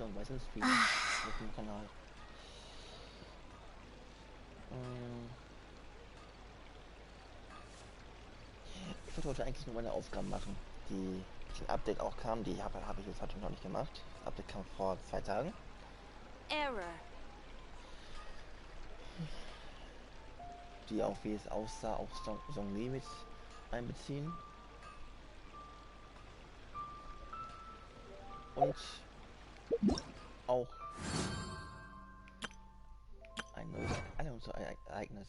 und weiteres Spielen auf dem Kanal. Ich wollte heute eigentlich nur meine Aufgaben machen, die zum Update auch kamen. Die habe ich jetzt heute noch nicht gemacht. Das Update kam vor 2 Tagen. Error. Die auch, wie es aussah, auch Song mit einbeziehen. Und auch ein neues Ereignis.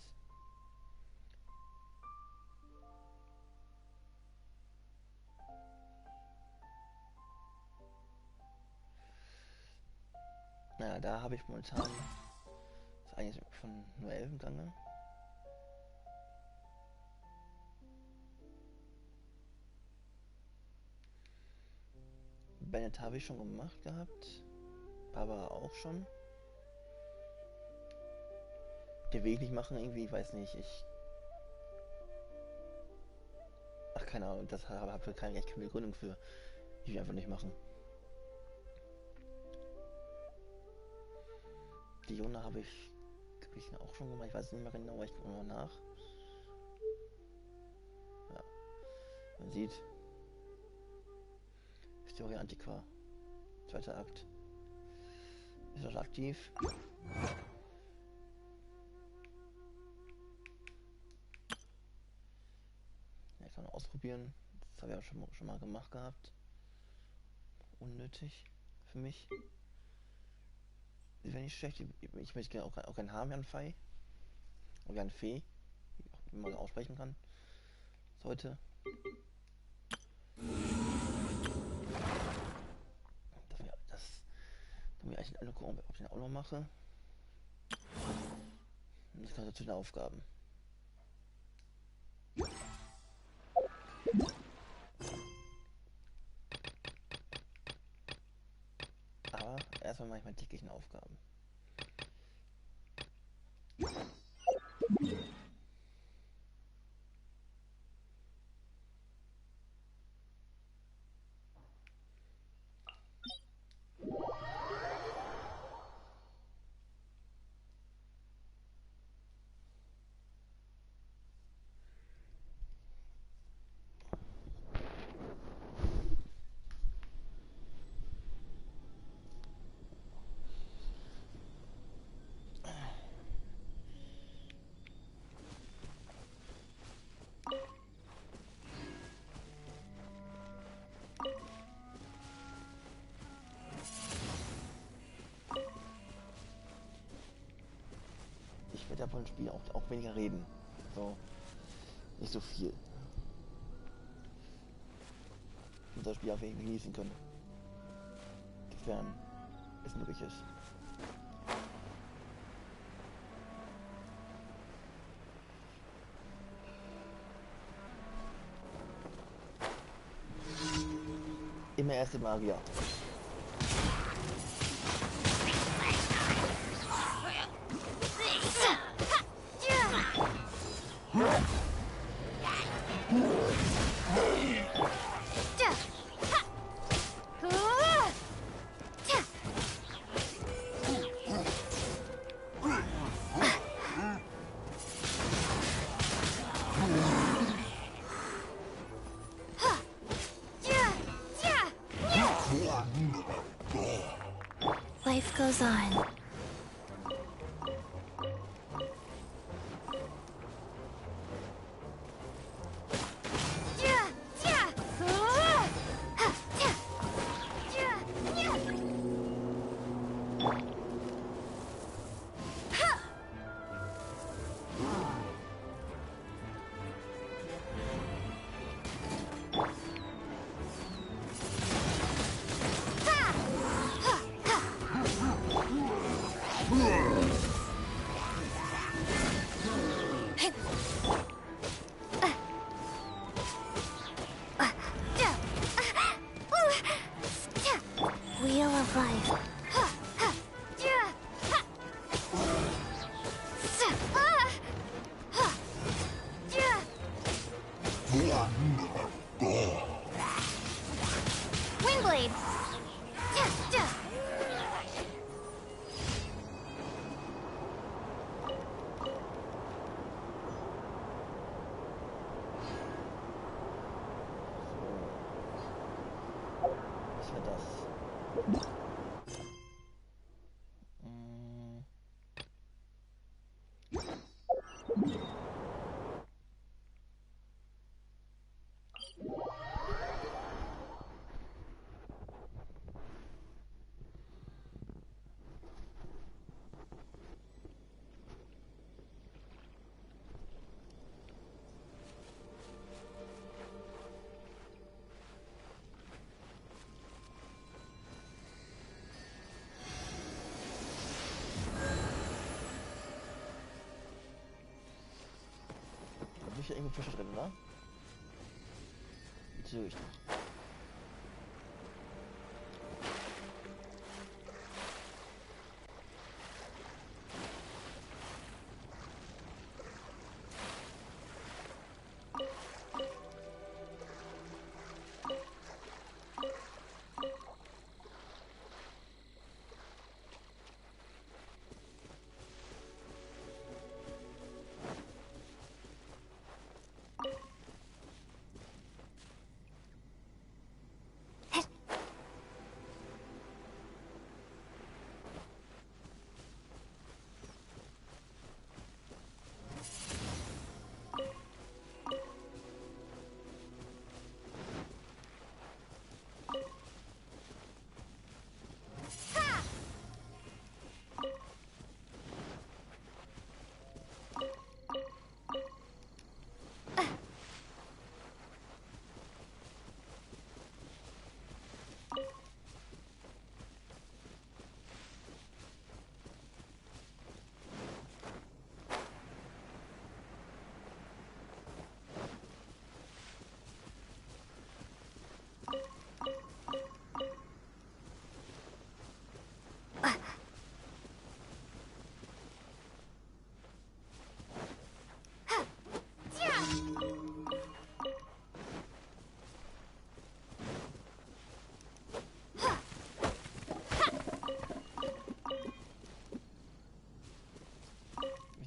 Naja, da habe ich momentan das eigentlich von nur 11 Gange. Bennett habe ich schon gemacht gehabt. Baba auch schon. Den will ich nicht machen irgendwie, ich weiß nicht, ach, keine Ahnung, das habe ich echt keine Begründung für. Ich will einfach nicht machen. Die Jona habe ich auch schon gemacht, ich weiß nicht mehr genau, ich gucke mal nach. Ja, man sieht. Historia Antiqua. 2. Akt. Ist das aktiv? Ja, ich kann ausprobieren. Das habe ich ja schon mal gemacht gehabt. Unnötig für mich. Wäre nicht schlecht. Ich möchte gerne auch einen haben, Jan Fei. Oder Jan Fee. Wie man aussprechen kann. Sollte. Da muss ich eigentlich alle gucken, ob ich den auch noch mache. Und das kommt zu den Aufgaben. Aber erstmal mache ich meine täglichen Aufgaben. Ich werde ja von Spielen auch weniger reden. So. Nicht so viel. Und das Spiel auch wenig genießen können. Sofern es möglich ist. Immer erste Magier. Life goes on. Wheel of Life. Wingblade. wäre das. Hier irgendwo Fische drin, oder? Die sehe ich doch.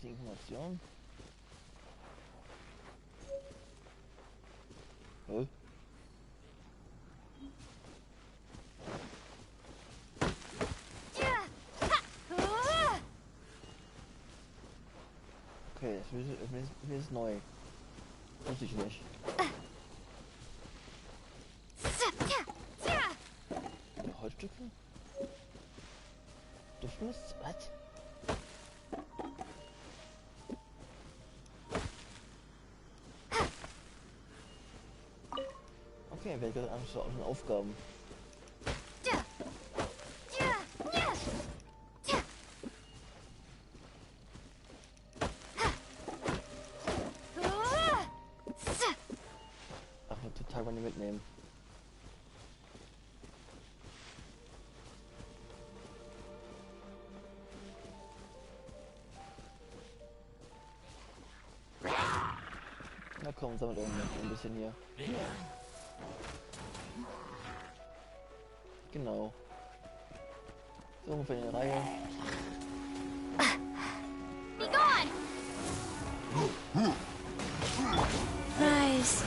Information. Oh. Okay, das ist neu. Wusste ich nicht. Holzstücke? Duftmist? Was? Okay, wer gehört eigentlich zu den Aufgaben? Ach, wir total mal mitnehmen. Na komm, sammelt ein bisschen hier. Genau. So ungefähr in der Reihe. Nice.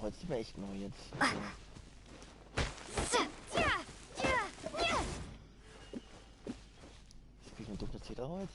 Holz lieber echt neu jetzt. Jetzt krieg ich ein dunkles Zederholz.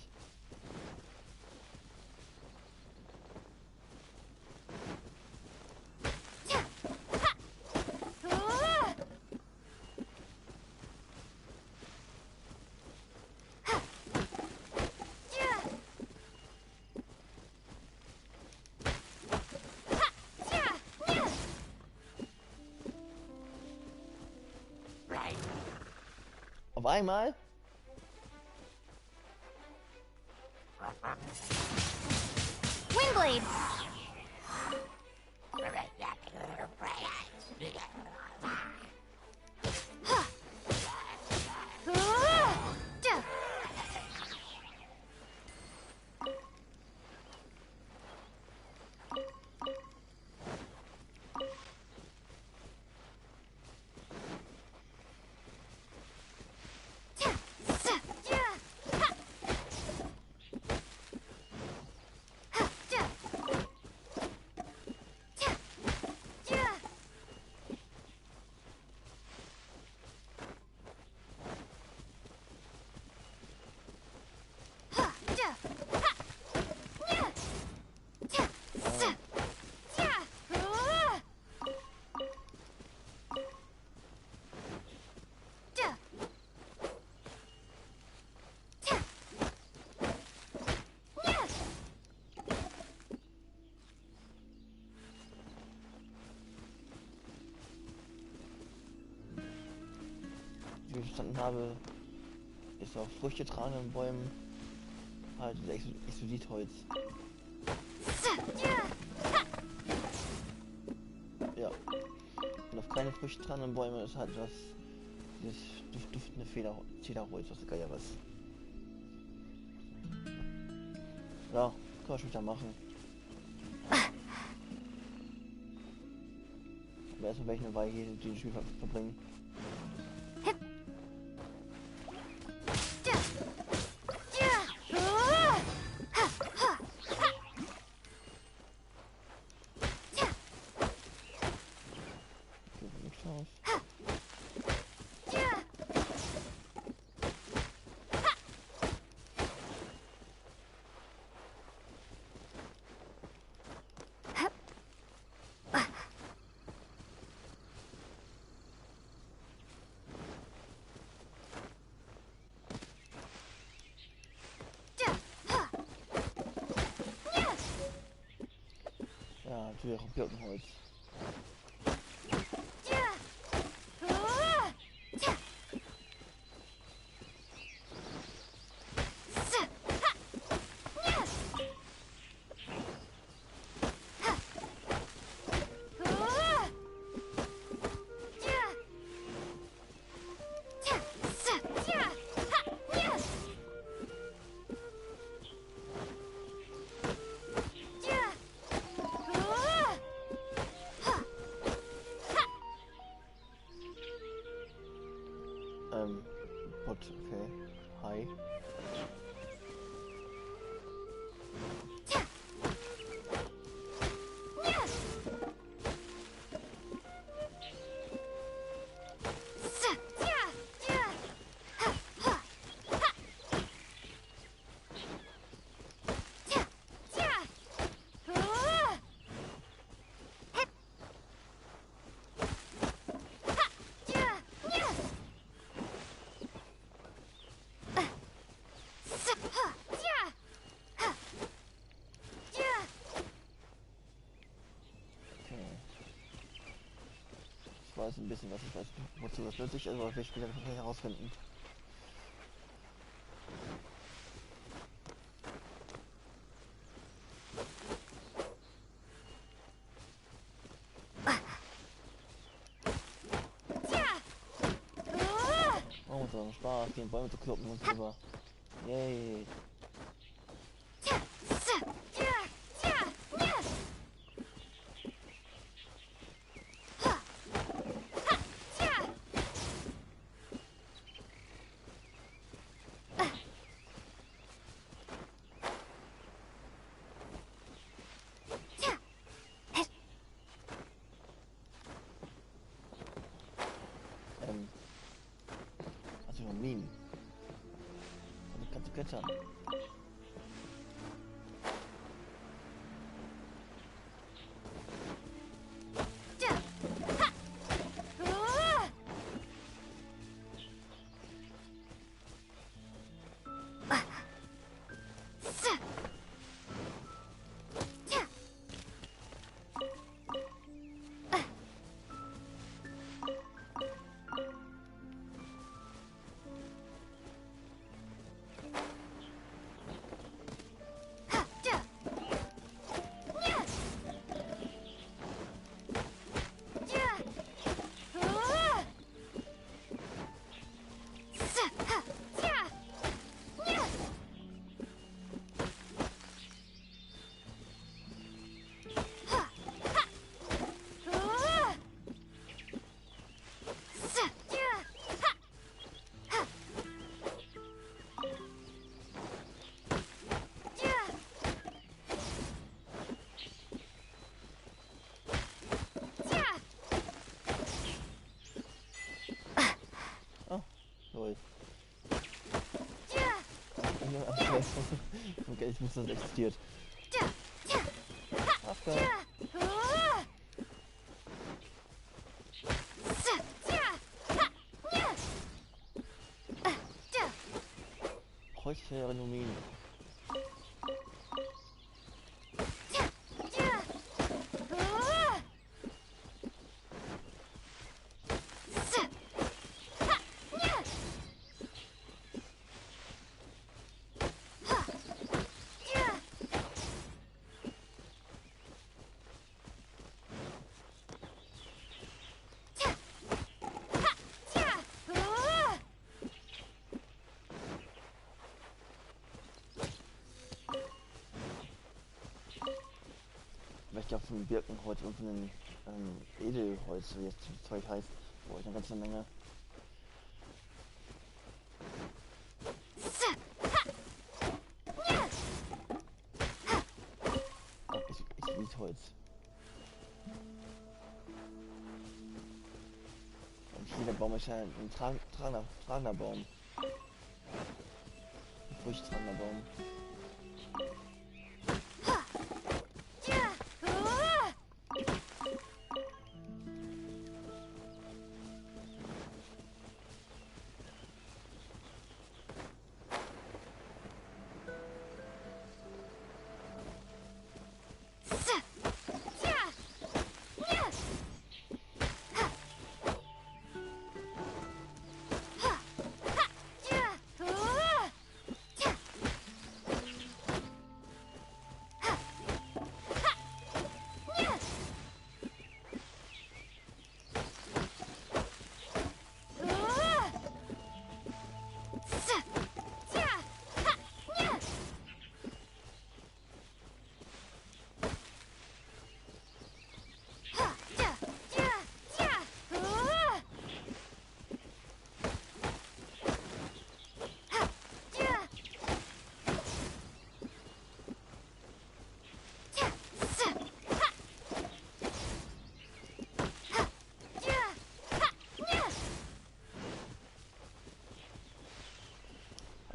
Auf einmal? Windblade! Wie ich verstanden habe, ist auf Früchte tragenden Bäumen halt Exoditholz. Ja. Und auf keine Früchte tragenden Bäume ist halt das dieses duftende Zederholz, was geil was. Ja, kann man schon wieder machen. Aber erstmal werde ich eine Weile hier den Spiel verbringen. Ja, natürlich auch Birkenholz. Bot, okay. Hi. Ich weiß ein bisschen, was ich weiß, wozu das nötig ist, aber das will ich später herausfinden. Oh, so ein Spaß, die Bäume zu kloppen und drüber. Yay. Lumine. Damit kannst du klettern. Lol. Okay, ich wusste, dass es existiert. After. Häusliche Renommeen. Ich glaube von Birkenholz und von den Edelholz, wie jetzt das Zeug heißt, brauche ich eine ganze Menge. Oh, ich liebe Holz. Und jeder Baum ist ja ein tragender Baum. Ein furchttragender Baum.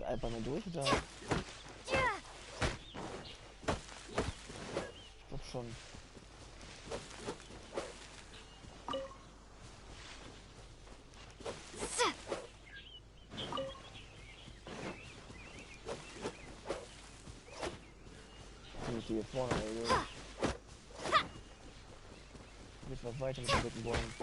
Einfach mal durch oder? Ich glaub schon. Ich hier vorne, Alter. Geht was weiter mit den dritten Bäumen.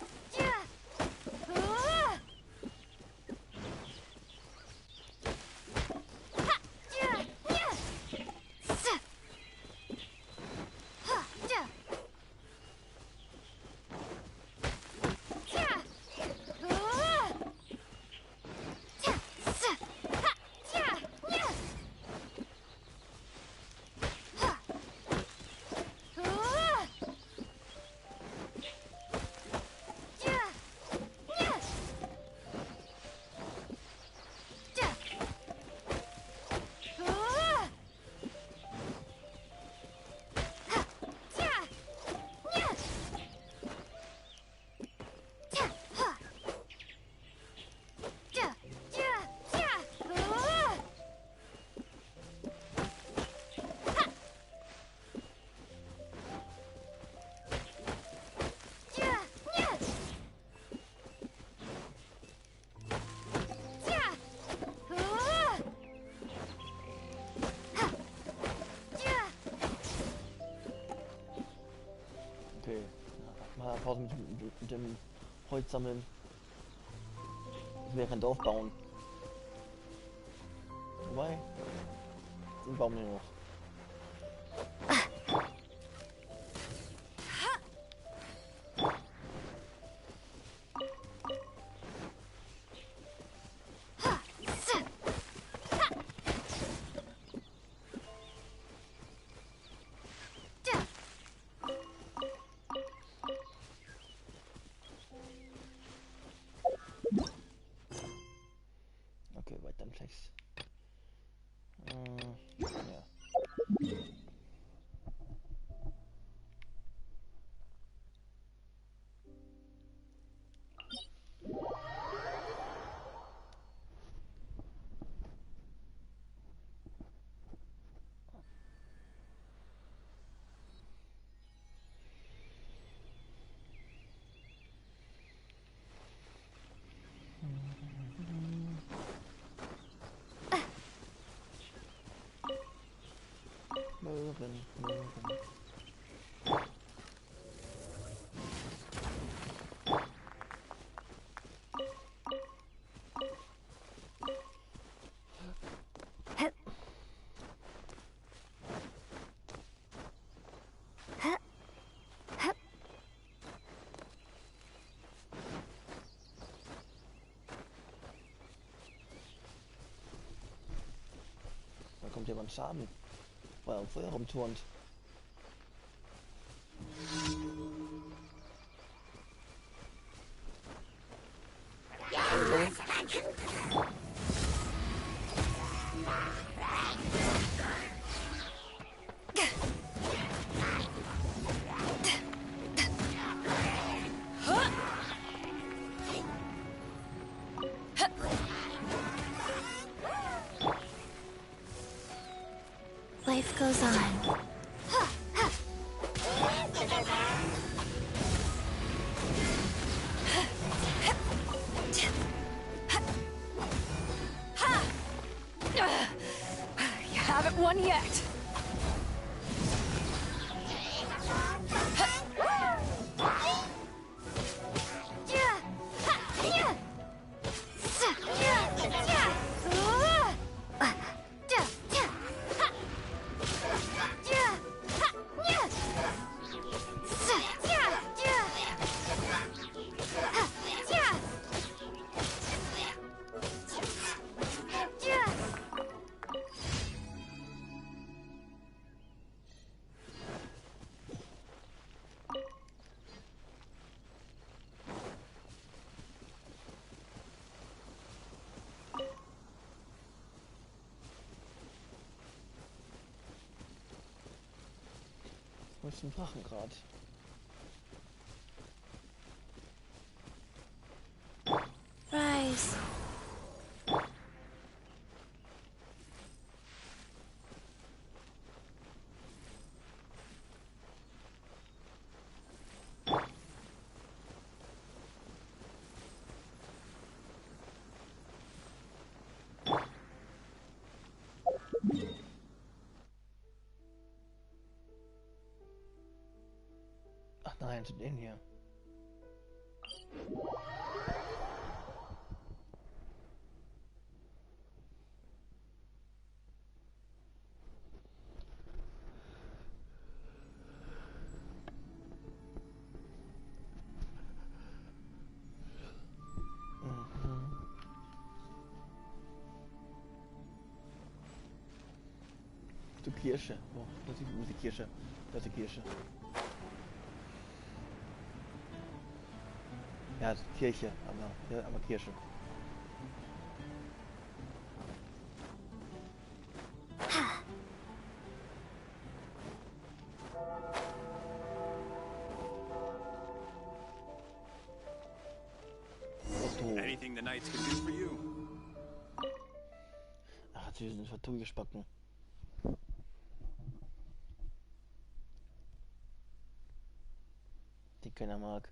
mit dem Holz sammeln. Ich will ja kein Dorf bauen. Wobei, den Baum nur noch. Okay, weiter im Text. Ja. Möhren. Da kommt jemand Schaden, weil er am Feuer rumturnt. Life goes on. You haven't won yet. Wo ist ein Drachengrad? Rise. Ach nein, zu denen hier. Die Kirche. Oh, das ist die Kirche. Das ist die Kirche. Ja, Kirche, aber Kirche. Anything the knights can do for you. Ach, sie sind Vertue gespacken. Die keiner mag.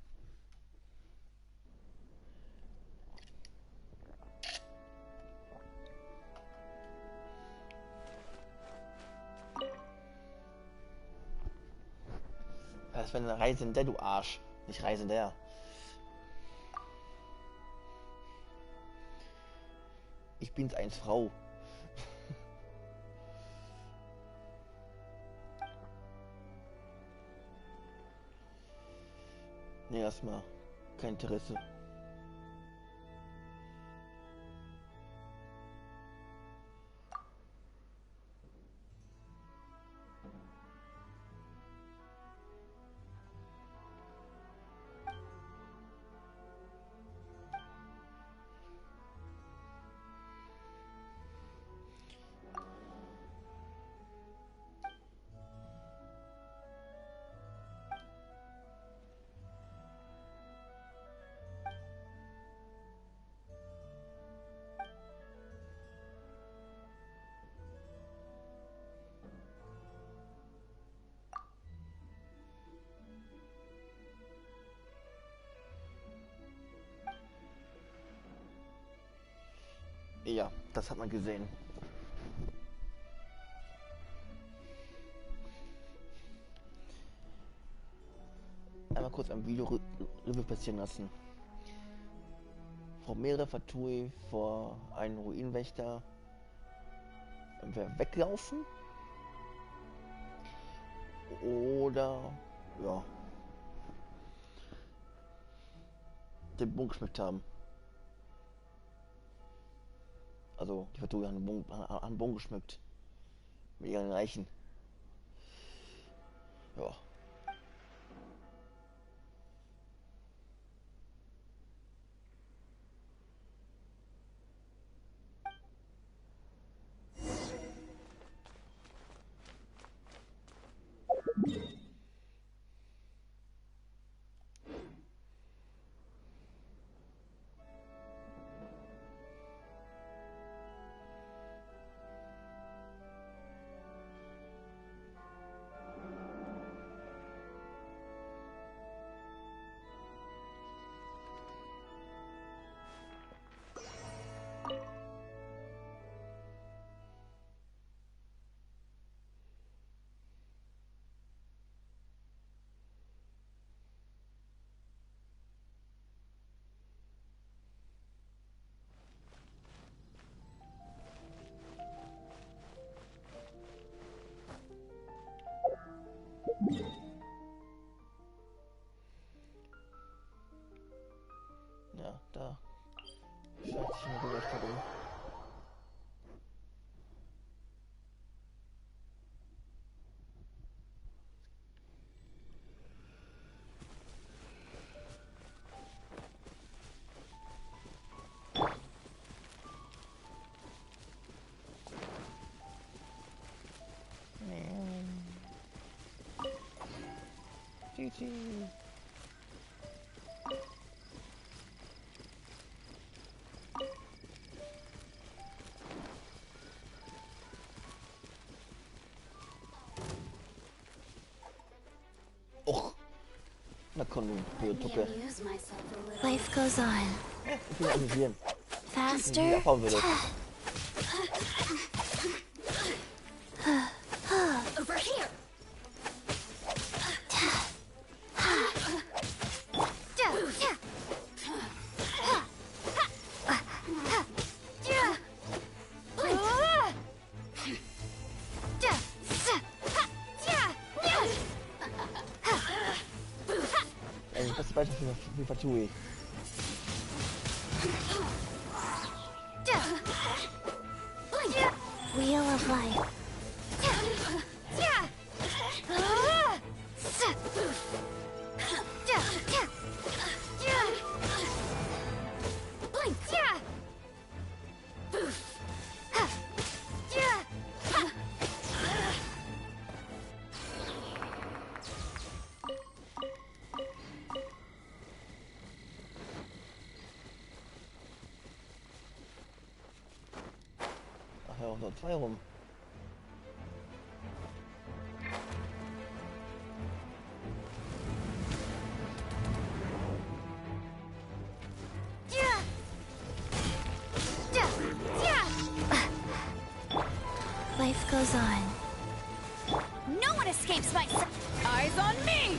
Das wäre eine Reisende, du Arsch. Nicht Reisender. Ich bin's eins Frau. Nee, erstmal kein Interesse. Ja, das hat man gesehen. Einmal kurz ein Video Revue passieren lassen. Frau Meere Fatui vor einem Ruinenwächter weglaufen. Oder ja, den Bogen geschmeckt haben. Also die Fatui haben einen Bogen geschmückt. Mit ihren Leichen. Ja. Ja, da scheint sich eine Ruhigkeit um. Tschüssi. Och, na komm, du blöde Tucke. Life goes on. Ich will amüsieren. Faster. Wenn ich abhauen würde. Over here. Das ist weiter für Fatui. Wheel of life. Ach ja, noch zwei rum. Life goes on. No one escapes my sight. Eyes on me.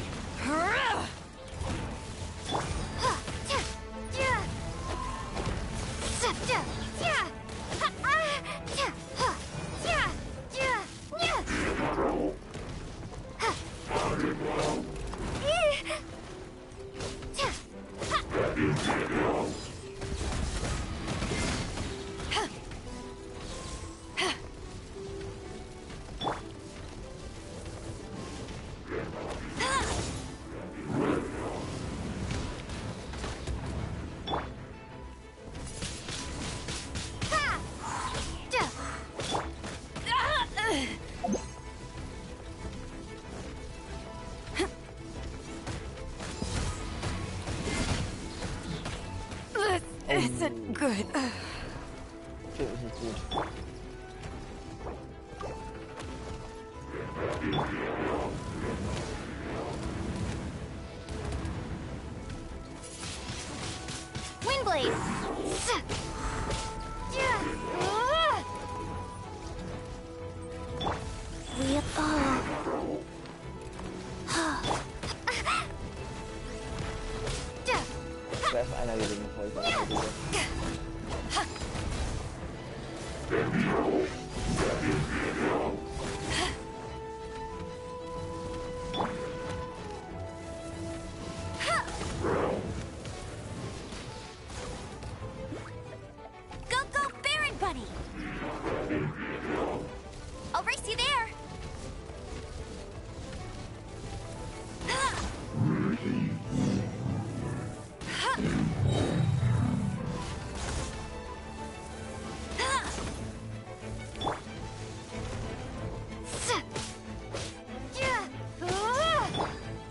Isn't good. Shit, ist nicht gut. Windblade! We all... Ich weiß, einer gewinnen wollte. Go, go, Baron Bunny! I'll race you there!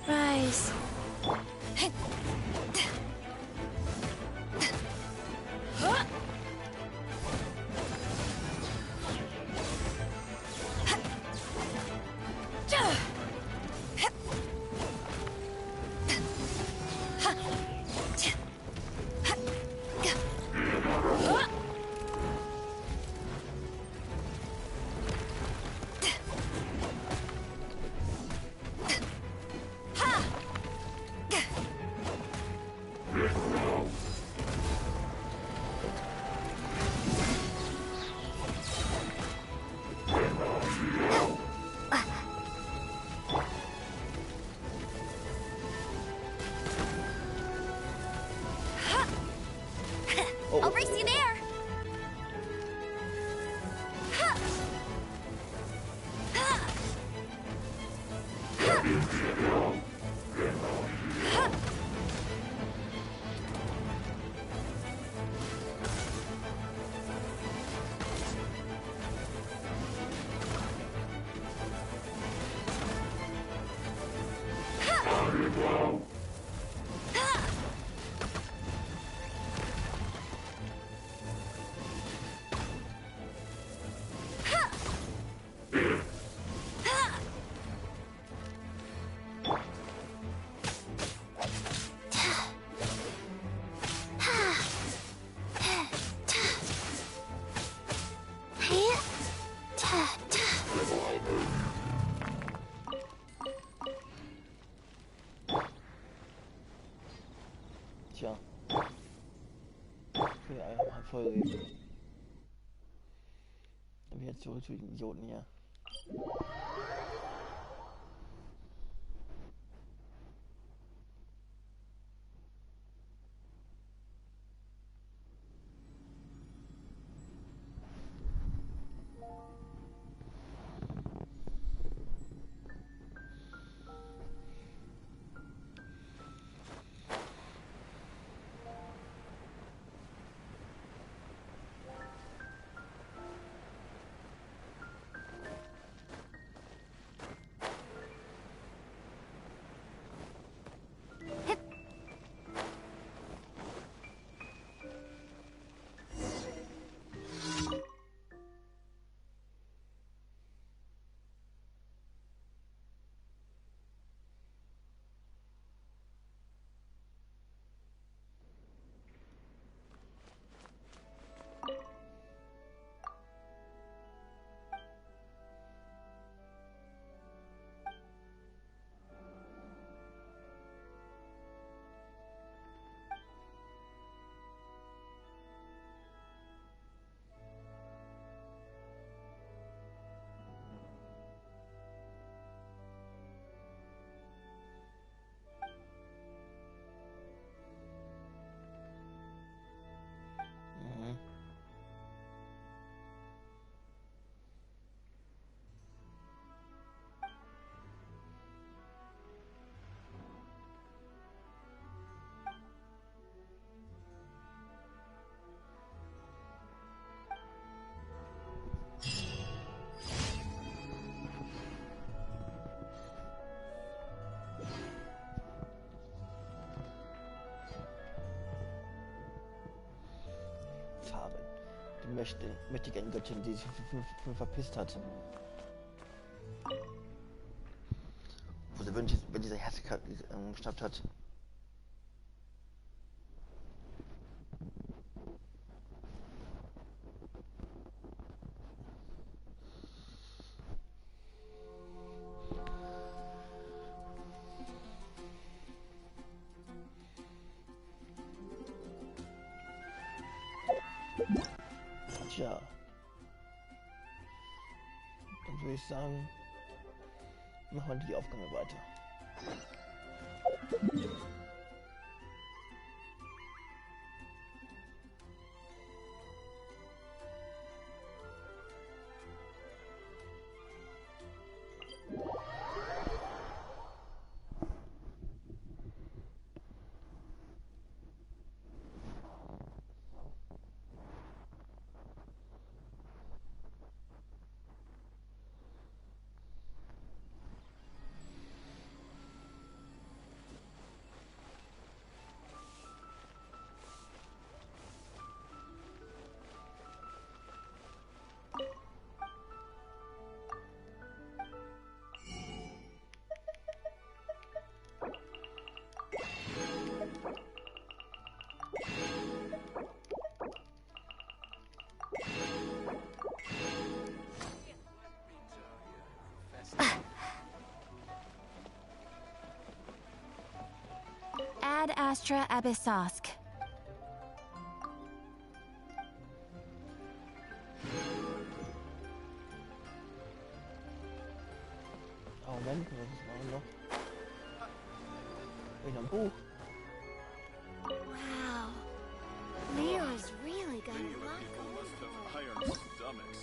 Rise. I'll race you there! Tja. Ich will einfach voll reden. Dann wieder zurück zu den Idioten hier. Die mächtige Göttin, die sich verpisst hat. Oder wenn dieser Herz geschnappt hat. Tja, dann würde ich sagen, machen wir die Aufgabe weiter. Ad astra abyssosk. Oh Moment, was war noch? Wieder ein Buch. Wow. Mira's really got Many a of lot the people going must for have her. iron stomachs.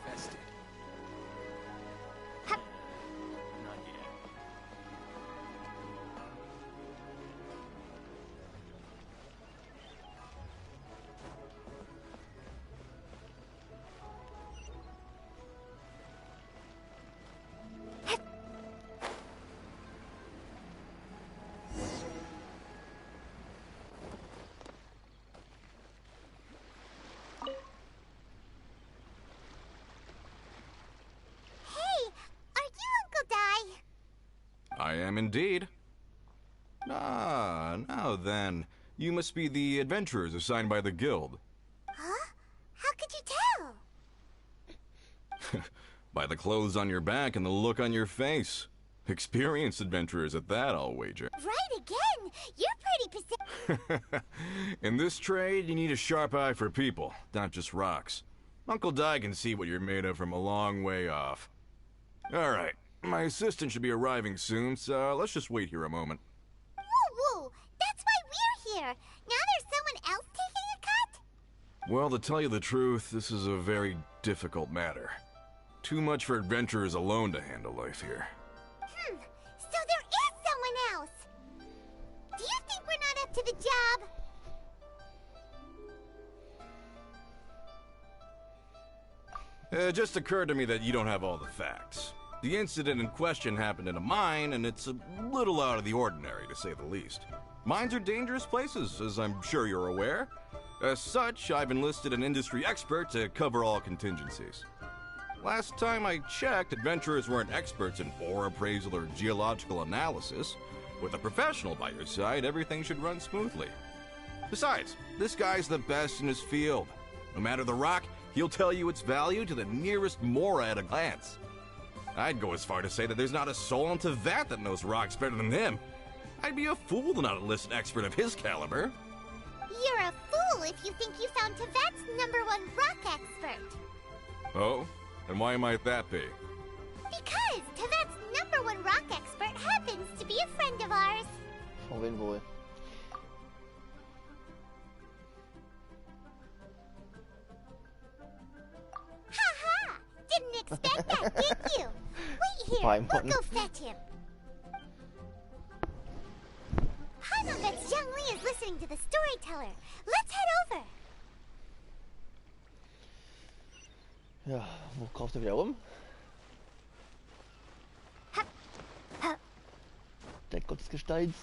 Infested. Not yet. Hey, are you Uncle Di? I am indeed. Ah, now then. You must be the adventurers assigned by the guild. Huh? How could you tell? By the clothes on your back and the look on your face. Experienced adventurers at that, I'll wager. Right again. You're pretty In this trade, you need a sharp eye for people, not just rocks. Uncle Di can see what you're made of from a long way off. All right, my assistant should be arriving soon, so let's just wait here a moment. Woo woo. That's why we're here. Now there's someone else taking a cut? Well, to tell you the truth, this is a very difficult matter. Too much for adventurers alone to handle life here. So there is someone else. Do you think we're not up to the job? It just occurred to me that you don't have all the facts. The incident in question happened in a mine, and it's a little out of the ordinary, to say the least. Mines are dangerous places, as I'm sure you're aware. As such, I've enlisted an industry expert to cover all contingencies. Last time I checked, adventurers weren't experts in ore appraisal or geological analysis. With a professional by your side, everything should run smoothly. Besides, this guy's the best in his field. No matter the rock, he'll tell you its value to the nearest mora at a glance. I'd go as far to say that there's not a soul on Tevat that knows rocks better than him. I'd be a fool to not enlist an expert of his caliber. You're a fool if you think you found Tevat's #1 rock expert. Oh? And why might that be? Because Tevat's #1 rock expert happens to be a friend of ours. beheimaten. We'll go fetch him. Paimon bets Zhongli is listening to the storyteller. Let's head over. Ja, wo kaufst du wieder rum? Der Gott des Gesteins.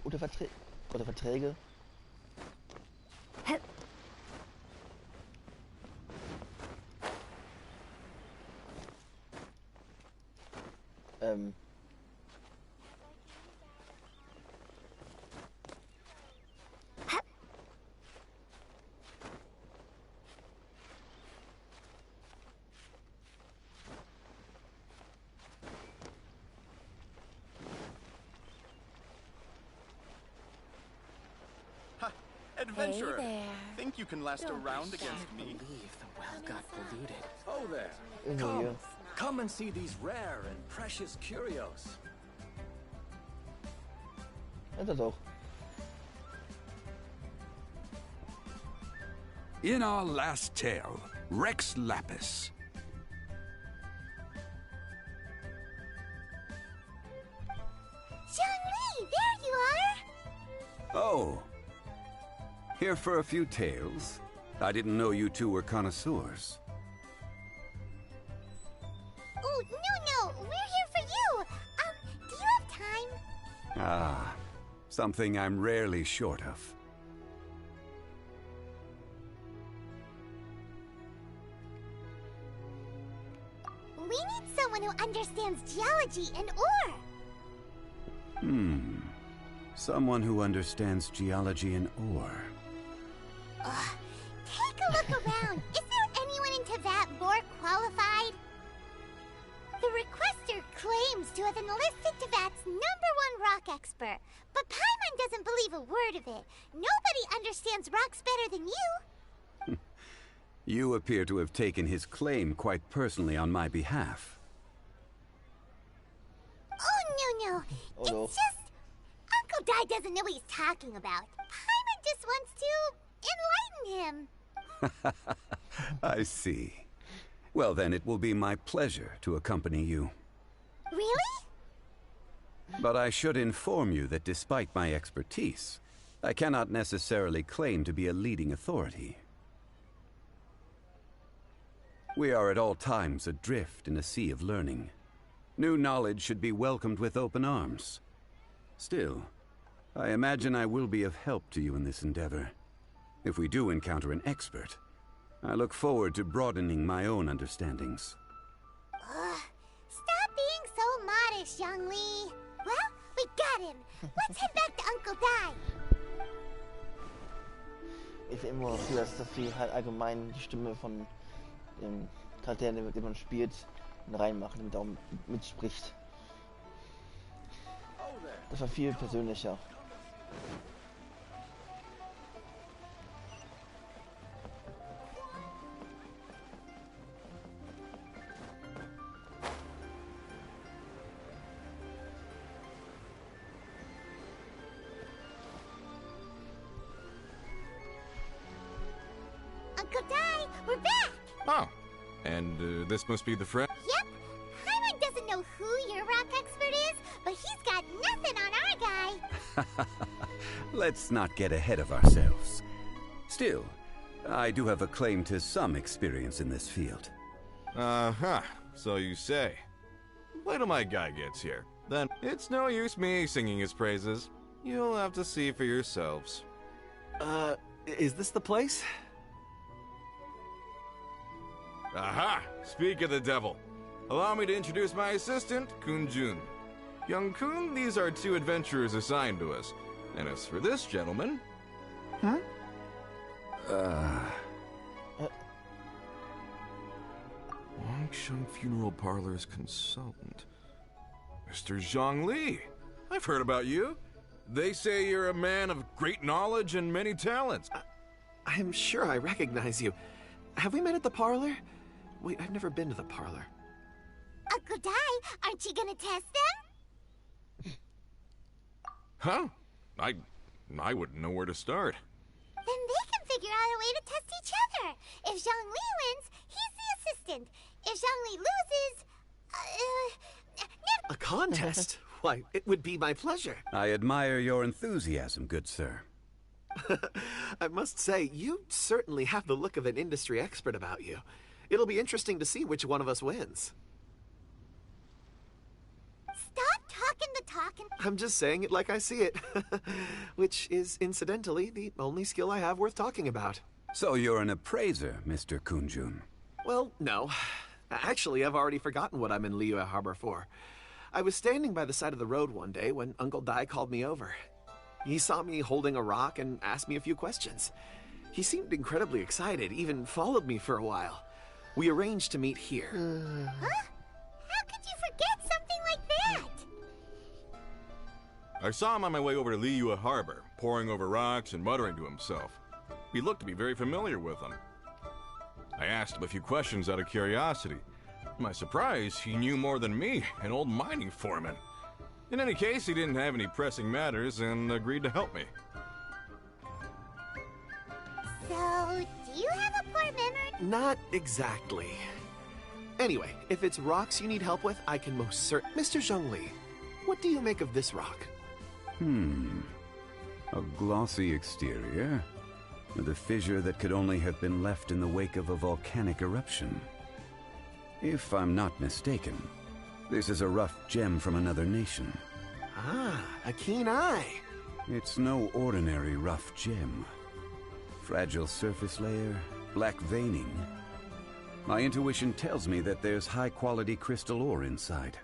Oder Verträge. Adventurer, Hey there. think you can last a round against me? Believe the well got polluted. Oh there. Irgendwo hier. Come and see these rare and precious curios. Ja, das auch. In our last tale, Rex Lapis. Zhongli, there you are. Oh. Here for a few tales? I didn't know you two were connoisseurs. Oh, no, we're here for you. Do you have time? Ah, something I'm rarely short of. We need someone who understands geology and ore. Someone who understands geology and ore. Take a look around. Is there anyone in Teyvat more qualified? The requester claims to have enlisted Teyvat's #1 rock expert, but Paimon doesn't believe a word of it. Nobody understands rocks better than you. You appear to have taken his claim quite personally on my behalf. Oh, no. Oh, no. It's just... Uncle Dai doesn't know what he's talking about. Paimon just wants to enlighten him. I see. Well, then it will be my pleasure to accompany you. Really? But I should inform you that despite my expertise, I cannot necessarily claim to be a leading authority. We are at all times adrift in a sea of learning. New knowledge should be welcomed with open arms. Still, I imagine I will be of help to you in this endeavor. If we do encounter an expert, I look forward to broadening my own understandings. Stop being so modest, Zhongli. Well, we got him. Let's head back to Uncle Dai. Ich finde immer noch, dass sie halt allgemein die Stimme von den Charakteren, mit denen man spielt, reinmachen, damit er auch mitspricht. Das war viel persönlicher. Uncle Dai, we're back. Oh, and this must be the friend. Yep. Paimon doesn't know who your rock expert is, but he's got nothing on our guy. Let's not get ahead of ourselves. Still, I do have a claim to some experience in this field. Uh-huh, so you say. Wait till my guy gets here. Then it's no use me singing his praises. You'll have to see for yourselves. Is this the place? Aha! Speak of the devil. Allow me to introduce my assistant, Kun-jun. Young Kun, these are 2 adventurers assigned to us. And as for this gentleman... Wangsheng Funeral Parlor's consultant. Mr. Zhongli. I've heard about you. They say you're a man of great knowledge and many talents. I'm sure I recognize you. Have we met at the parlor? Wait, I've never been to the parlor. Uncle Dai, aren't you gonna test them? Huh? I wouldn't know where to start. Then they can figure out a way to test each other. If Zhongli wins, he's the assistant. If Zhongli loses, A contest? Why, it would be my pleasure. I admire your enthusiasm, good sir. I must say, you certainly have the look of an industry expert about you. It'll be interesting to see which one of us wins. Stop talking the talking. I'm just saying it like I see it. Which is, incidentally, the only skill I have worth talking about. So you're an appraiser, Mr. Kunjun. Well, no. Actually, I've already forgotten what I'm in Liyue Harbor for. I was standing by the side of the road one day when Uncle Dai called me over. He saw me holding a rock and asked me a few questions. He seemed incredibly excited, even followed me for a while. We arranged to meet here. Huh? How could you forget something like that? I saw him on my way over to Liyue Harbor, poring over rocks and muttering to himself. He looked to be very familiar with them. I asked him a few questions out of curiosity. To my surprise, he knew more than me, an old mining foreman. In any case, he didn't have any pressing matters and agreed to help me. So, do you have a poor memory? Not exactly. Anyway, if it's rocks you need help with, I can most certainly... Mr. Zhongli, what do you make of this rock? A glossy exterior, with a fissure that could only have been left in the wake of a volcanic eruption. If I'm not mistaken, this is a rough gem from another nation. Ah, a keen eye. It's no ordinary rough gem. Fragile surface layer, black veining. My intuition tells me that there's high-quality crystal ore inside.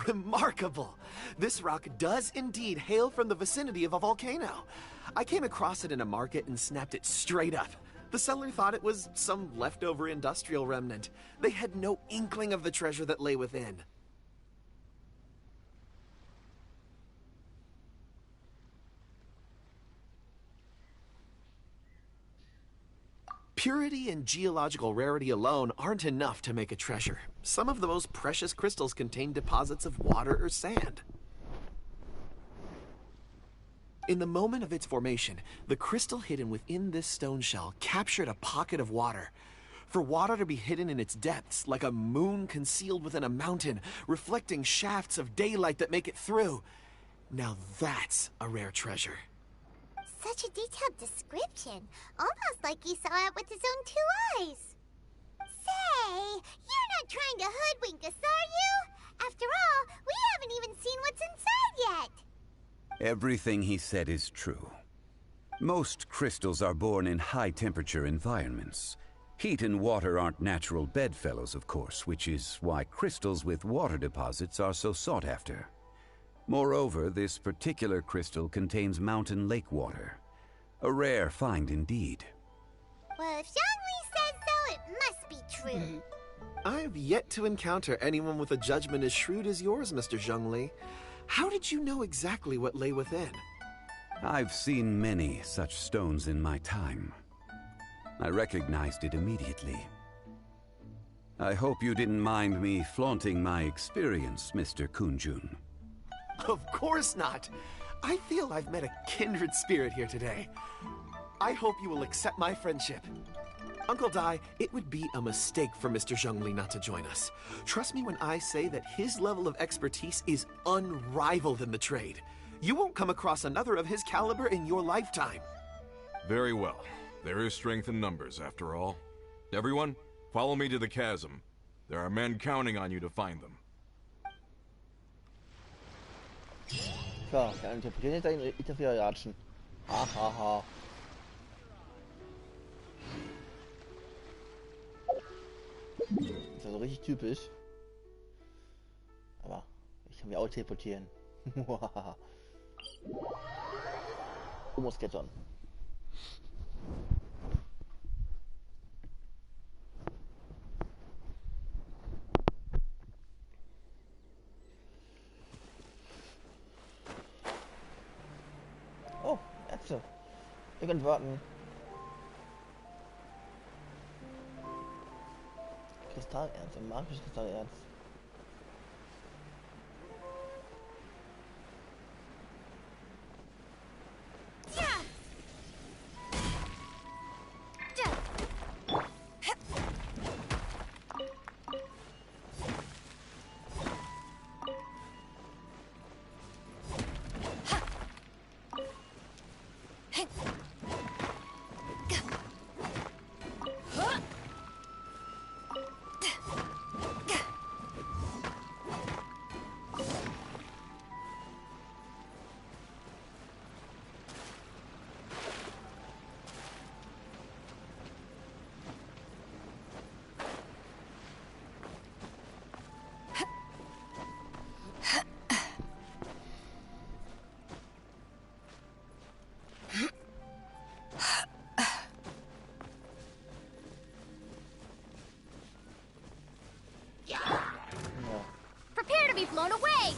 Remarkable! This rock does indeed hail from the vicinity of a volcano. I came across it in a market and snapped it straight up. The seller thought it was some leftover industrial remnant. They had no inkling of the treasure that lay within. Purity and geological rarity alone aren't enough to make a treasure. Some of the most precious crystals contain deposits of water or sand. In the moment of its formation, the crystal hidden within this stone shell captured a pocket of water. For water to be hidden in its depths, like a moon concealed within a mountain, reflecting shafts of daylight that make it through. Now that's a rare treasure. Such a detailed description. Almost like he saw it with his own 2 eyes. Say, you're not trying to hoodwink us, are you? After all, we haven't even seen what's inside yet. Everything he said is true. Most crystals are born in high-temperature environments. Heat and water aren't natural bedfellows, of course, which is why crystals with water deposits are so sought after. Moreover, this particular crystal contains mountain lake water. A rare find indeed. Well, if Zhongli says so, it must be true. I've yet to encounter anyone with a judgment as shrewd as yours, Mr. Zhongli. How did you know exactly what lay within? I've seen many such stones in my time. I recognized it immediately. I hope you didn't mind me flaunting my experience, Mr. Kunjun. Of course not. I feel I've met a kindred spirit here today. I hope you will accept my friendship. Uncle Dai, it would be a mistake for Mr. Zhongli not to join us. Trust me when I say that his level of expertise is unrivaled in the trade. You won't come across another of his caliber in your lifetime. Very well. There is strength in numbers, after all. Everyone, follow me to the chasm. There are men counting on you to find them. Klar, kann interpretieren jetzt ein Interferatschen. Ha ha ha. Das ist also richtig typisch. Aber ich kann mich auch teleportieren. Musketon. Oh, Äpfel. Ihr könnt warten. Kristallerz, ein magisches Kristallerz. blown away!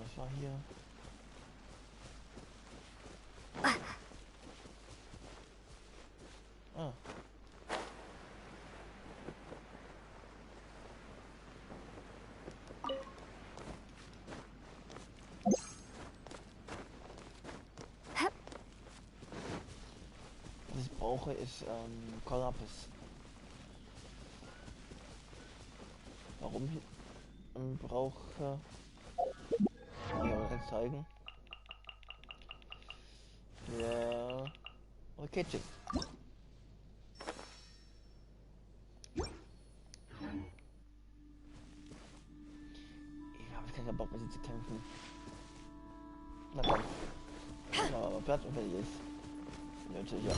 Was war hier? Ah. Was ich brauche ist Kollapis. Warum ich brauche ja, zeigen. Ja, Rakete. Ich habe keinen Bock mit sie zu kämpfen. Na komm. Aber Platz und fertig ist. Natürlich, ja.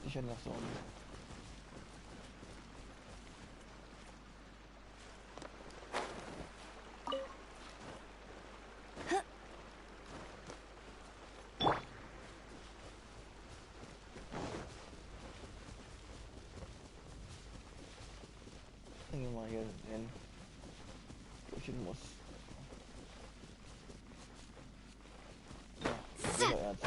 Sicher nach so. Gehen wir mal hier hin. Durchgehen muss. Ja, Silbererz.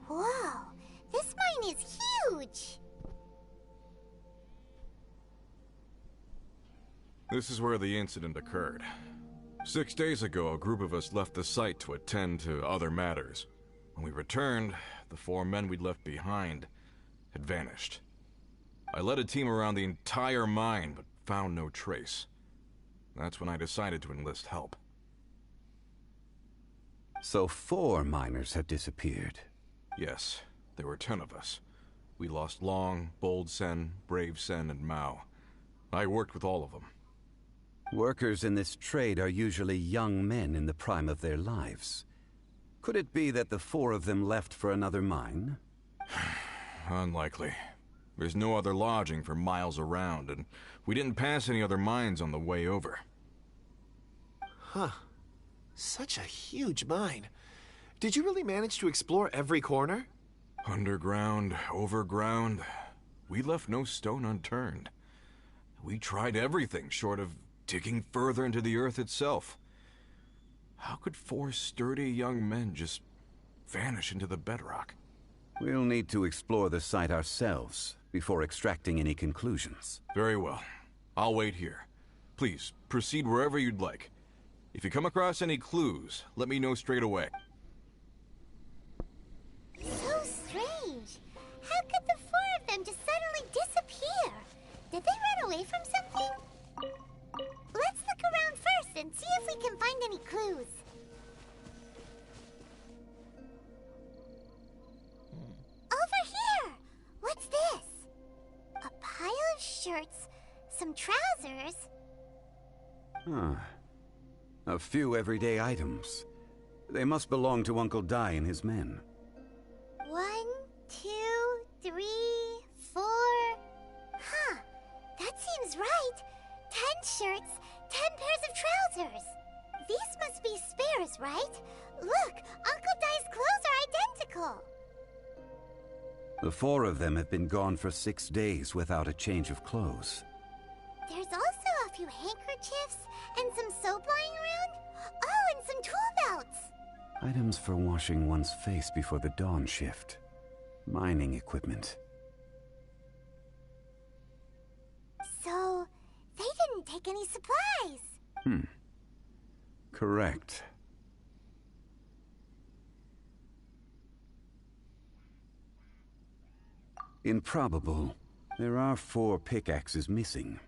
Whoa, this mine is huge! This is where the incident occurred. 6 days ago, a group of us left the site to attend to other matters. When we returned, the 4 men we'd left behind had vanished. I led a team around the entire mine, but found no trace. That's when I decided to enlist help. So 4 miners had disappeared. Yes, there were 10 of us. We lost Long, Bold Sen, Brave Sen, and Mao. I worked with all of them. Workers in this trade are usually young men in the prime of their lives. Could it be that the 4 of them left for another mine? Unlikely. There's no other lodging for miles around, and we didn't pass any other mines on the way over. Huh. Such a huge mine. Did you really manage to explore every corner? Underground, overground. We left no stone unturned. We tried everything short of digging further into the earth itself. How could 4 sturdy young men just vanish into the bedrock? We'll need to explore the site ourselves before extracting any conclusions. Very well. I'll wait here. Please, proceed wherever you'd like. If you come across any clues, let me know straight away. So strange. How could the 4 of them just suddenly disappear? Did they run away from something? Let's look around first and see if we can find any clues. Over here! What's this? A pile of shirts, some trousers. Huh. A few everyday items. They must belong to Uncle Dai and his men. 1, 2, 3, 4. Huh. That seems right. 10 shirts, 10 pairs of trousers. These must be spares, right? Look, Uncle Dai's clothes are identical. The 4 of them have been gone for 6 days without a change of clothes. There's also a few handkerchiefs and some soap lying around. Oh, and some tool belts. Items for washing one's face before the dawn shift. Mining equipment. So, they didn't take any supplies. Correct. Improbable. There are 4 pickaxes missing.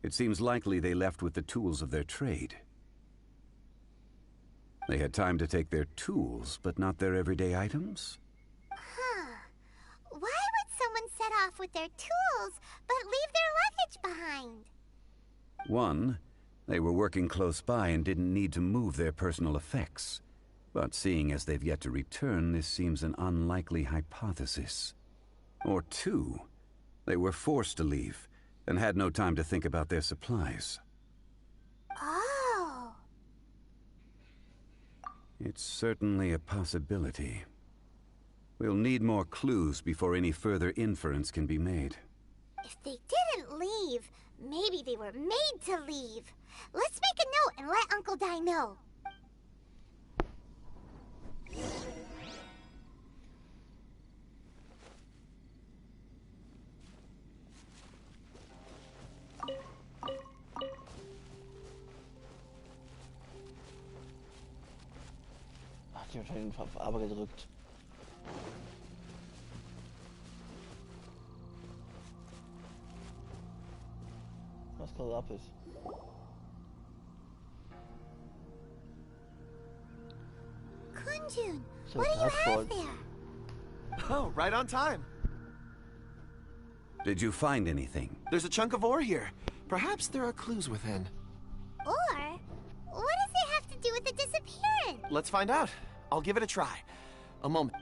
It seems likely they left with the tools of their trade. They had time to take their tools, but not their everyday items? Huh. Why would someone set off with their tools, but leave their luggage behind? 1, they were working close by and didn't need to move their personal effects. But seeing as they've yet to return, this seems an unlikely hypothesis. Or 2, they were forced to leave and had no time to think about their supplies. Oh. It's certainly a possibility. We'll need more clues before any further inference can be made. If they didn't leave, maybe they were made to leave. Let's make a note and let Uncle Dai know. Ach, die wahrscheinlich auf Aber gedrückt. Was gerade ab ist. Kunjun, So what do you have Hotspot. there? Oh, right on time. Did you find anything? There's a chunk of ore here. Perhaps there are clues within. Or, what does it have to do with the disappearance? Let's find out. I'll give it a try. A moment.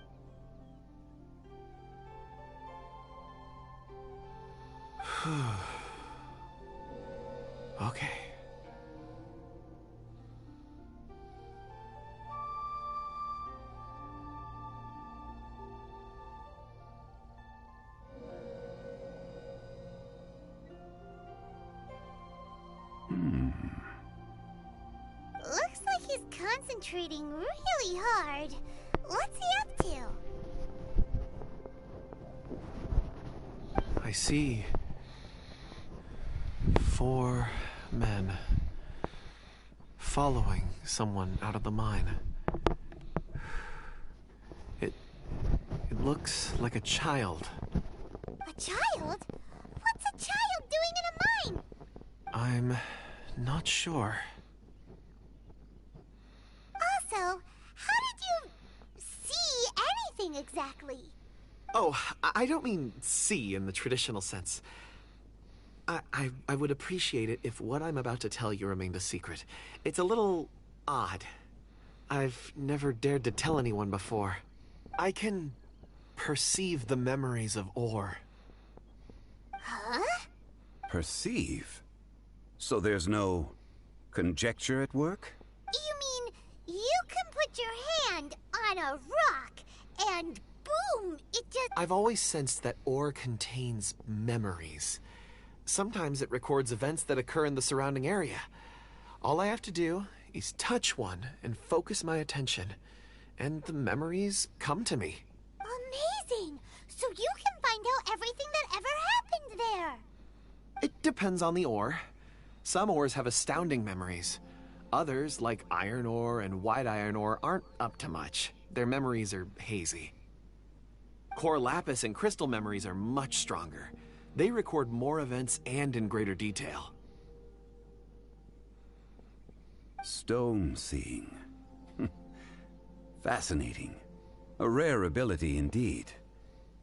Okay. Looks like he's concentrating really hard. What's he up to? I see 4 men following someone out of the mine. It looks like a child. A child? What's a child doing in a mine? I'm not sure. Also, how did you see anything exactly? Oh, I don't mean see in the traditional sense. I would appreciate it if what I'm about to tell you remained a secret. It's a little odd. I've never dared to tell anyone before. I can perceive the memories of Or. Huh? Perceive? So there's no conjecture at work? You mean you can put your hand on a rock and boom, it just... I've always sensed that Or contains memories. Sometimes it records events that occur in the surrounding area. All I have to do is touch one and focus my attention, and the memories come to me. Amazing! So you can find out everything that ever happened there. It depends on the ore. Some ores have astounding memories. Others, like iron ore and white iron ore, aren't up to much. Their memories are hazy. Core lapis and crystal memories are much stronger. They record more events and in greater detail. Stone seeing. Fascinating. A rare ability indeed.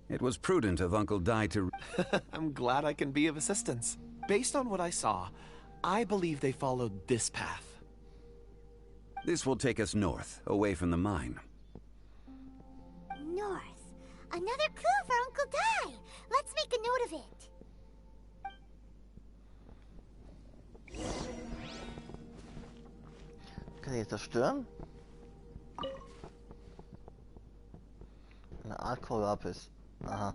It was prudent of Uncle Dai to... I'm glad I can be of assistance. Based on what I saw, I believe they followed this path. This will take us north, away from the mine. North. Another clue for Uncle Dai. Let's make a note of it. Kann ich jetzt zerstören? Eine Art Kohlapis. Aha.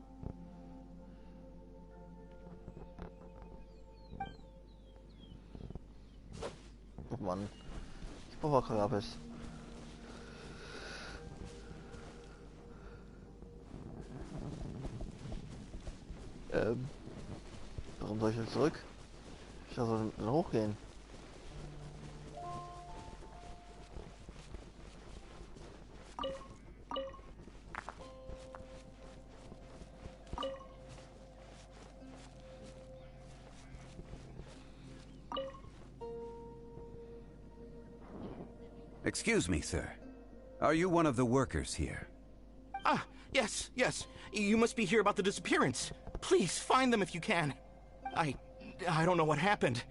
Oh Mann. Ich brauche Kohlapis. Warum soll ich jetzt zurück? Ich soll dann hochgehen. Excuse me, sir. Are you one of the workers here? Ah, yes. You must be here about the disappearance. Please, find them if you can. I don't know what happened.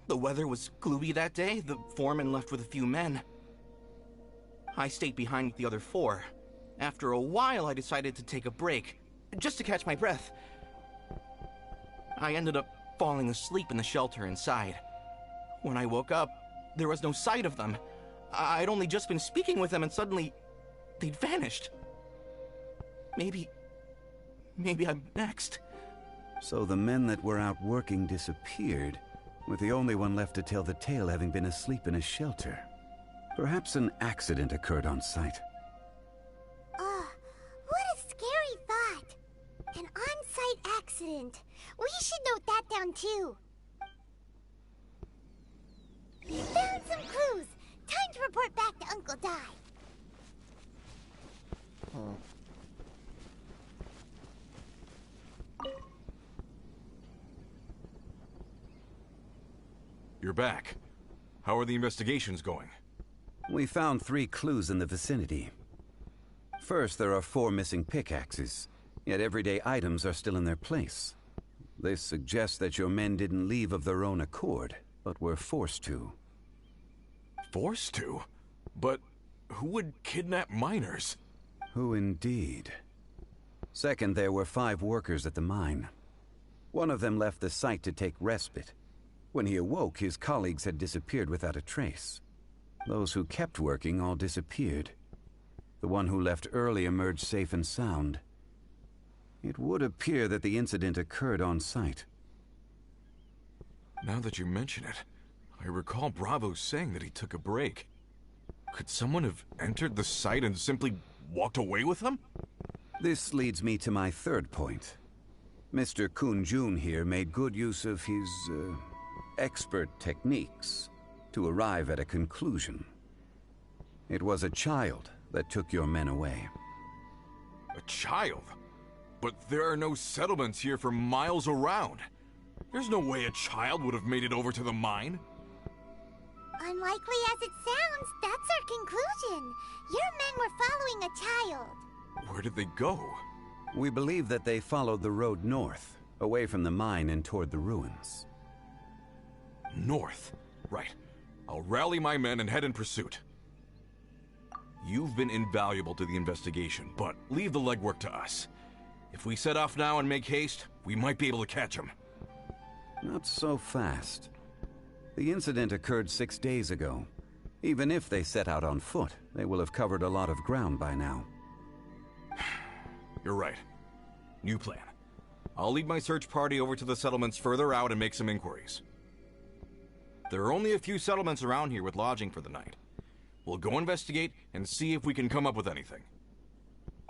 The weather was gloomy that day. The foreman left with a few men. I stayed behind with the other 4. After a while, I decided to take a break, just to catch my breath. I ended up falling asleep in the shelter inside. When I woke up, there was no sight of them. I'd only just been speaking with them and suddenly they'd vanished. Maybe I'm next. So the men that were out working disappeared, with the only one left to tell the tale having been asleep in a shelter. Perhaps an accident occurred on site. What a scary thought. An on-site accident. We should note that down too. Found some clues. Time to report back to Uncle Dai. You're back. How are the investigations going? We found 3 clues in the vicinity. First, there are 4 missing pickaxes, yet everyday items are still in their place. This suggests that your men didn't leave of their own accord, but were forced to. Forced to? But who would kidnap miners? Who indeed? Second, there were 5 workers at the mine. One of them left the site to take respite. When he awoke, his colleagues had disappeared without a trace. Those who kept working all disappeared. The one who left early emerged safe and sound. It would appear that the incident occurred on site. Now that you mention it, I recall Bravo saying that he took a break. Could someone have entered the site and simply walked away with them? This leads me to my third point. Mr. Kun-jun here made good use of his, expert techniques to arrive at a conclusion. It was a child that took your men away. A child? But there are no settlements here for miles around. There's no way a child would have made it over to the mine. Unlikely as it sounds, that's our conclusion. Your men were following a child. Where did they go? We believe that they followed the road north, away from the mine and toward the ruins. North? Right. I'll rally my men and head in pursuit. You've been invaluable to the investigation, but leave the legwork to us. If we set off now and make haste, we might be able to catch them. Not so fast. The incident occurred 6 days ago. Even if they set out on foot, they will have covered a lot of ground by now. You're right. New plan. I'll lead my search party over to the settlements further out and make some inquiries. There are only a few settlements around here with lodging for the night. We'll go investigate and see if we can come up with anything.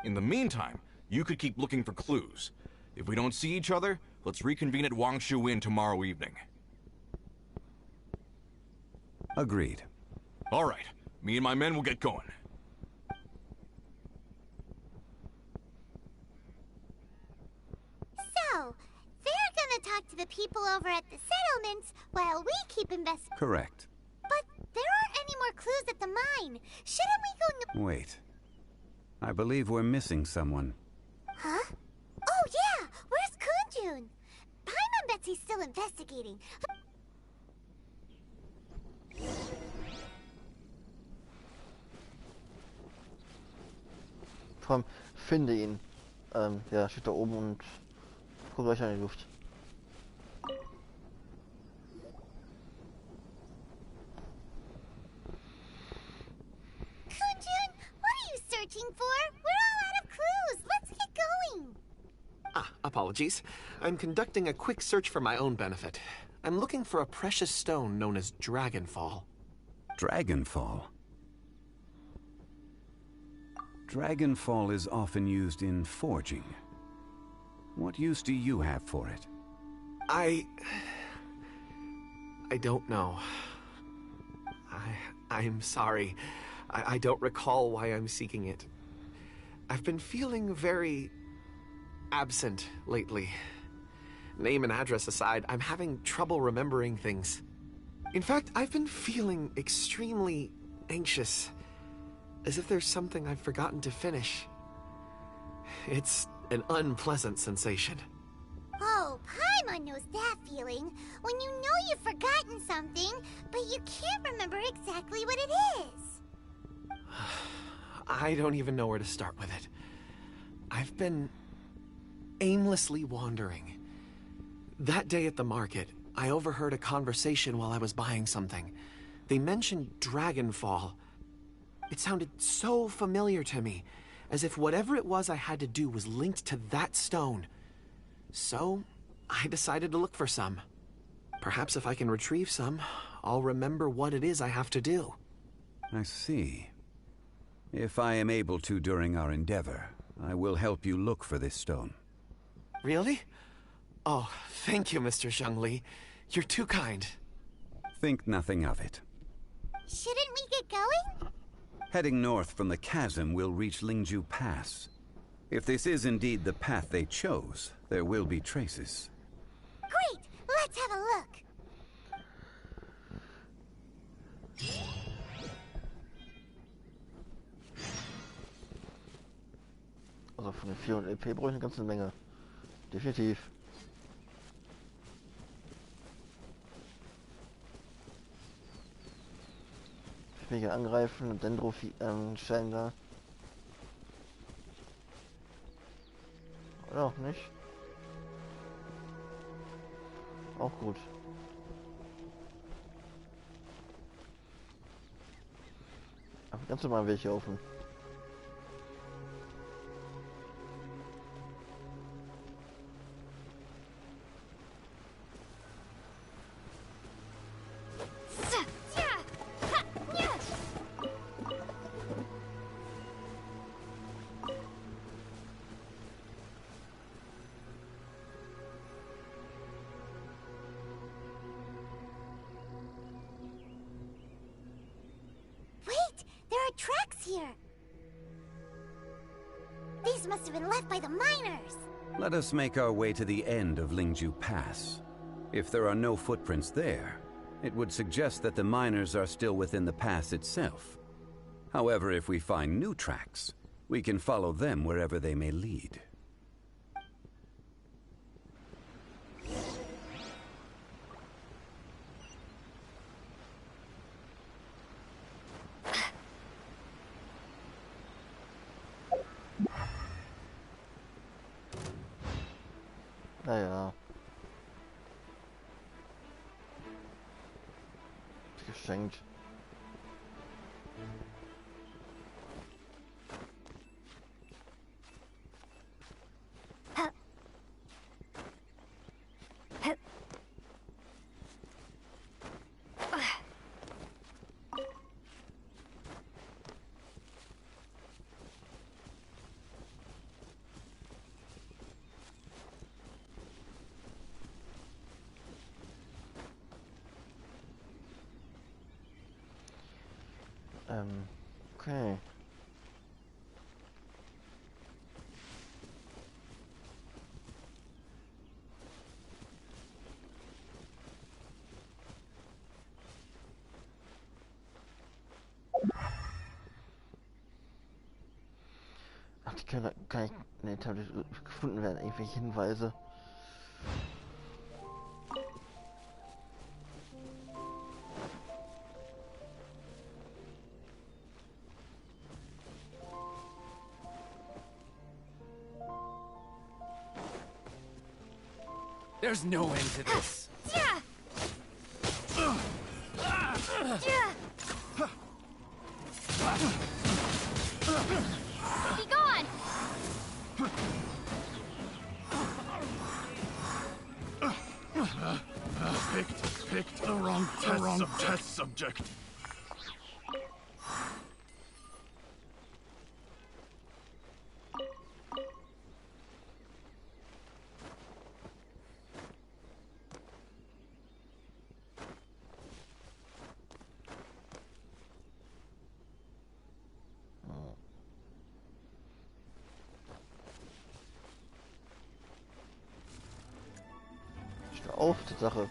In the meantime, you could keep looking for clues. If we don't see each other, let's reconvene at Wangshu Inn tomorrow evening. Agreed. All right. Me and my men will get going. So, they're gonna talk to the people over at the settlements while we keep investigating. Correct. But there aren't any more clues at the mine. Shouldn't we go Wait. I believe we're missing someone. Huh? Oh yeah! Where's Kunjun? Paimon bets he's still investigating. Vor allem, finde ihn. Ja, steht da oben und guckt euch an die Luft. Kunjun, what are you searching for? We're all out of clues. Let's get going. Apologies. I'm conducting a quick search for my own benefit. I'm looking for a precious stone known as Dragonfall. Dragonfall? Dragonfall is often used in forging. What use do you have for it? I don't know. I'm sorry. I don't recall why I'm seeking it. I've been feeling very absent lately. Name and address aside, I'm having trouble remembering things. In fact, I've been feeling extremely anxious, as if there's something I've forgotten to finish. It's an unpleasant sensation. Oh, Paimon knows that feeling. When you know you've forgotten something, but you can't remember exactly what it is. I don't even know where to start with it. I've been aimlessly wandering. That day at the market, I overheard a conversation while I was buying something. They mentioned Dragonfall. It sounded so familiar to me, as if whatever it was I had to do was linked to that stone. So, I decided to look for some. Perhaps if I can retrieve some, I'll remember what it is I have to do. I see. If I am able to during our endeavor, I will help you look for this stone. Really? Oh, thank you, Mr. Zhongli. You're too kind. Think nothing of it. Shouldn't we get going? Heading north from the chasm, we'll reach Lingju Pass. If this is indeed the path they chose, there will be traces. Great! Let's have a look. Also von den 400 LP brauche ich eine ganze Menge. Definitiv. Ich will hier angreifen und Dendro-Stein da. Oder auch nicht. Auch gut. Aber ganz normal welche offen. Here. These must have been left by the miners. Let us make our way to the end of Lingju Pass. If there are no footprints there, it would suggest that the miners are still within the pass itself. However, if we find new tracks, we can follow them wherever they may lead. geschenkt. Okay. Ach, die kann ich nicht gefunden werden, irgendwelche Hinweise. There's no end to this. Yeah. Be gone. Picked the wrong test subject. Auf die Sache.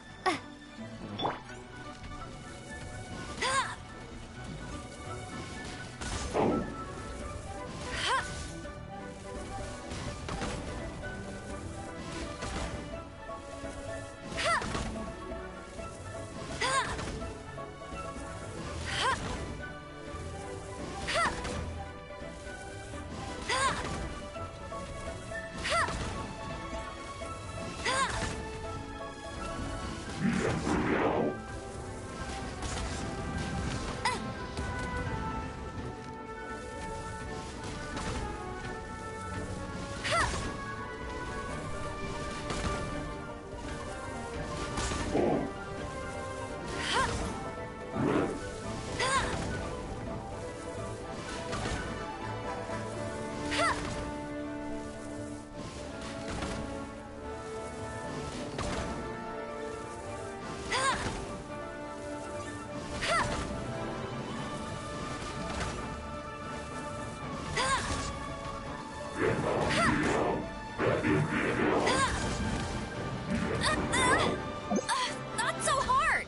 Not so hard.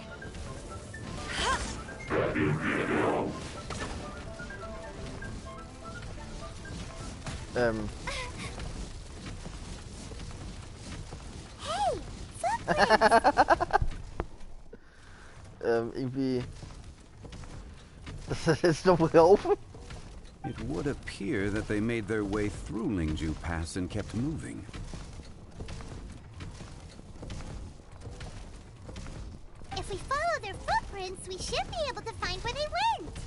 Hey, footprints! Irgendwie. Das ist noch wohl offen? It would appear that they made their way through Lingju Pass and kept moving. If we follow their footprints, we should be able to find where they went.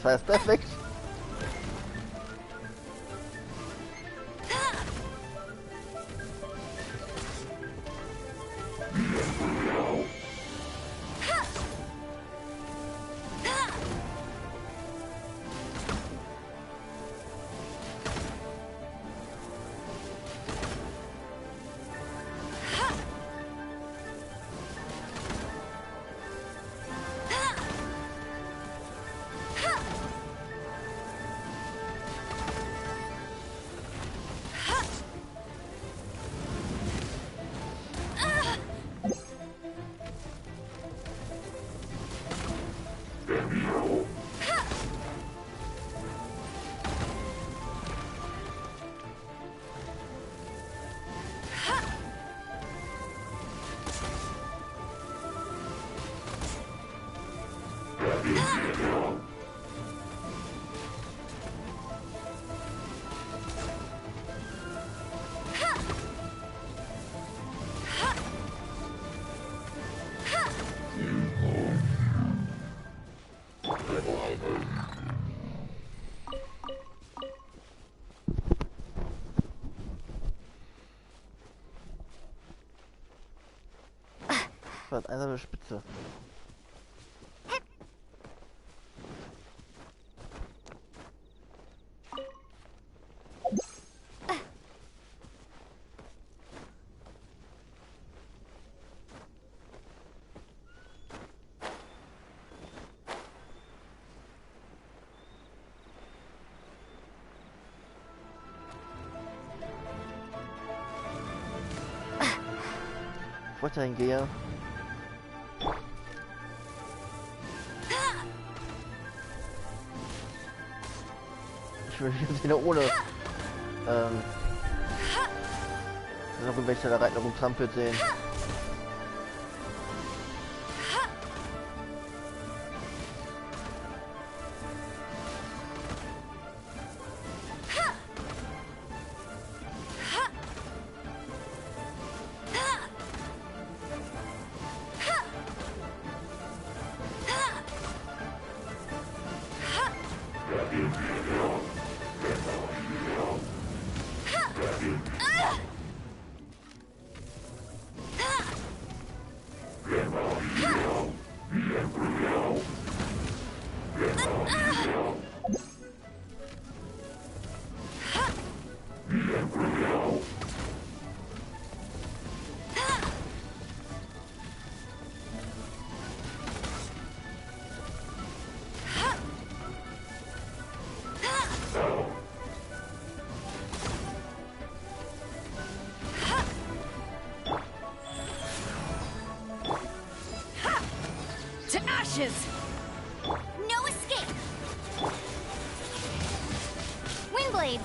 Das heißt perfekt. war das einsame Spitze. Wo ich dahin gehe. Ich will wieder ohne noch irgendwelche da reiten rumtrampelt sehen. No escape! Windblade!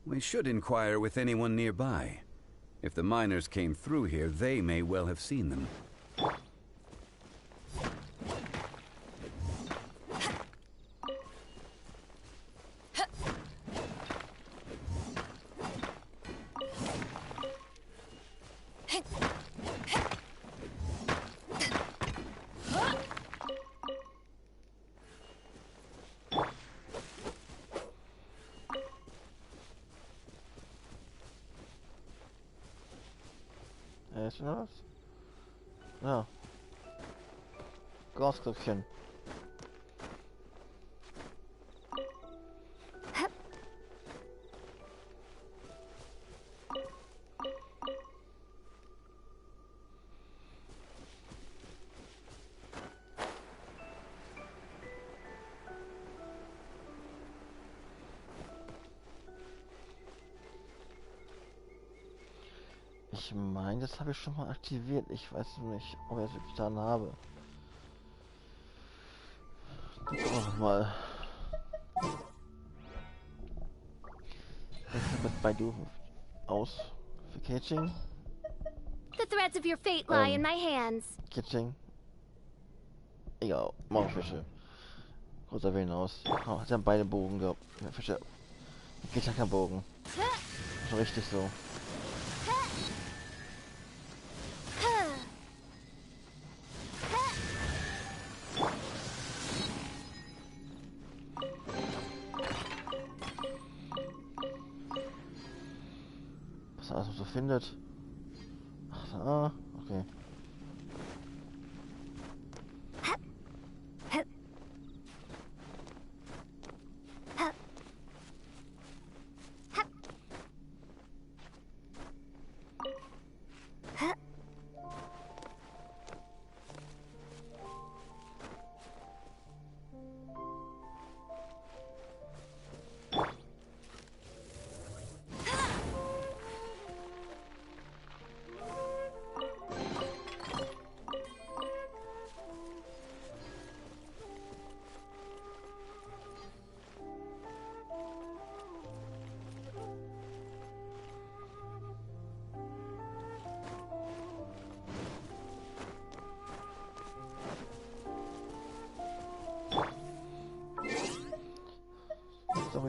We should inquire with anyone nearby. If the miners came through here, they may well have seen them. Ist noch was? Ja. Grasköpfchen. Ich meine, das habe ich schon mal aktiviert. Ich weiß nicht, ob ich es wirklich getan habe. Gucken wir noch mal. Ich habe bei du aus für Catching. The threads of your fate lie in my hands. Catching. Egal, Maulfische. Großer Wählen aus. Oh, sie haben beide Bogen gehabt. Ja, Fische. Geht ja kein Bogen. Schon richtig so. Was er alles so findet. Ach, da, okay.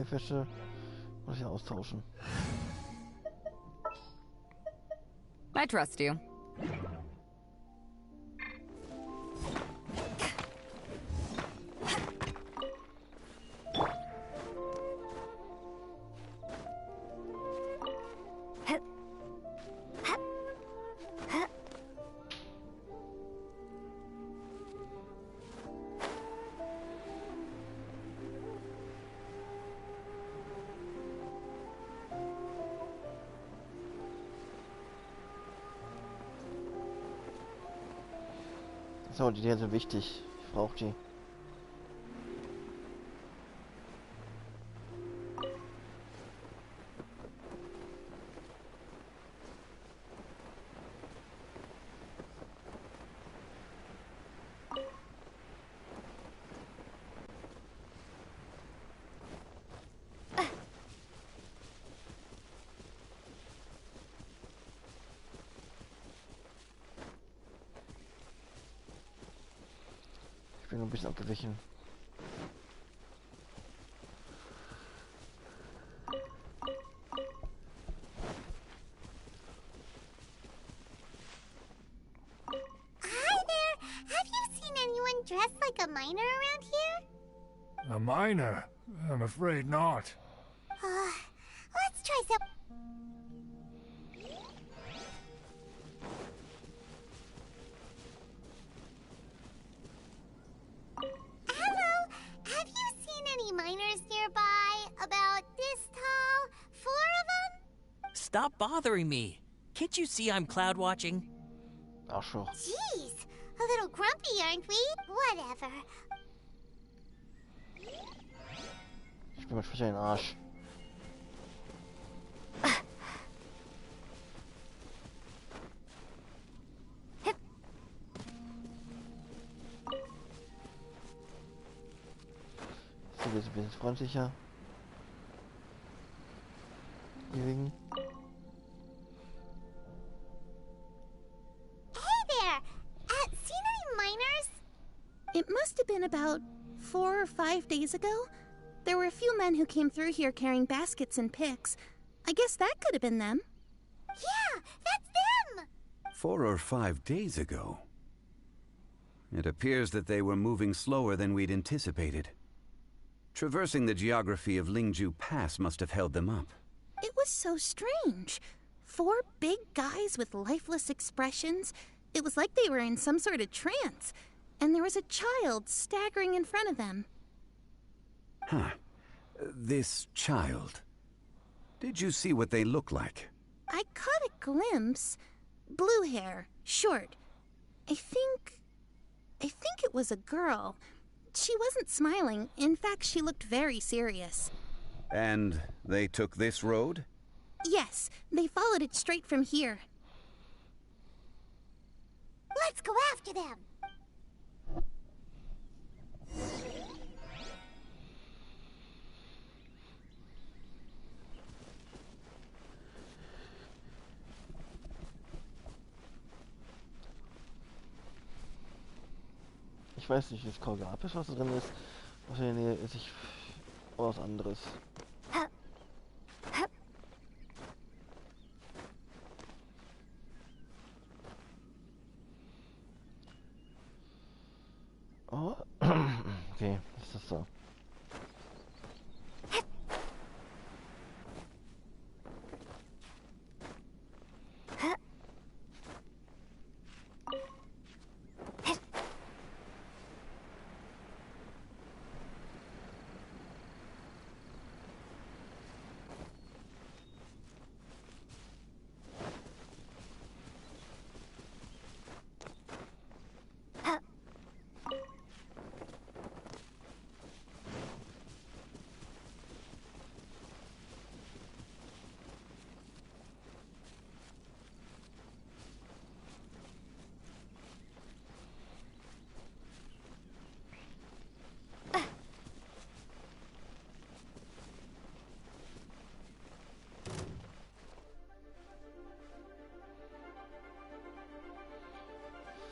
Fische. Muss ich austauschen. I trust you. So, die Dinger sind wichtig. Ich brauche die. Ich bin ein bisschen abgewichen. Hi there! Have you seen anyone dressed like a miner around here? A miner? I'm afraid not. Let's try some... Hello! Have you seen any miners nearby? About this tall? 4 of them? Stop bothering me. Can't you see I'm cloud watching? Arschloch. Jeez! A little grumpy, aren't we? Whatever. Ich bin mit Fischer in den Arsch. So, wir sind ein bisschen freundlicher. Ewigen. Hey there! Seen any miners? It must have been about 4 or 5 days ago. There were a few men who came through here carrying baskets and picks. I guess that could have been them. Yeah, that's them! 4 or 5 days ago. It appears that they were moving slower than we'd anticipated. Traversing the geography of Lingju Pass must have held them up. It was so strange. 4 big guys with lifeless expressions. It was like they were in some sort of trance. And there was a child staggering in front of them. Huh. This child. Did you see what they look like? I caught a glimpse. Blue hair, short. I think it was a girl. She wasn't smiling. In fact, she looked very serious. And they took this road? Yes, they followed it straight from here. Let's go after them! Ich weiß nicht, wie es choreografisch was drin ist. Was in der Nähe ist, ich was anderes. Oh, okay, was ist das da?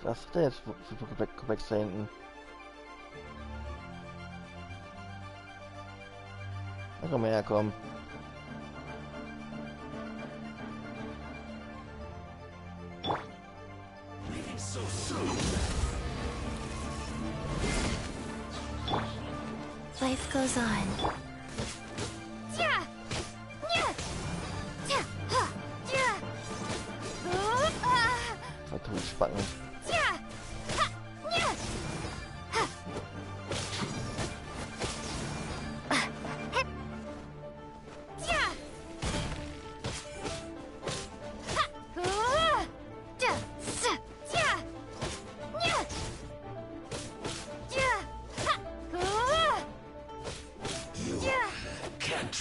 Was ist der jetzt für Komplex da hinten? Was Komm her, komm. Life goes on. Cartoonspacken.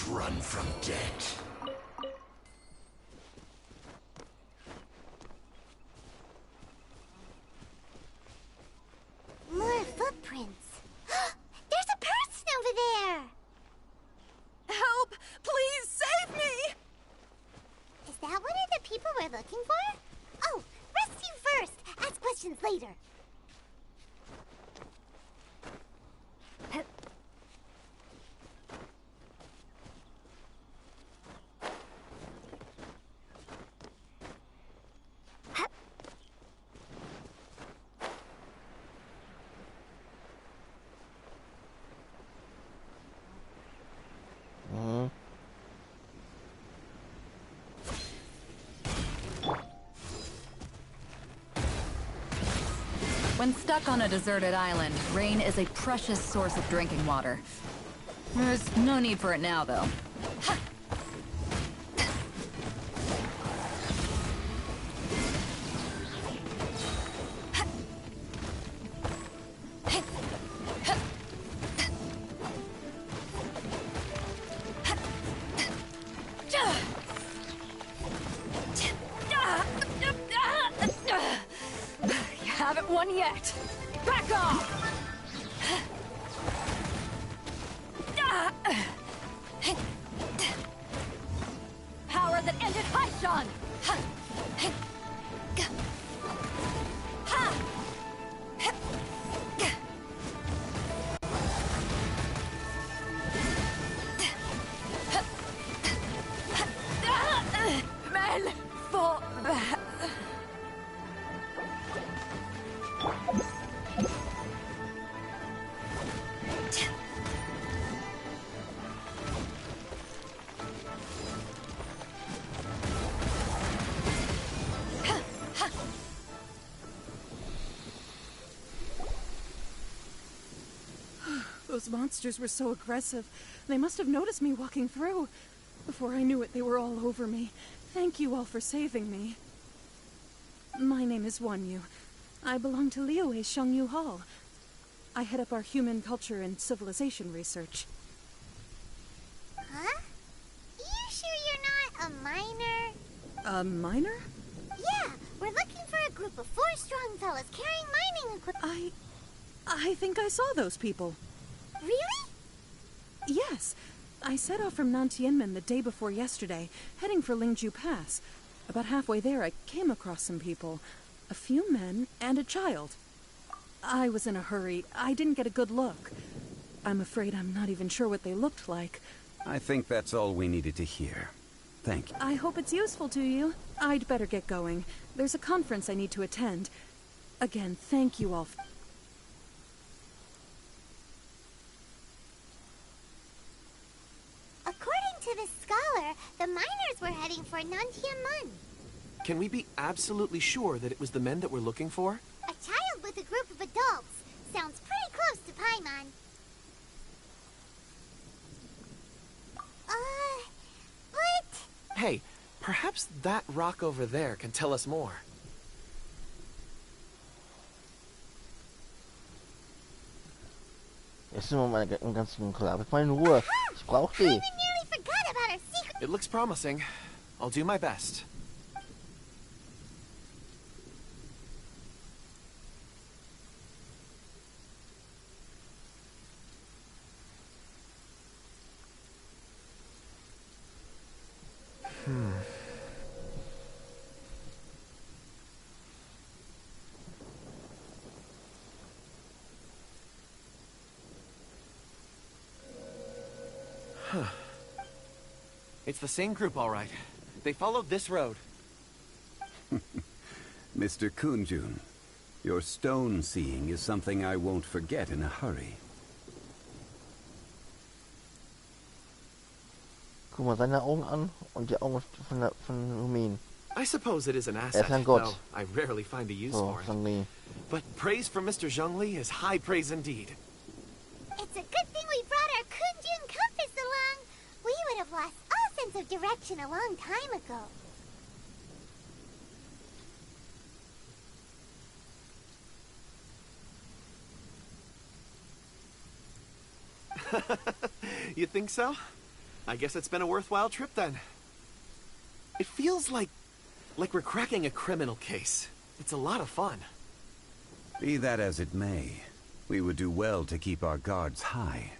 Run from debt. More footprints. There's a person over there. Help! Please save me! Is that one of the people we're looking for? Oh, rescue first. Ask questions later. When stuck on a deserted island, rain is a precious source of drinking water. There's no need for it now, though. Haven't won yet. Back off! Power that ended Haishan! Men, fall back. Those monsters were so aggressive. They must have noticed me walking through. Before I knew it, they were all over me. Thank you all for saving me. My name is Wanyu. I belong to Liyue's Shangyu Hall. I head up our human culture and civilization research. Huh? You sure you're not a miner? A miner? Yeah, we're looking for a group of 4 strong fellas carrying mining equipment. I think I saw those people. Really? Yes. I set off from Nantianmen the day before yesterday, heading for Lingju Pass. About halfway there, I came across some people. A few men and a child. I was in a hurry. I didn't get a good look. I'm afraid I'm not even sure what they looked like. I think that's all we needed to hear. Thank you. I hope it's useful to you. I'd better get going. There's a conference I need to attend. Again, thank you all. According to the scholar, the miners were heading for Nantianmen. Can we be absolutely sure that it was the men that we're looking for? A child with a group of adults. Sounds pretty close to Paimon. But... Hey, perhaps that rock over there can tell us more. Jetzt sind wir mal ganz klar. Ich meine Ruhe. Ich brauche die. It looks promising. I'll do my best. It's the same group, all right. They followed this road. Mr. Kunjun, your stone seeing is something I won't forget in a hurry. Guck mal seine Augen an und die Augen von Lumine. I suppose it is an asset, ein Gott. though I rarely find a use So, for it. Zhongli. But praise from Mr. Zhongli is high praise indeed. It's a good thing we brought our Kunjun compass along. We would have lost all sense of direction a long time ago. You think so? I guess it's been a worthwhile trip then. It feels like we're cracking a criminal case. It's a lot of fun. Be that as it may, we would do well to keep our guards high.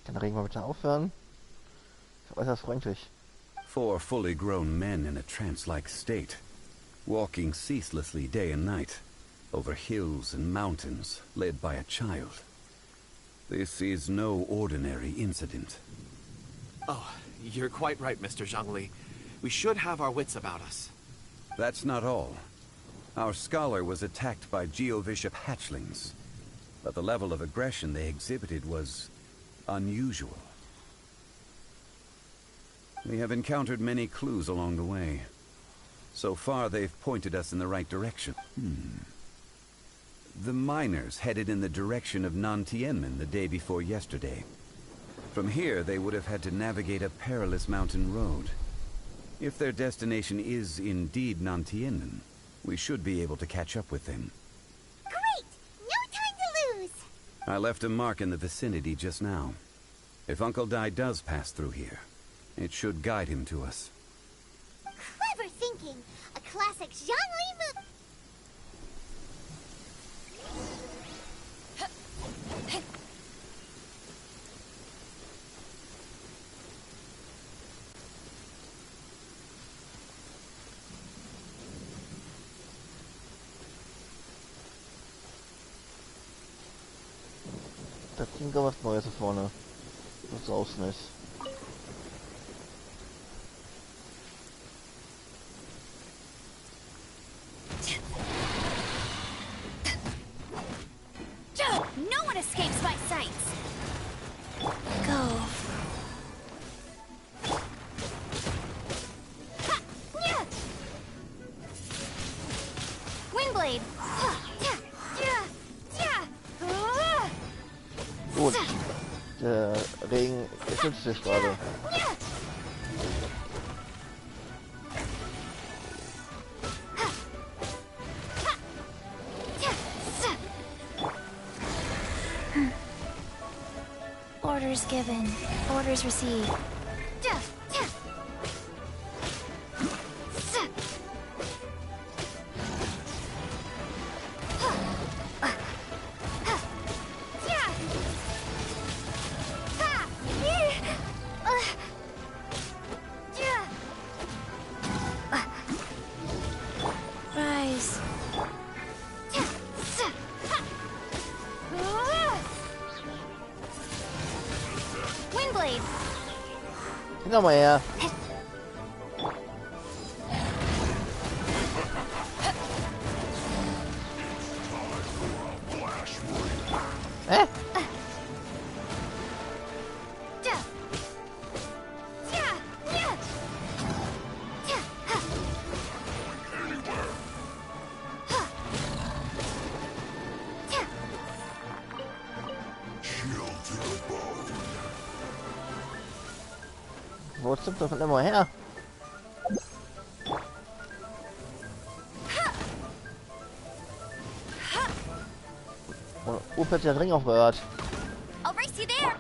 Kann der Regen mal bitte aufhören? Ich hab äußerst freundlich. 4 fully grown men in a trance-like state, walking ceaselessly day and night, over hills and mountains, led by a child. This is no ordinary incident. Oh, you're quite right, Mr. Zhongli. We should have our wits about us. That's not all. Our scholar was attacked by Geovishap hatchlings, but the level of aggression they exhibited was unusual. We have encountered many clues along the way. So far, they've pointed us in the right direction. The miners headed in the direction of Nantianmen the day before yesterday. From here, they would have had to navigate a perilous mountain road. If their destination is indeed Nantianmen, we should be able to catch up with them. Great! No time to lose! I left a mark in the vicinity just now. If Uncle Dai does pass through here, it should guide him to us. Clever thinking! A classic Zhongli move! Da klingt doch was Neues da vorne. Was draußen ist. No one escapes my sights! Go. Ha! Yeah! Windblade! Ha! Yeah! Yeah! Yeah! Gut. Der Regen schützt sich gerade. Orders given. Orders received. Rise. Windblade. Geh mal her. Hä? Wo zum Teufel immer her? Und hat der Ring aufgehört. I'll race you there.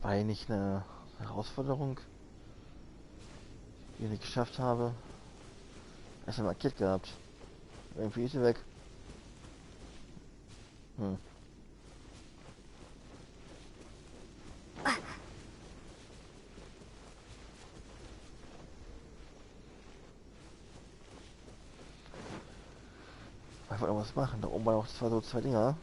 War hier nicht eine Herausforderung, die ich nicht geschafft habe. Erst einmal markiert gehabt. Irgendwie ist sie weg. Hm. Ich wollte irgendwas machen. Da oben waren noch zwei Dinger.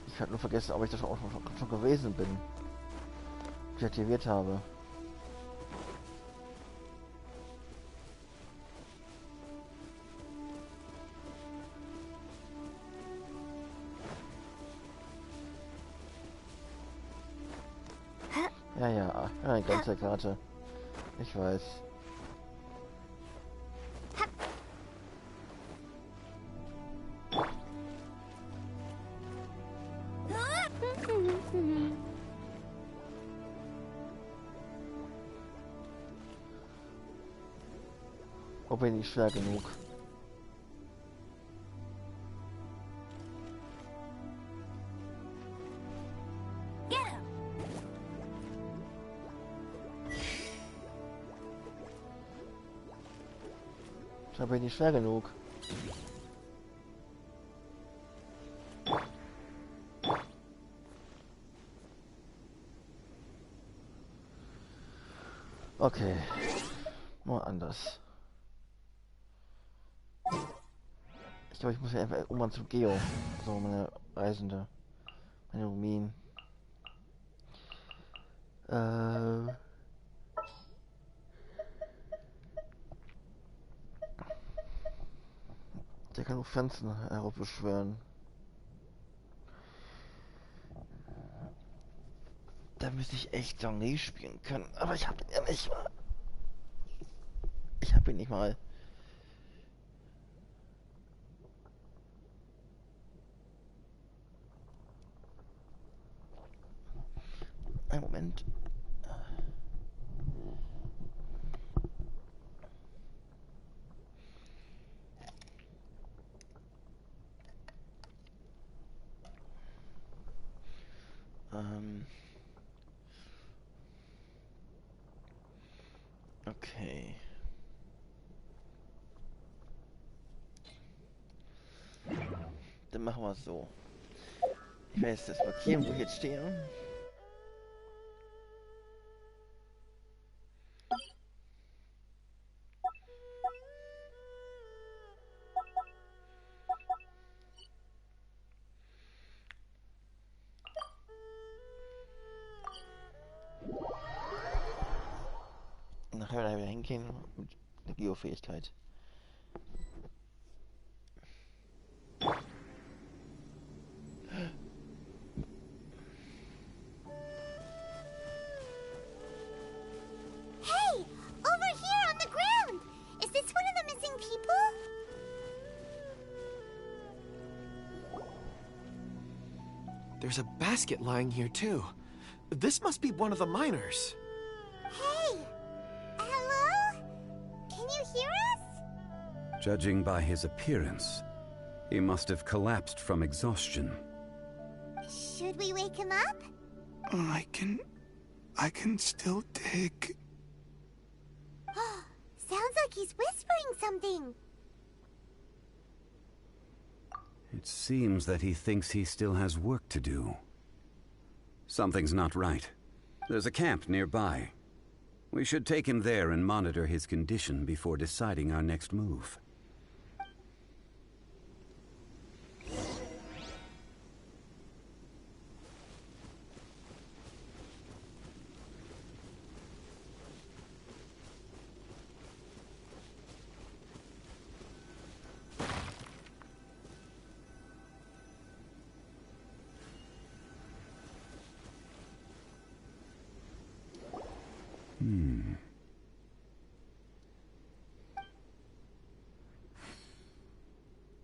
Ich habe nur vergessen, ob ich das auch schon gewesen bin. Ich aktiviert habe. Ja, eine ganze Karte. Ich weiß. Ob bin ich schwer genug? Da bin ich schwer genug. Okay. Mal anders. Ich glaube, ich muss ja einfach irgendwann zum Geo. So, meine Reisende. Meine Lumine. Der kann nur Pflanzen heraufbeschwören. Da müsste ich echt Lange spielen können. Aber ich habe ihn ja nicht mal. Ich habe ihn nicht mal. Ein Moment. Okay. Dann machen wir es so. Ich werde jetzt das markieren, wo ich jetzt stehe. Nachher wieder hingehen mit der Geo-Fähigkeit. Hey! Over here on the ground! Is this one of the missing people? There's a basket lying here, too. This must be one of the miners. Hey! Hello? Can you hear us? Judging by his appearance, he must have collapsed from exhaustion. Should we wake him up? I can still dig. Sounds like he's whispering something. It seems that he thinks he still has work to do. Something's not right. There's a camp nearby. We should take him there and monitor his condition before deciding our next move.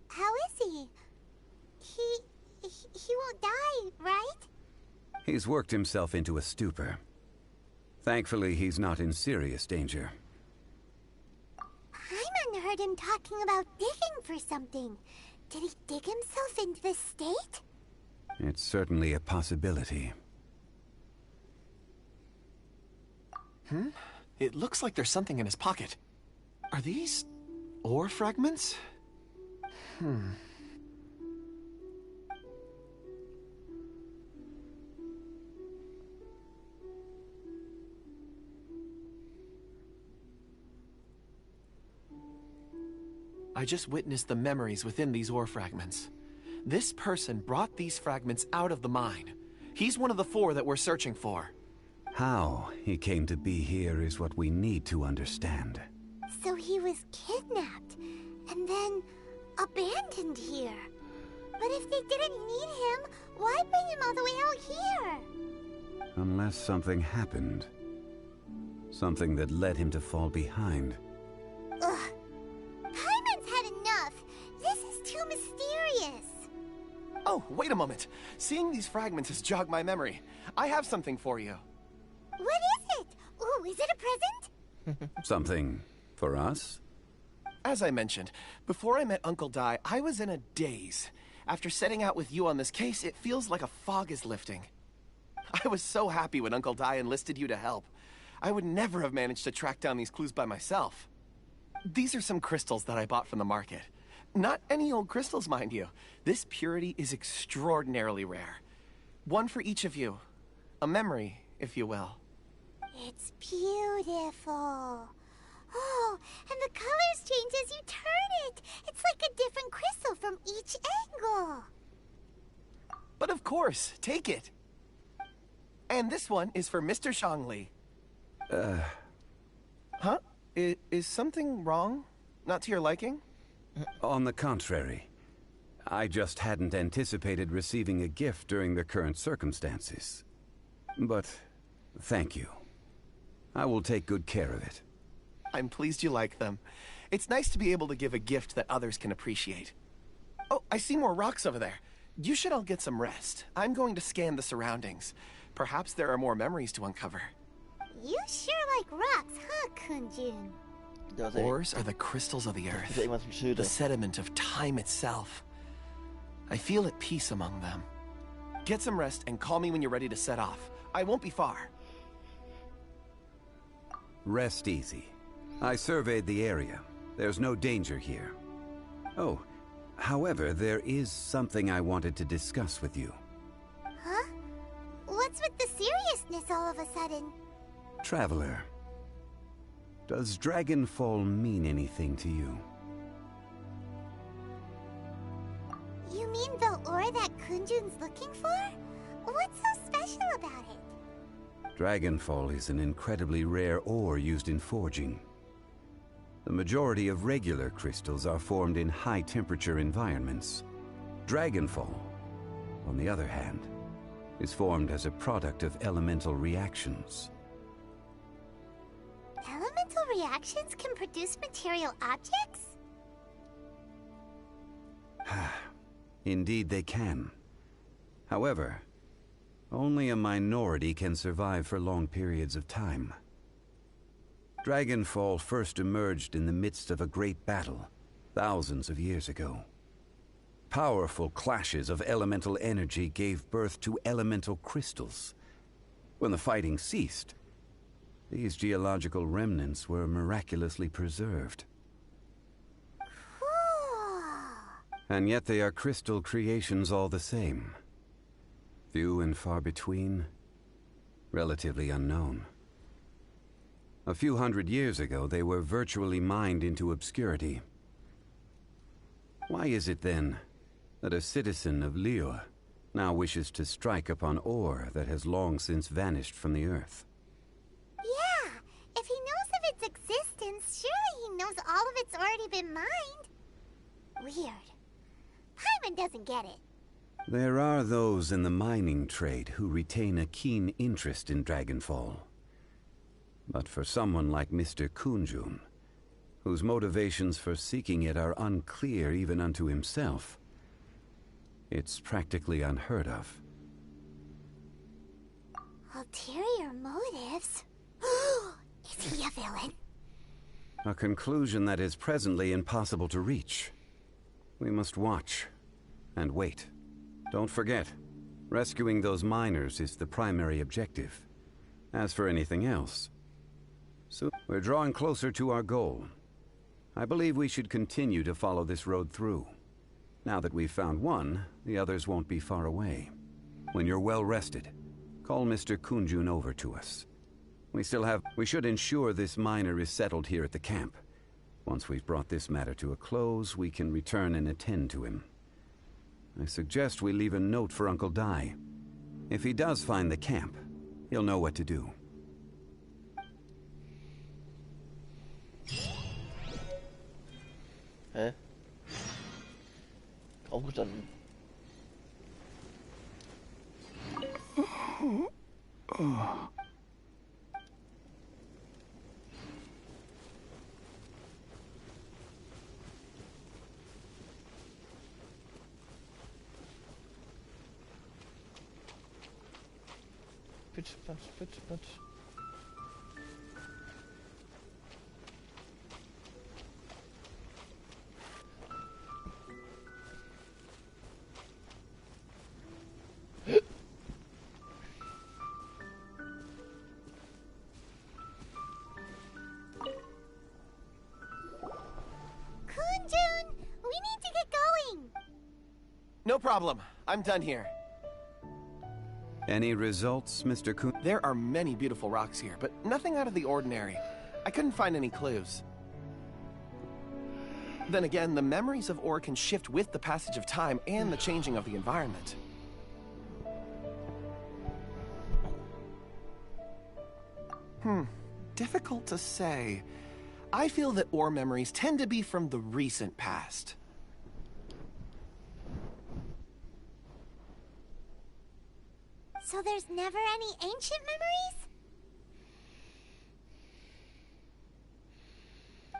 How is he? He won't die, right? He's worked himself into a stupor. Thankfully, he's not in serious danger. Paimon heard him talking about digging for something. Did he dig himself into this state? It's certainly a possibility. It looks like there's something in his pocket. Are these ore fragments? I just witnessed the memories within these ore fragments. This person brought these fragments out of the mine. He's one of the 4 that we're searching for. How he came to be here is what we need to understand. So he was kidnapped and then abandoned here. But if they didn't need him, why bring him all the way out here? Unless something happened. Something that led him to fall behind. Ugh. Paimon's had enough. This is too mysterious. Oh, wait a moment. Seeing these fragments has jogged my memory. I have something for you. What is it? Ooh, is it a present? Something for us? As I mentioned, before I met Uncle Dai, I was in a daze. After setting out with you on this case, it feels like a fog is lifting. I was so happy when Uncle Dai enlisted you to help. I would never have managed to track down these clues by myself. These are some crystals that I bought from the market. Not any old crystals, mind you. This purity is extraordinarily rare. One for each of you. A memory, if you will. It's beautiful. Oh, and the colors change as you turn it. It's like a different crystal from each angle. But of course, take it. And this one is for Mr. Zhongli. Huh? Is something wrong? Not to your liking? On the contrary. I just hadn't anticipated receiving a gift during the current circumstances. But thank you. I will take good care of it. I'm pleased you like them. It's nice to be able to give a gift that others can appreciate. Oh, I see more rocks over there. You should all get some rest. I'm going to scan the surroundings. Perhaps there are more memories to uncover. You sure like rocks, huh, Kunjun? Ores are the crystals of the earth, the sediment of time itself. I feel at peace among them. Get some rest and call me when you're ready to set off. I won't be far. Rest easy. I surveyed the area. There's no danger here. Oh, however, there is something I wanted to discuss with you. Huh? What's with the seriousness all of a sudden? Traveler, does Dragonfall mean anything to you? You mean the ore that Kunjun's looking for? What's so special about it? Dragonfall is an incredibly rare ore used in forging. The majority of regular crystals are formed in high-temperature environments. Dragonfall, on the other hand, is formed as a product of elemental reactions. Elemental reactions can produce material objects? Indeed they can. However, only a minority can survive for long periods of time. Dragonfall first emerged in the midst of a great battle, thousands of years ago. Powerful clashes of elemental energy gave birth to elemental crystals. When the fighting ceased, these geological remnants were miraculously preserved. Cool. And yet they are crystal creations all the same. Few and far between, relatively unknown. A few hundred years ago, they were virtually mined into obscurity. Why is it then that a citizen of Liyue now wishes to strike upon ore that has long since vanished from the earth? Yeah, if he knows of its existence, surely he knows all of it's already been mined. Weird. Paimon doesn't get it. There are those in the mining trade who retain a keen interest in Dragonfall. But for someone like Mr. Kunjun, whose motivations for seeking it are unclear even unto himself, it's practically unheard of. Ulterior motives? Is he a villain? A conclusion that is presently impossible to reach. We must watch and wait. Don't forget, rescuing those miners is the primary objective. As for anything else, so we're drawing closer to our goal. I believe we should continue to follow this road through. Now that we've found one, the others won't be far away. When you're well rested, call Mr. Kunjun over to us. We should ensure this miner is settled here at the camp. Once we've brought this matter to a close, we can return and attend to him. I suggest we leave a note for Uncle Dai. If he does find the camp, he'll know what to do. Hä? Aufgestanden. Pitch, patsch, pitch, patsch. Kunjun, we need to get going. No problem. I'm done here. Any results, Mr. Kun? There are many beautiful rocks here, but nothing out of the ordinary. I couldn't find any clues. Then again, the memories of ore can shift with the passage of time and the changing of the environment. Difficult to say. I feel that ore memories tend to be from the recent past. So there's never any ancient memories?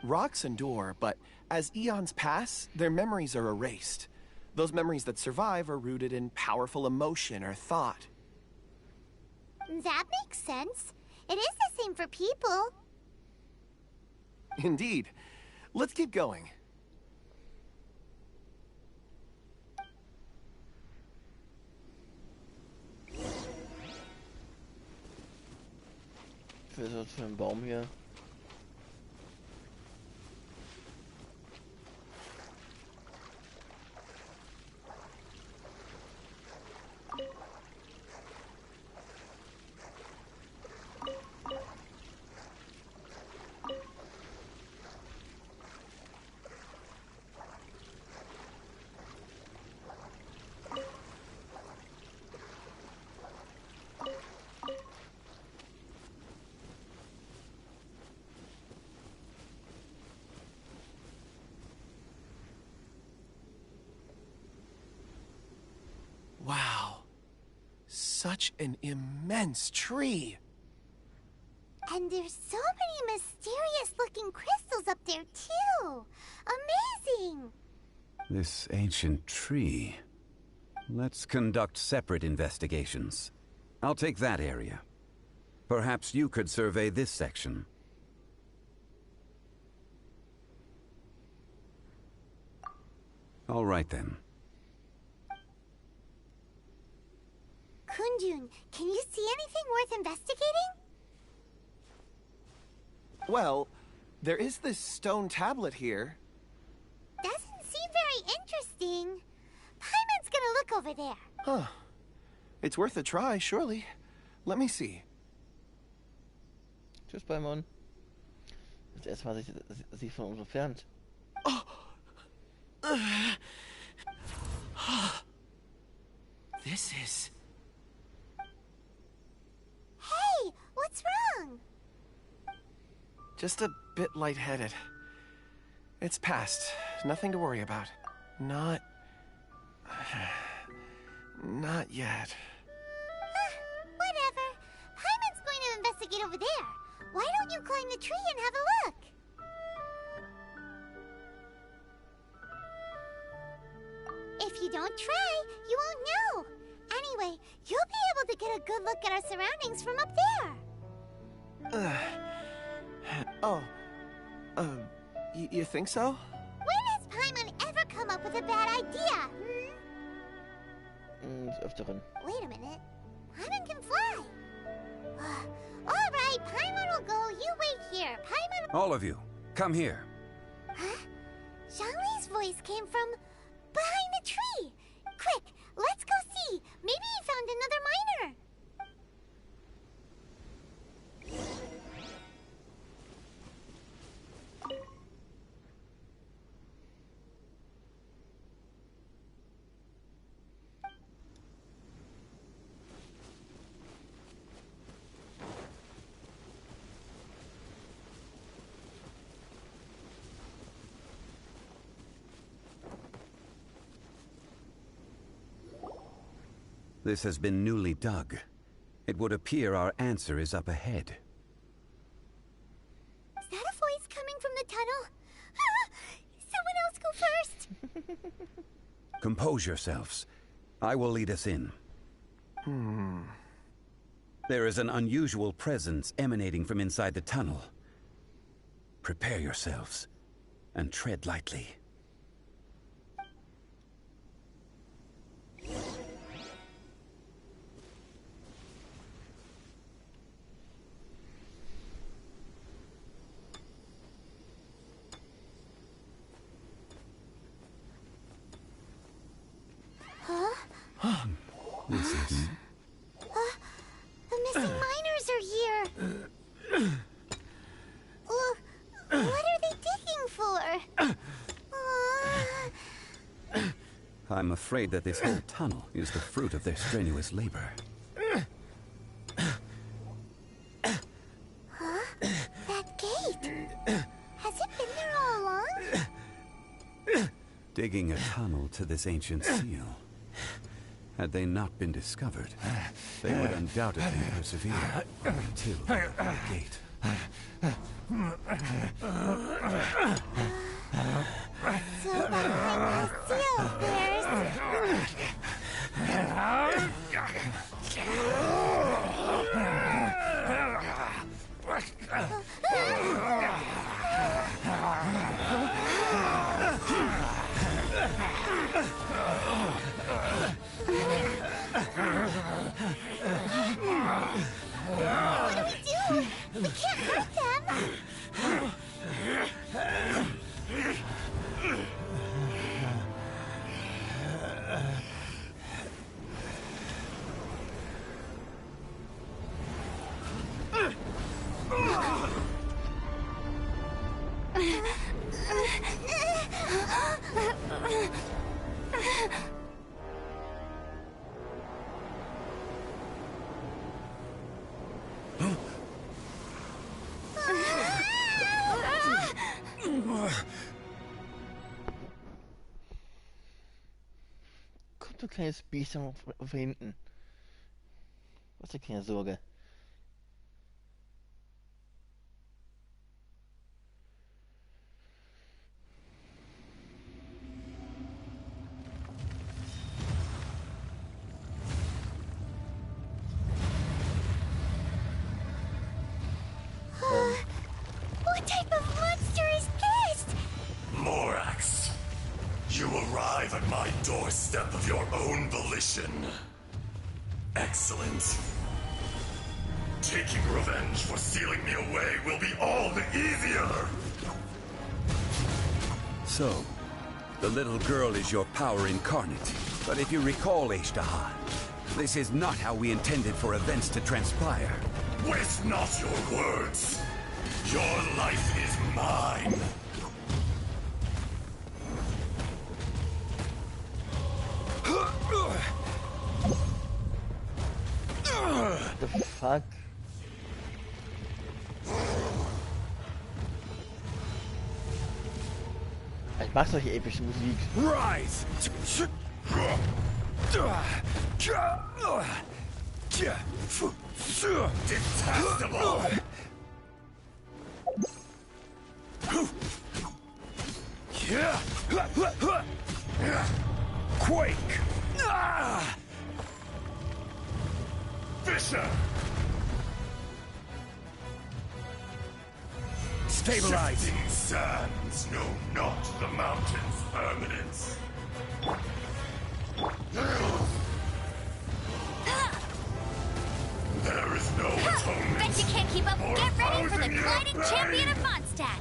Rocks endure, but as eons pass, their memories are erased. Those memories that survive are rooted in powerful emotion or thought. That makes sense. It is the same for people. Indeed. Let's keep going. Was ist das für ein Baum hier? Wow. Such an immense tree. And there's so many mysterious-looking crystals up there, too. Amazing! This ancient tree. Let's conduct separate investigations. I'll take that area. Perhaps you could survey this section. All right, then. Kunjun, can you see anything worth investigating? Well, there is this stone tablet here. Doesn't seem very interesting. Paimon's gonna look over there. Huh. It's worth a try, surely. Let me see. Tschüss, Paimon. Jetzt erstmal sich von uns entfernt. This is... Hey, what's wrong? just a bit lightheaded. It's past. Nothing to worry about. Not yet. Whatever. Paimon's going to investigate over there. Why don't you climb the tree and have a look? If you don't try, you won't know. Anyway, you'll be able to get a good look at our surroundings from up there. Oh. You think so? When has Paimon ever come up with a bad idea? Des Öfteren. Wait a minute. Paimon can fly. All right, Paimon will go. You wait here. Paimon... All of you, come here. Huh? Zhongli's voice came from behind the tree. Quick, let's go see. Maybe he found another miner. This has been newly dug. It would appear our answer is up ahead. Is that a voice coming from the tunnel? Someone else go first. Compose yourselves. I will lead us in. There is an unusual presence emanating from inside the tunnel. Prepare yourselves and tread lightly. This is... The missing miners are here. What are they digging for? I'm afraid that this whole tunnel is the fruit of their strenuous labor. Huh? That gate. Has it been there all along? Digging a tunnel to this ancient seal. Had they not been discovered, they would undoubtedly persevere until the gate. So behind the seal, there's... What do we do? We can't hurt them. Kommt du kleines Biest von hinten. Was ist keine Sorge. What type of monster is this? Morax, you arrive at my doorstep of your own volition. Excellent. Taking revenge for sealing me away will be all the easier. So, the little girl is your power incarnate. But if you recall, Ishtaha, this is not how we intended for events to transpire. Waste not your words. Your life is mine. The fuck? Ich mag solche epische Musik. Rise! Detestable! Quake! Fisher! Stabilize. Shifting sands know not the mountain's permanence. There is no atonement. Bet you can't keep up. Get ready for the gliding champion of Mondstadt.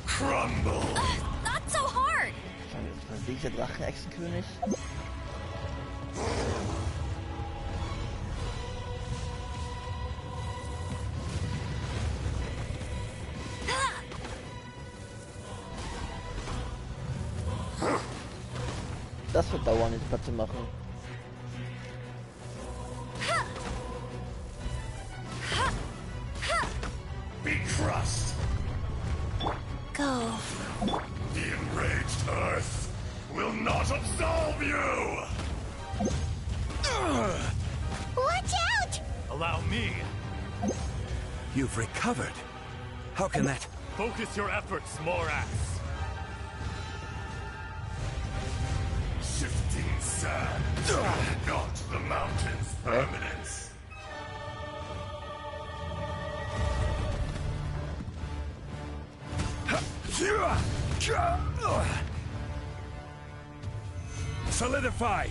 Crumble. Not so hard. Dieser Drachen-Echsenkönig. Das wird dauern, jetzt Platz zu machen. Be crushed. Go. The enraged earth will not absolve you! Watch out! Allow me. You've recovered. How can that... Focus your efforts, Morax. Shifting sand, not the mountain's permanence. Solidify!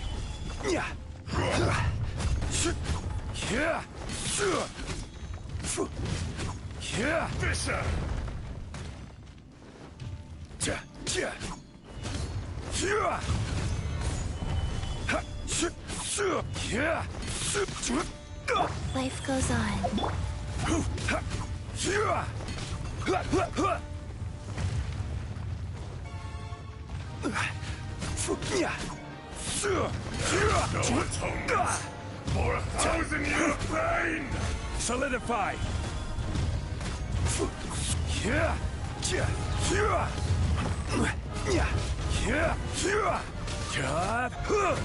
Fisher! Life goes on. No atonement for 1,000 years of pain! Solidify!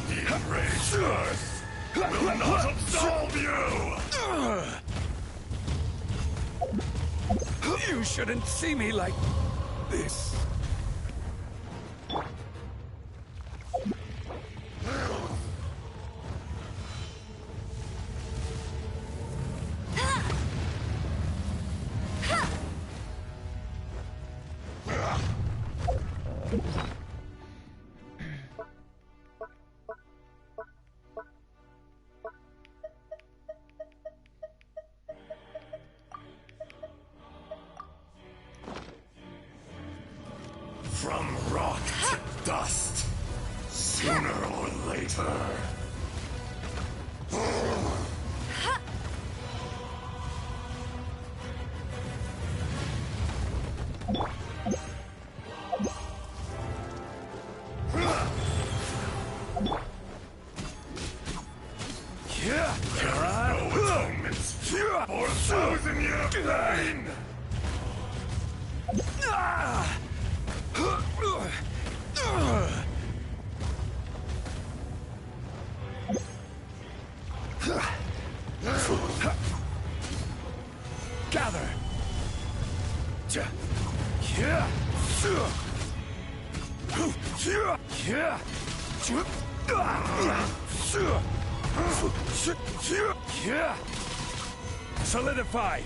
The enraged earth will not absolve you! You shouldn't see me like this. From rock to dust, sooner or later. There is no atonement for 1,000 years of pain! Gather! Solidify!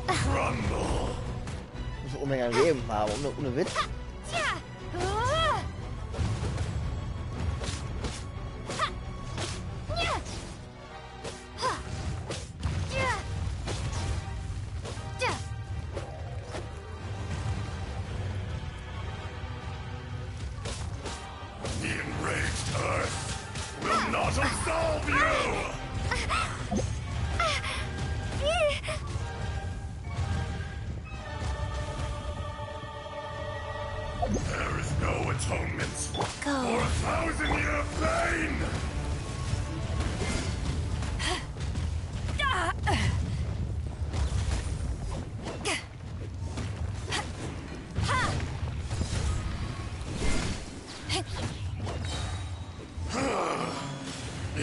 Crumble! Muss ich unbedingt ein Leben haben, ohne Witz. The enraged earth will not absolve you! There is no atonement for 1,000 years of pain!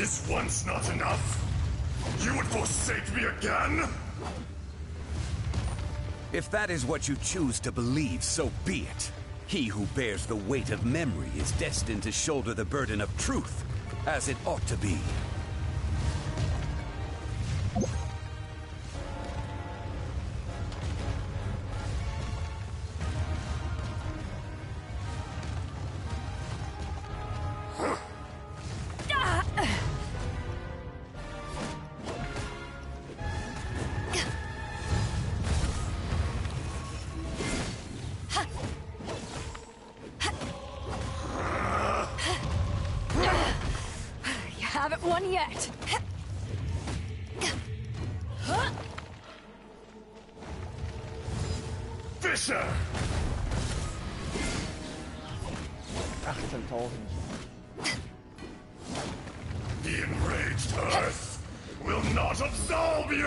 Is once not enough? You would forsake me again? If that is what you choose to believe, so be it. He who bears the weight of memory is destined to shoulder the burden of truth, as it ought to be. Haven't won yet. Fisher! 18.000. The enraged Earth will not absolve you!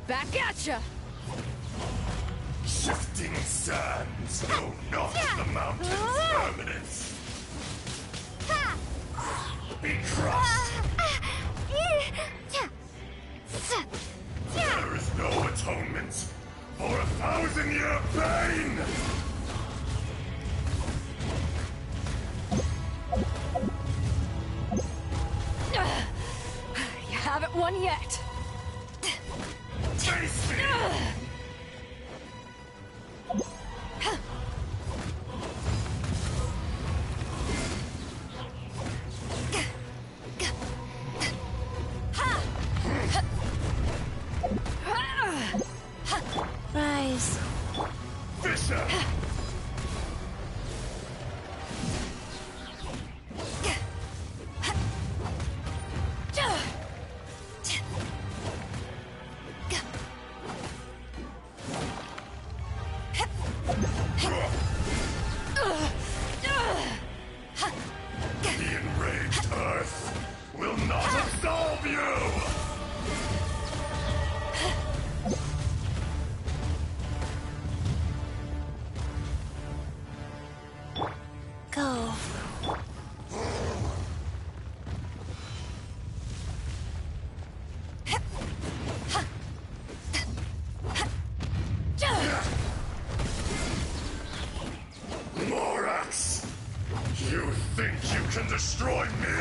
Back at ya! Shifting sands know not the mountain's permanence. Be crushed! There is no atonement for 1,000-year pain! You haven't won yet. Face me! Rise. Fisher! The enraged Earth will not absolve you! Go. Morax! You think you can destroy me?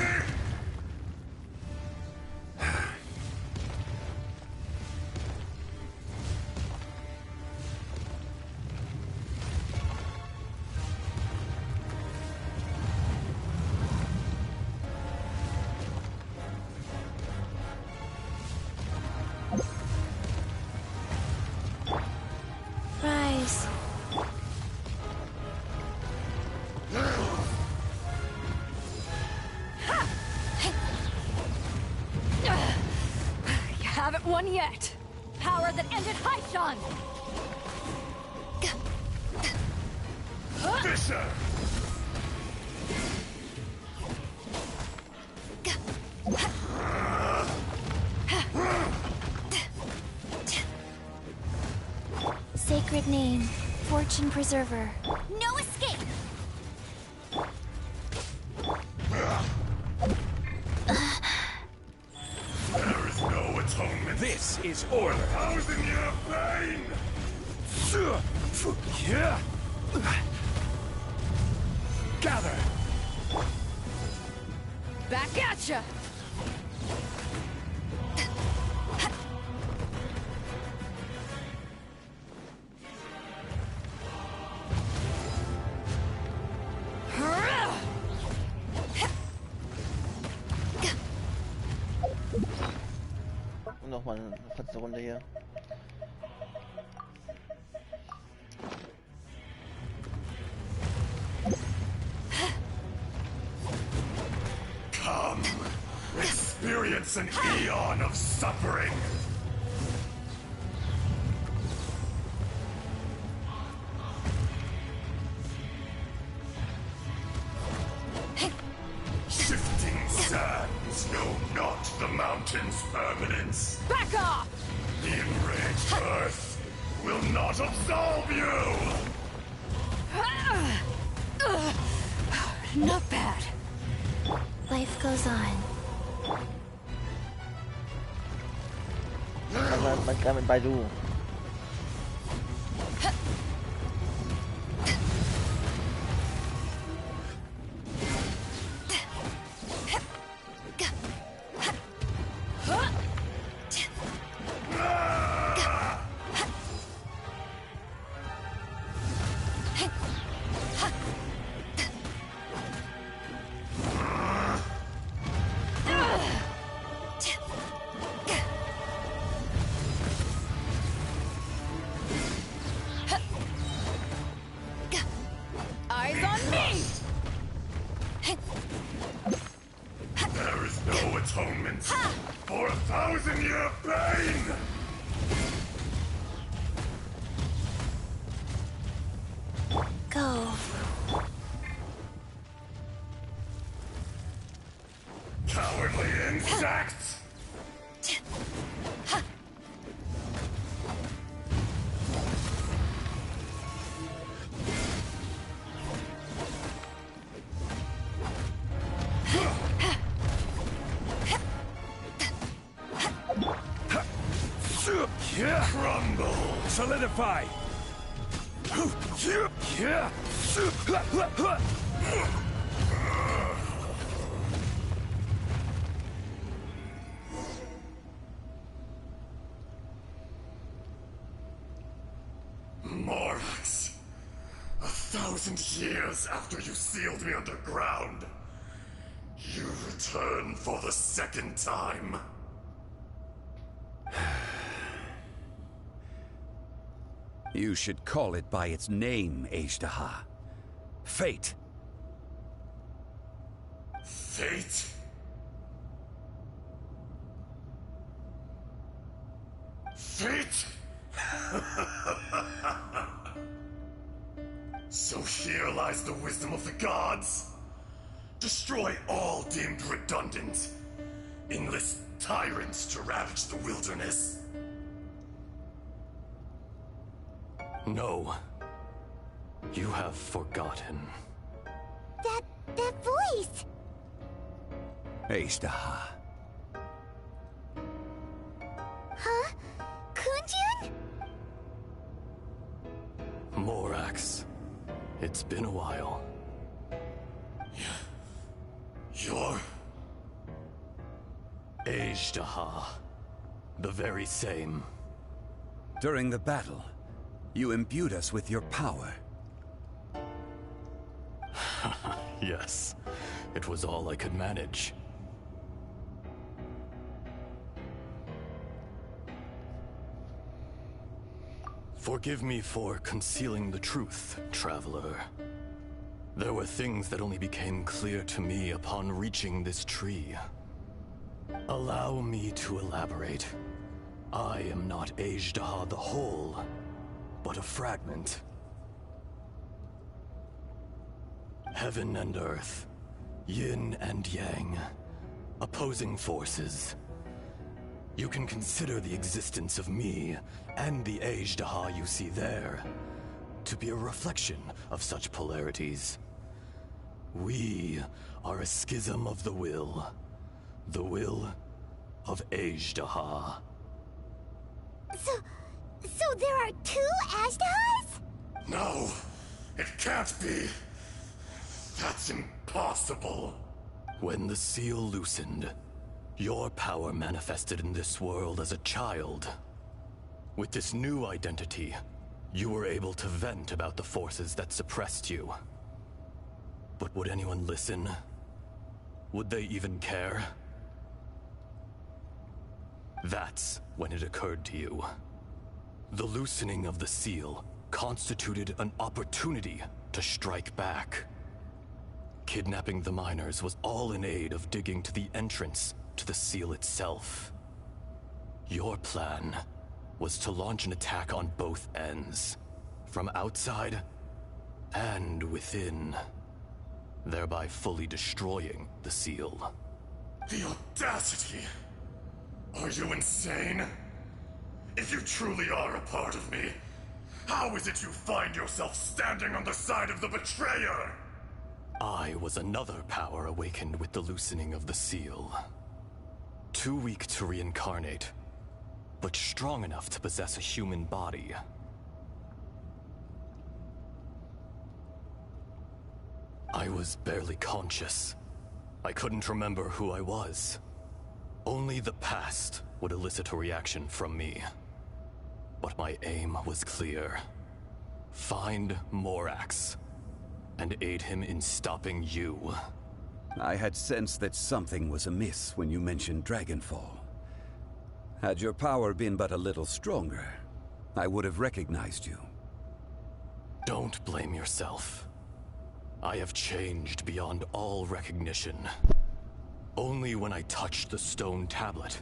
Rise. You haven't won yet. Power that ended Haishan. Fisher! Sacred name, Fortune Preserver. No escape! There is no atonement. This is or order. 1,000-year pain! Gather! Back at ya! Und nochmal eine letzte Runde hier. endures an eon of suffering. Shifting sands know not the mountain's permanence. Back off! The enraged earth will not absolve you! Not bad. Life goes on. Man kann mit Baidu. Eyes on me! There is no atonement for 1,000-year pain! Go. Cowardly insects! Crumble! Solidify! Morax, 1,000 years after you sealed me underground, you return for the second time. You should call it by its name, Ejdaha. Fate. Fate? Fate? So here lies the wisdom of the gods. Destroy all deemed redundant. Enlist tyrants to ravage the wilderness. No. You have forgotten. That voice! Ejdaha. Huh? Kunjun? Morax. It's been a while. You're... Ejdaha. The very same. During the battle, you imbued us with your power. Yes. It was all I could manage. Forgive me for concealing the truth, traveler. There were things that only became clear to me upon reaching this tree. Allow me to elaborate. I am not Ejdaha the whole, but a fragment. Heaven and earth, yin and yang, opposing forces. You can consider the existence of me and the Ejdaha you see there to be a reflection of such polarities. We are a schism of the will of Ejdaha. So there are two Ashdahas? No, it can't be. That's impossible. When the seal loosened, your power manifested in this world as a child. With this new identity, you were able to vent about the forces that suppressed you. But would anyone listen? Would they even care? That's when it occurred to you. The loosening of the seal constituted an opportunity to strike back. Kidnapping the miners was all in aid of digging to the entrance to the seal itself. Your plan was to launch an attack on both ends, from outside and within, thereby fully destroying the seal. The audacity! Are you insane? If you truly are a part of me, how is it you find yourself standing on the side of the betrayer? I was another power awakened with the loosening of the seal. Too weak to reincarnate, but strong enough to possess a human body. I was barely conscious. I couldn't remember who I was. Only the past would elicit a reaction from me. But my aim was clear. Find Morax and aid him in stopping you. I had sensed that something was amiss when you mentioned Dragonfall. Had your power been but a little stronger, I would have recognized you. Don't blame yourself. I have changed beyond all recognition. Only when I touched the stone tablet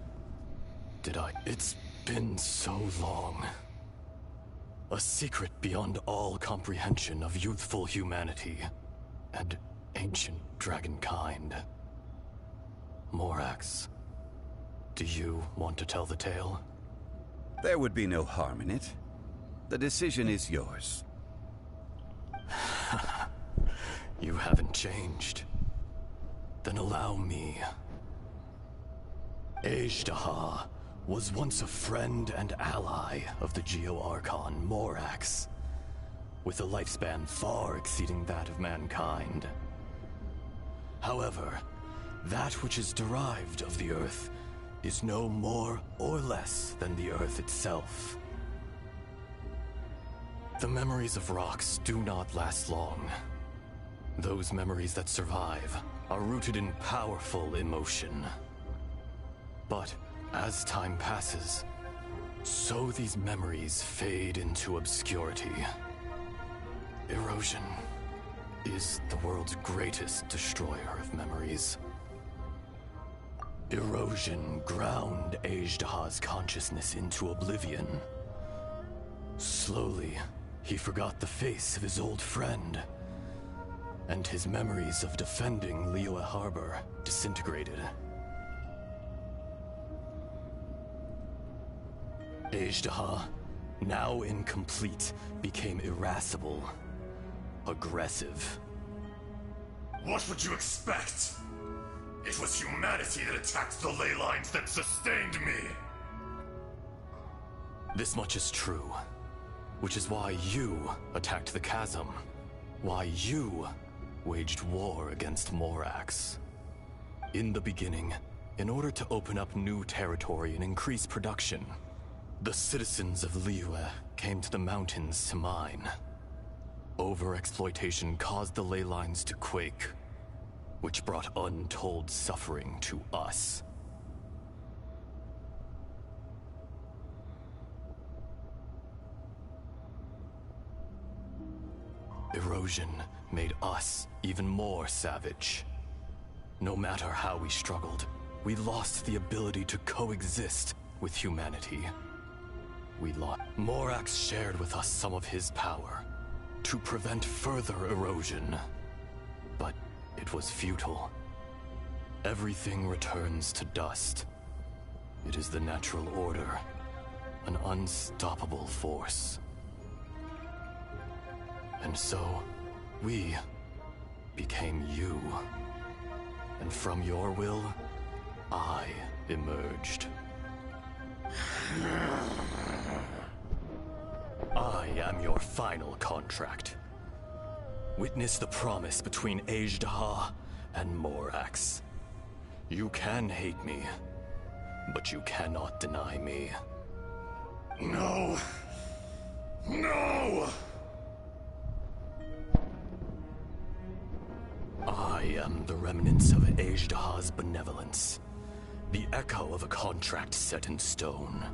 did I... It's been so long. A secret beyond all comprehension of youthful humanity and ancient dragonkind. Morax, do you want to tell the tale? There would be no harm in it. The decision is yours. You haven't changed. Then allow me. Ejdaha was once a friend and ally of the Geo-Archon Morax, with a lifespan far exceeding that of mankind. However, that which is derived of the Earth is no more or less than the Earth itself. The memories of rocks do not last long. Those memories that survive are rooted in powerful emotion. But as time passes, so these memories fade into obscurity. Erosion is the world's greatest destroyer of memories. Erosion ground Ejdaha's consciousness into oblivion. Slowly, he forgot the face of his old friend, and his memories of defending Liyue Harbor disintegrated. Ejdaha, now incomplete, became irascible, aggressive. What would you expect? It was humanity that attacked the ley lines that sustained me. This much is true, which is why you attacked the chasm, why you waged war against Morax. In the beginning, in order to open up new territory and increase production, the citizens of Liyue came to the mountains to mine. Overexploitation caused the ley lines to quake, which brought untold suffering to us. Erosion made us even more savage. No matter how we struggled, we lost the ability to coexist with humanity. Morax shared with us some of his power to prevent further erosion, but it was futile. Everything returns to dust. It is the natural order, an unstoppable force. And so, we became you. And from your will, I emerged. I am your final contract. Witness the promise between Ejdaha and Morax. You can hate me, but you cannot deny me. No! No! I am the remnants of Ejdaha's benevolence, the echo of a contract set in stone.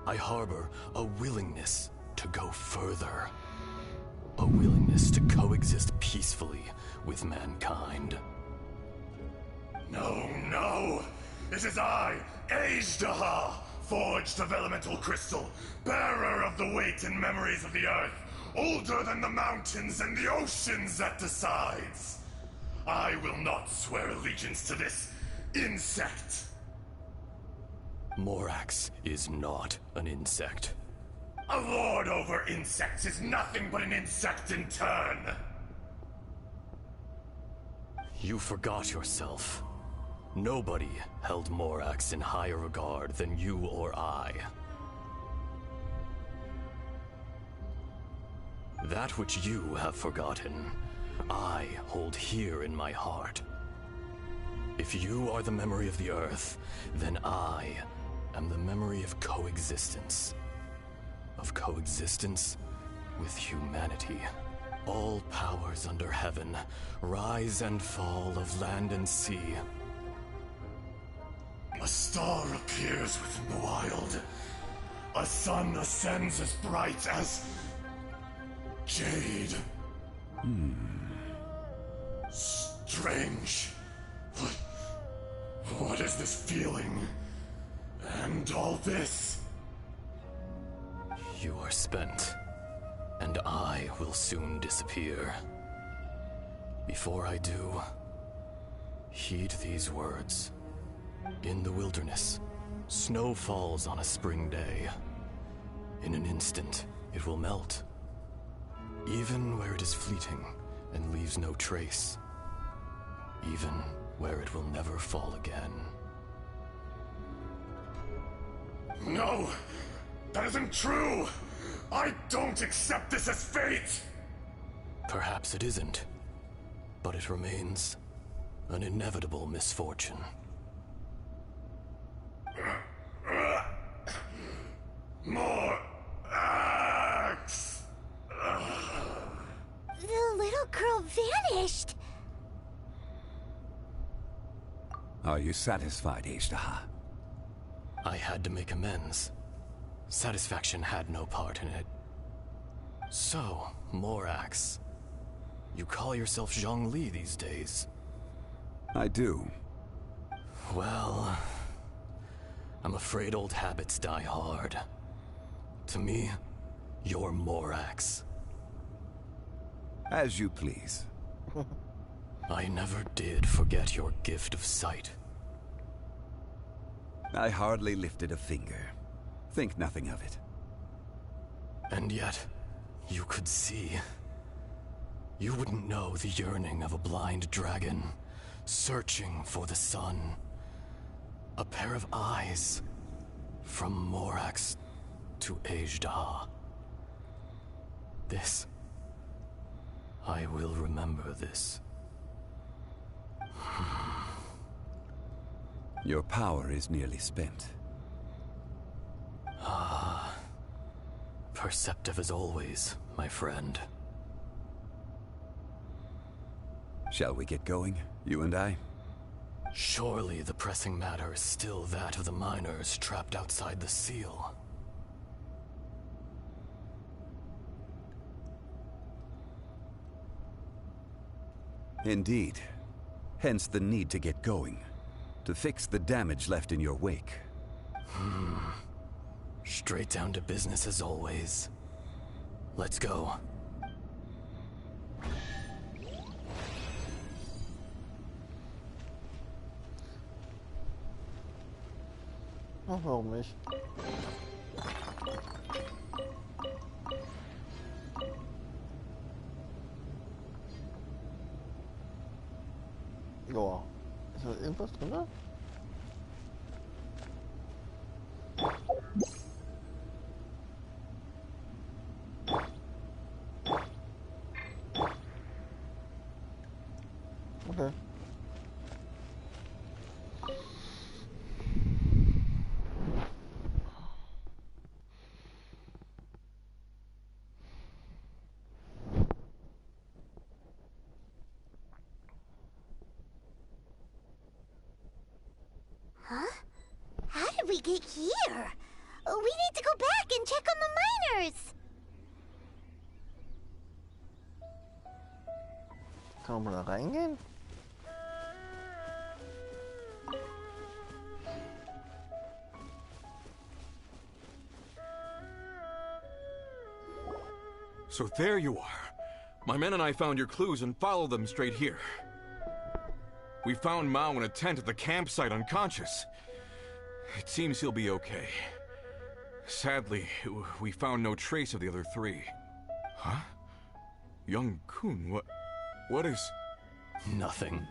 I harbor a willingness to go further, a willingness to coexist peacefully with mankind. No, no! It is I, ihre, forged of elemental crystal, bearer of the weight and memories of the earth, older than the mountains and the oceans that decides. I will not swear allegiance to this insect. Morax is not an insect. A lord over insects is nothing but an insect in turn. You forgot yourself. Nobody held Morax in higher regard than you or I. That which you have forgotten, I hold here in my heart. If you are the memory of the Earth, then I am the memory of coexistence. Of coexistence with humanity. All powers under heaven, rise and fall of land and sea. A star appears within the wild. A sun ascends as bright as jade. Strange. What is this feeling? And all this? You are spent, and I will soon disappear. Before I do, heed these words. In the wilderness, snow falls on a spring day. In an instant, it will melt. Even where it is fleeting and leaves no trace. Even where it will never fall again. No! That isn't true! I don't accept this as fate! Perhaps it isn't, but it remains an inevitable misfortune. More axe! The little girl vanished! Are you satisfied, ihre? I had to make amends. Satisfaction had no part in it. So, Morax, you call yourself Zhongli these days? I do. Well, I'm afraid old habits die hard. To me, you're Morax. As you please. I never did forget your gift of sight. I hardly lifted a finger. Think nothing of it. And yet, you could see. You wouldn't know the yearning of a blind dragon, searching for the sun. A pair of eyes, from Morax to ihre. This, I will remember this. Your power is nearly spent. Ah, perceptive as always, my friend. Shall we get going, you and I? Surely the pressing matter is still that of the miners trapped outside the seal. Indeed. Hence the need to get going. To fix the damage left in your wake. Straight down to business as always. Let's go. Ach, warum nicht? Joa. Ist da irgendwas drin? Okay. Huh? How did we get here? We need to go back and check on the miners! Kann man da reingehen? So there you are. My men and I found your clues and followed them straight here. We found Mao in a tent at the campsite unconscious. It seems he'll be okay. Sadly, we found no trace of the other three. Huh? Young Kun, what is... Nothing.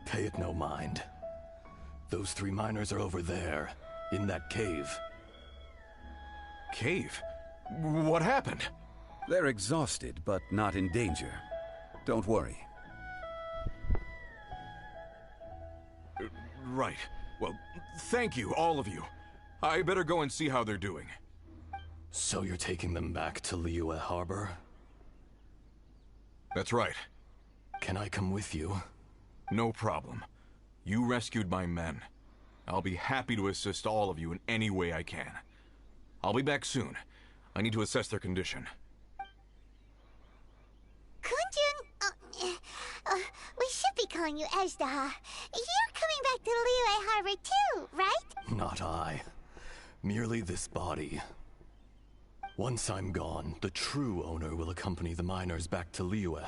Pay it no mind. Those 3 miners are over there, in that cave. Cave? What happened? They're exhausted, but not in danger. Don't worry. Right. Well, thank you, all of you. I better go and see how they're doing. So you're taking them back to Liyue Harbor? That's right. Can I come with you? No problem. You rescued my men. I'll be happy to assist all of you in any way I can. I'll be back soon. I need to assess their condition. Kunjun, we should be calling you Ezdaha. You're coming back to Liyue Harbor too, right? Not I. Merely this body. Once I'm gone, the true owner will accompany the miners back to Liyue.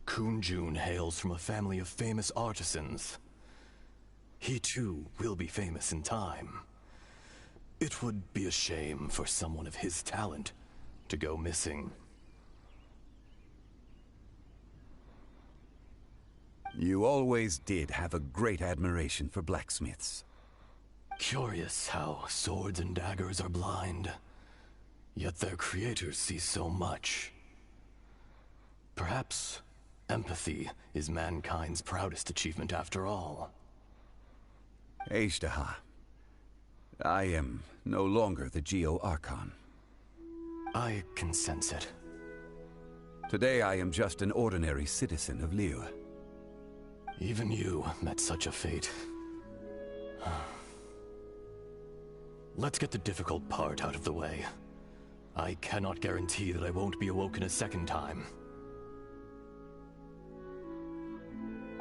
Kunjun hails from a family of famous artisans. He too will be famous in time. It would be a shame for someone of his talent to go missing. You always did have a great admiration for blacksmiths. Curious how swords and daggers are blind, yet their creators see so much. Perhaps empathy is mankind's proudest achievement after all. Ezdaha, I am no longer the Geo-Archon. I can sense it. Today I am just an ordinary citizen of Liyue. Even you met such a fate. Let's get the difficult part out of the way. I cannot guarantee that I won't be awoken a second time.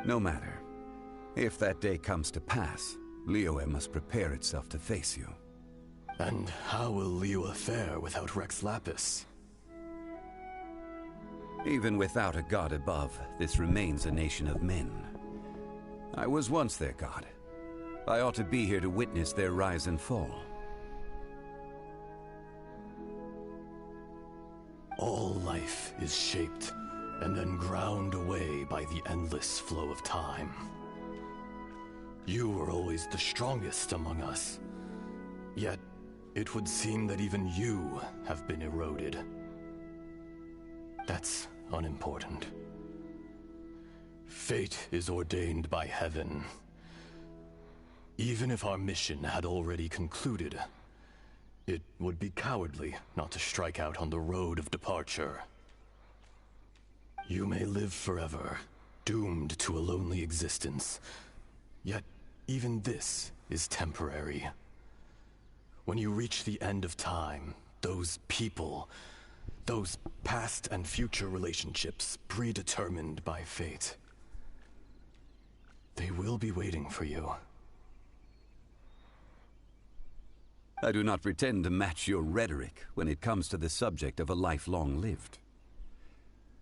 No matter. If that day comes to pass, Liyue must prepare itself to face you. And how will Liyue fare without Rex Lapis? Even without a god above, this remains a nation of men. I was once their god. I ought to be here to witness their rise and fall. All life is shaped and then ground away by the endless flow of time. You were always the strongest among us. Yet, it would seem that even you have been eroded. That's unimportant. Fate is ordained by heaven. Even if our mission had already concluded, it would be cowardly not to strike out on the road of departure. You may live forever, doomed to a lonely existence. Yet, even this is temporary. When you reach the end of time, those people, those past and future relationships predetermined by fate, they will be waiting for you. I do not pretend to match your rhetoric when it comes to the subject of a life long lived.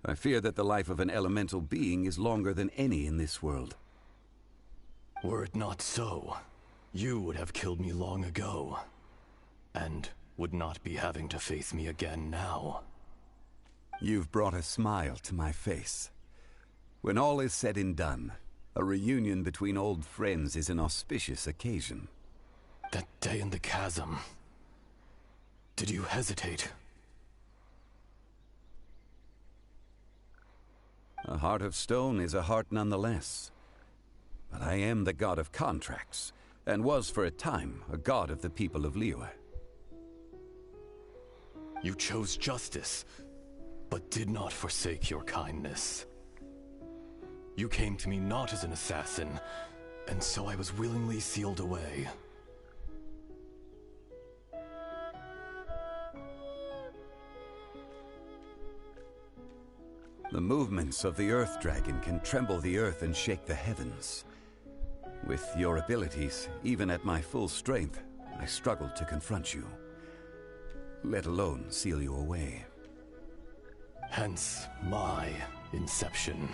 I fear that the life of an elemental being is longer than any in this world. Were it not so, you would have killed me long ago, and would not be having to face me again now. You've brought a smile to my face. When all is said and done, a reunion between old friends is an auspicious occasion. That day in the chasm, did you hesitate? A heart of stone is a heart nonetheless. But I am the god of contracts, and was for a time a god of the people of Liyue. You chose justice, but did not forsake your kindness. You came to me not as an assassin, and so I was willingly sealed away. The movements of the Earth Dragon can tremble the earth and shake the heavens. With your abilities, even at my full strength, I struggled to confront you, let alone seal you away. Hence my inception.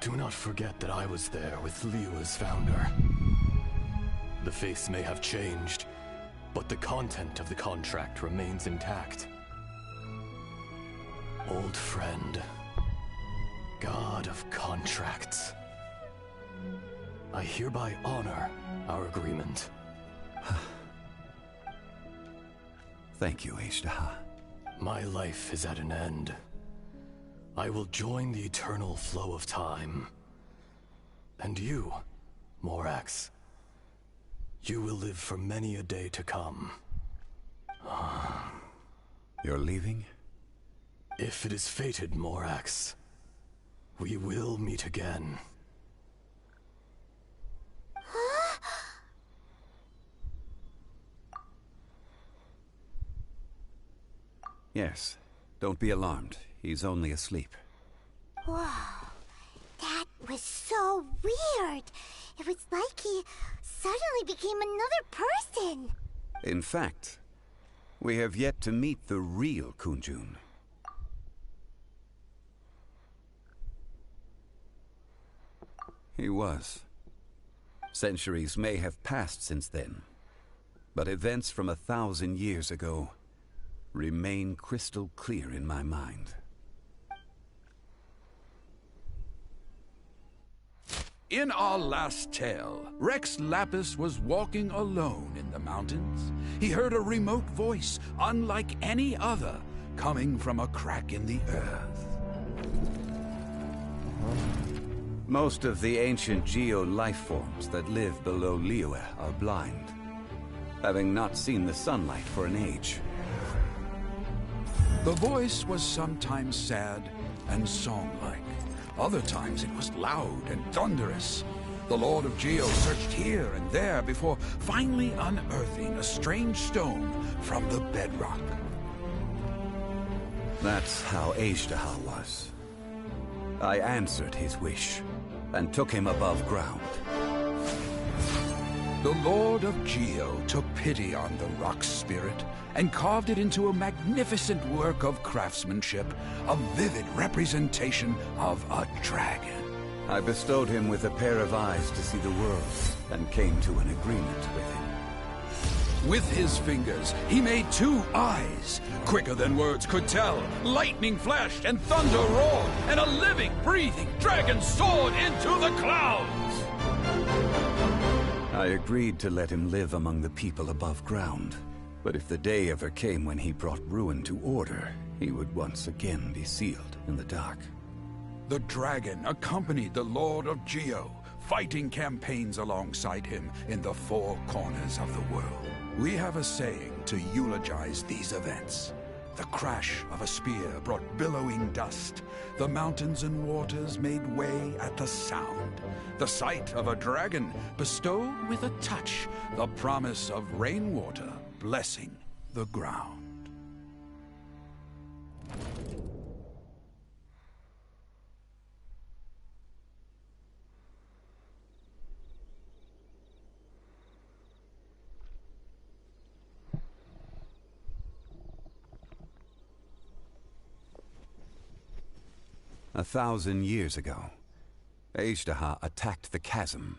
Do not forget that I was there with Liyue's founder. The face may have changed, but the content of the contract remains intact. Old friend, god of contracts, I hereby honor our agreement. Thank you, ihre. My life is at an end. I will join the eternal flow of time. And you, Morax, you will live for many a day to come. You're leaving? If it is fated, Morax, we will meet again. Yes. Don't be alarmed. He's only asleep. Whoa. That was so weird. It was like he suddenly became another person. In fact, we have yet to meet the real Kunjun. He was. Centuries may have passed since then, but events from 1,000 years ago remain crystal clear in my mind. In our last tale, Rex Lapis was walking alone in the mountains. He heard a remote voice, unlike any other, coming from a crack in the earth. Most of the ancient geo-life forms that live below Liyue are blind, having not seen the sunlight for an age. The voice was sometimes sad and song-like. Other times it was loud and thunderous. The Lord of Geo searched here and there before finally unearthing a strange stone from the bedrock. That's how ihre was. I answered his wish and took him above ground. The Lord of Geo took pity on the rock spirit and carved it into a magnificent work of craftsmanship, a vivid representation of a dragon. I bestowed him with a pair of eyes to see the world and came to an agreement with him. With his fingers, he made 2 eyes. Quicker than words could tell, lightning flashed and thunder roared, and a living, breathing dragon soared into the clouds. I agreed to let him live among the people above ground. But if the day ever came when he brought ruin to order, he would once again be sealed in the dark. The dragon accompanied the Lord of Geo, fighting campaigns alongside him in the 4 corners of the world. We have a saying to eulogize these events. The crash of a spear brought billowing dust. The mountains and waters made way at the sound. The sight of a dragon bestowed with a touch the promise of rainwater blessing the ground. A 1,000 years ago, ihre attacked the chasm.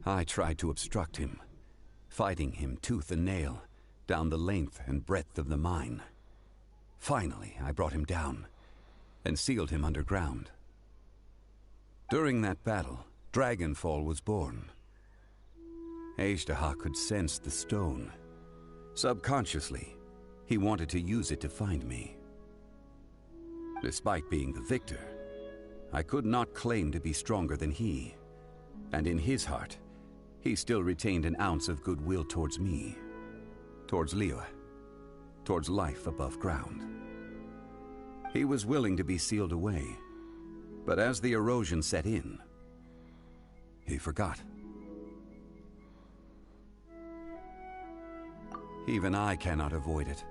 I tried to obstruct him, fighting him tooth and nail down the length and breadth of the mine. Finally, I brought him down and sealed him underground. During that battle, Dragonfall was born. ihre could sense the stone. Subconsciously, he wanted to use it to find me. Despite being the victor, I could not claim to be stronger than he, and in his heart, he still retained an ounce of goodwill towards me, towards Liyue, towards life above ground. He was willing to be sealed away, but as the erosion set in, he forgot. Even I cannot avoid it,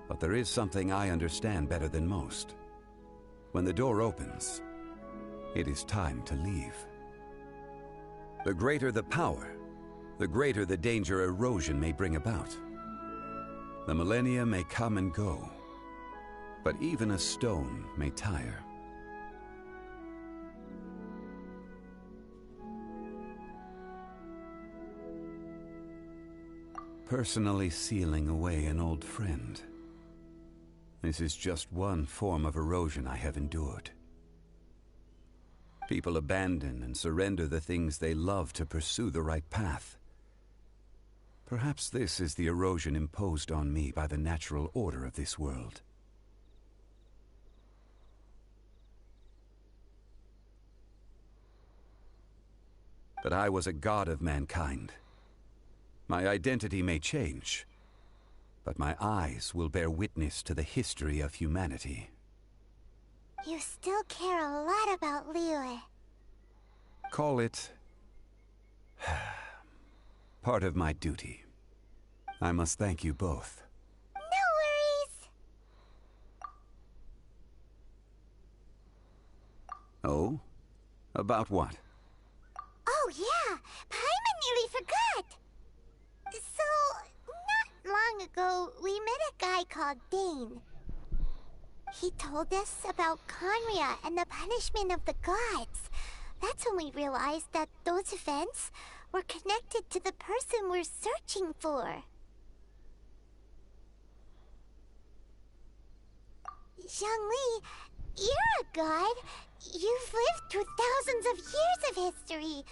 but there is something I understand better than most. When the door opens, it is time to leave. The greater the power, the greater the danger erosion may bring about. The millennia may come and go, But even a stone may tire. Personally sealing away an old friend. This is just one form of erosion I have endured. People abandon and surrender the things they love to pursue the right path. Perhaps this is the erosion imposed on me by the natural order of this world. But I was a god of mankind. My identity may change, but my eyes will bear witness to the history of humanity. You still care a lot about Liyue. Call it part of my duty. I must thank you both. No worries. Oh? About what? Oh yeah, Paimon nearly forgot. So, not long ago, we met a guy called Dane. He told us about Conria and the punishment of the gods. That's when we realized that those events were connected to the person we're searching for. Zhongli, you're a god. You've lived through thousands of years of history.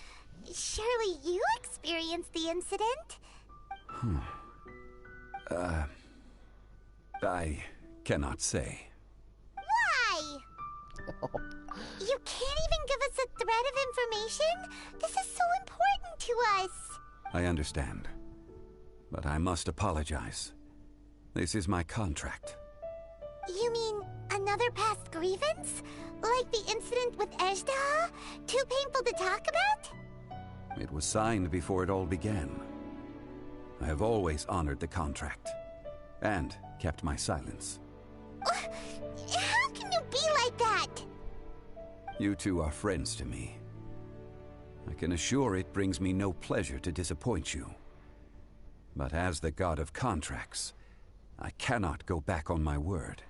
Surely you experienced the incident? I cannot say. Why? You can't even give us a thread of information? This is so important to us. I understand. But I must apologize. This is my contract. You mean another past grievance? Like the incident with Ejda? Too painful to talk about? It was signed before it all began. I have always honored the contract. And kept my silence. How can you be like that? You two are friends to me. I can assure it brings me no pleasure to disappoint you. But as the god of contracts, I cannot go back on my word.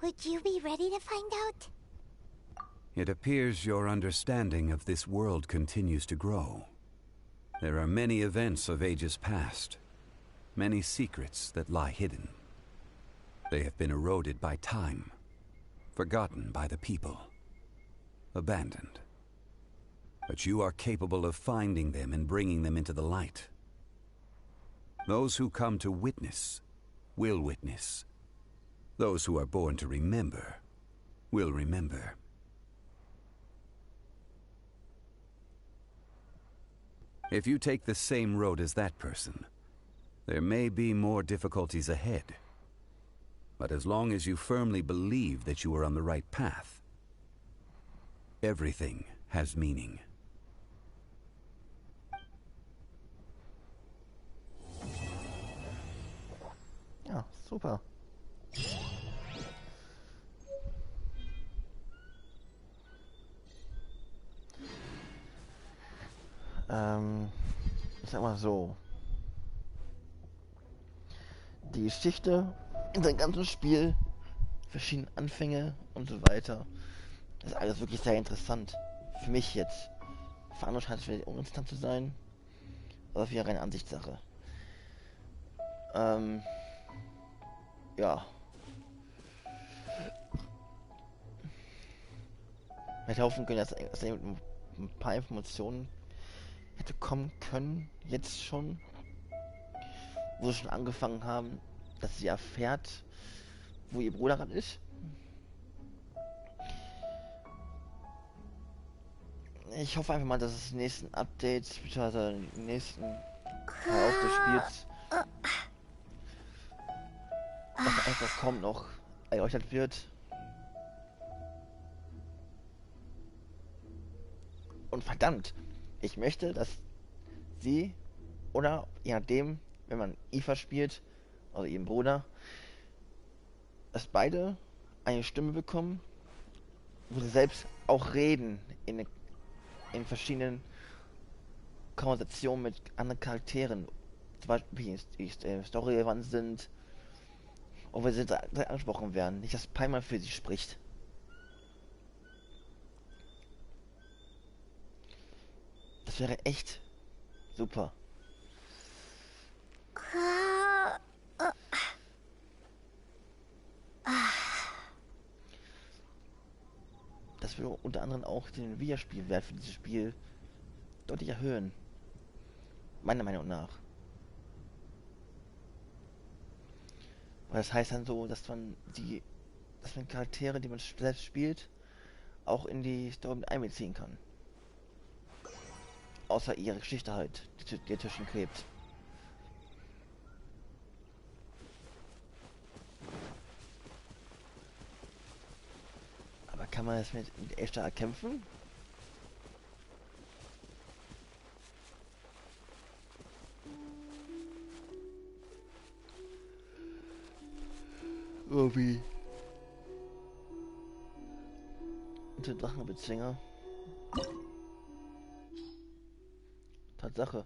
Would you be ready to find out? It appears your understanding of this world continues to grow. There are many events of ages past, many secrets that lie hidden. They have been eroded by time, forgotten by the people, abandoned. But you are capable of finding them and bringing them into the light. Those who come to witness will witness. Those who are born to remember will remember. If you take the same road as that person, there may be more difficulties ahead. But as long as you firmly believe that you are on the right path, everything has meaning. Ja, super. Ich sag mal so. Die Geschichte in dem ganzen Spiel, verschiedene Anfänge und so weiter, das ist alles wirklich sehr interessant. Für mich jetzt. Für andere scheint es vielleicht uninteressant zu sein. Aber für reine Ansichtssache. Ja. Ich hätte hoffen können, dass er mit ein paar Informationen hätte kommen können, jetzt schon, wo sie schon angefangen haben, dass sie erfährt, wo ihr Bruder gerade ist. Ich hoffe einfach mal, dass es im nächsten Update, beziehungsweise im nächsten Teil des Spiels, was einfach kommt, noch erläutert wird. Und verdammt, ich möchte, dass sie, oder je nachdem, wenn man Eva spielt, oder ihren Bruder, dass beide eine Stimme bekommen, wo sie selbst auch reden in verschiedenen Konversationen mit anderen Charakteren, wie die Story relevant sind. Und wenn sie direkt angesprochen werden. Nicht, dass Paimon für sie spricht. Das wäre echt super. Das würde unter anderem auch den Wiederspielwert für dieses Spiel deutlich erhöhen. Meiner Meinung nach. Weil das heißt dann so, dass man Charaktere, die man selbst spielt, auch in die Story mit einbeziehen kann. Außer ihre Geschichte halt, die dazwischen klebt. Aber kann man das mit echter kämpfen? Irgendwie. Und der Drachenbezwinger. Tatsache.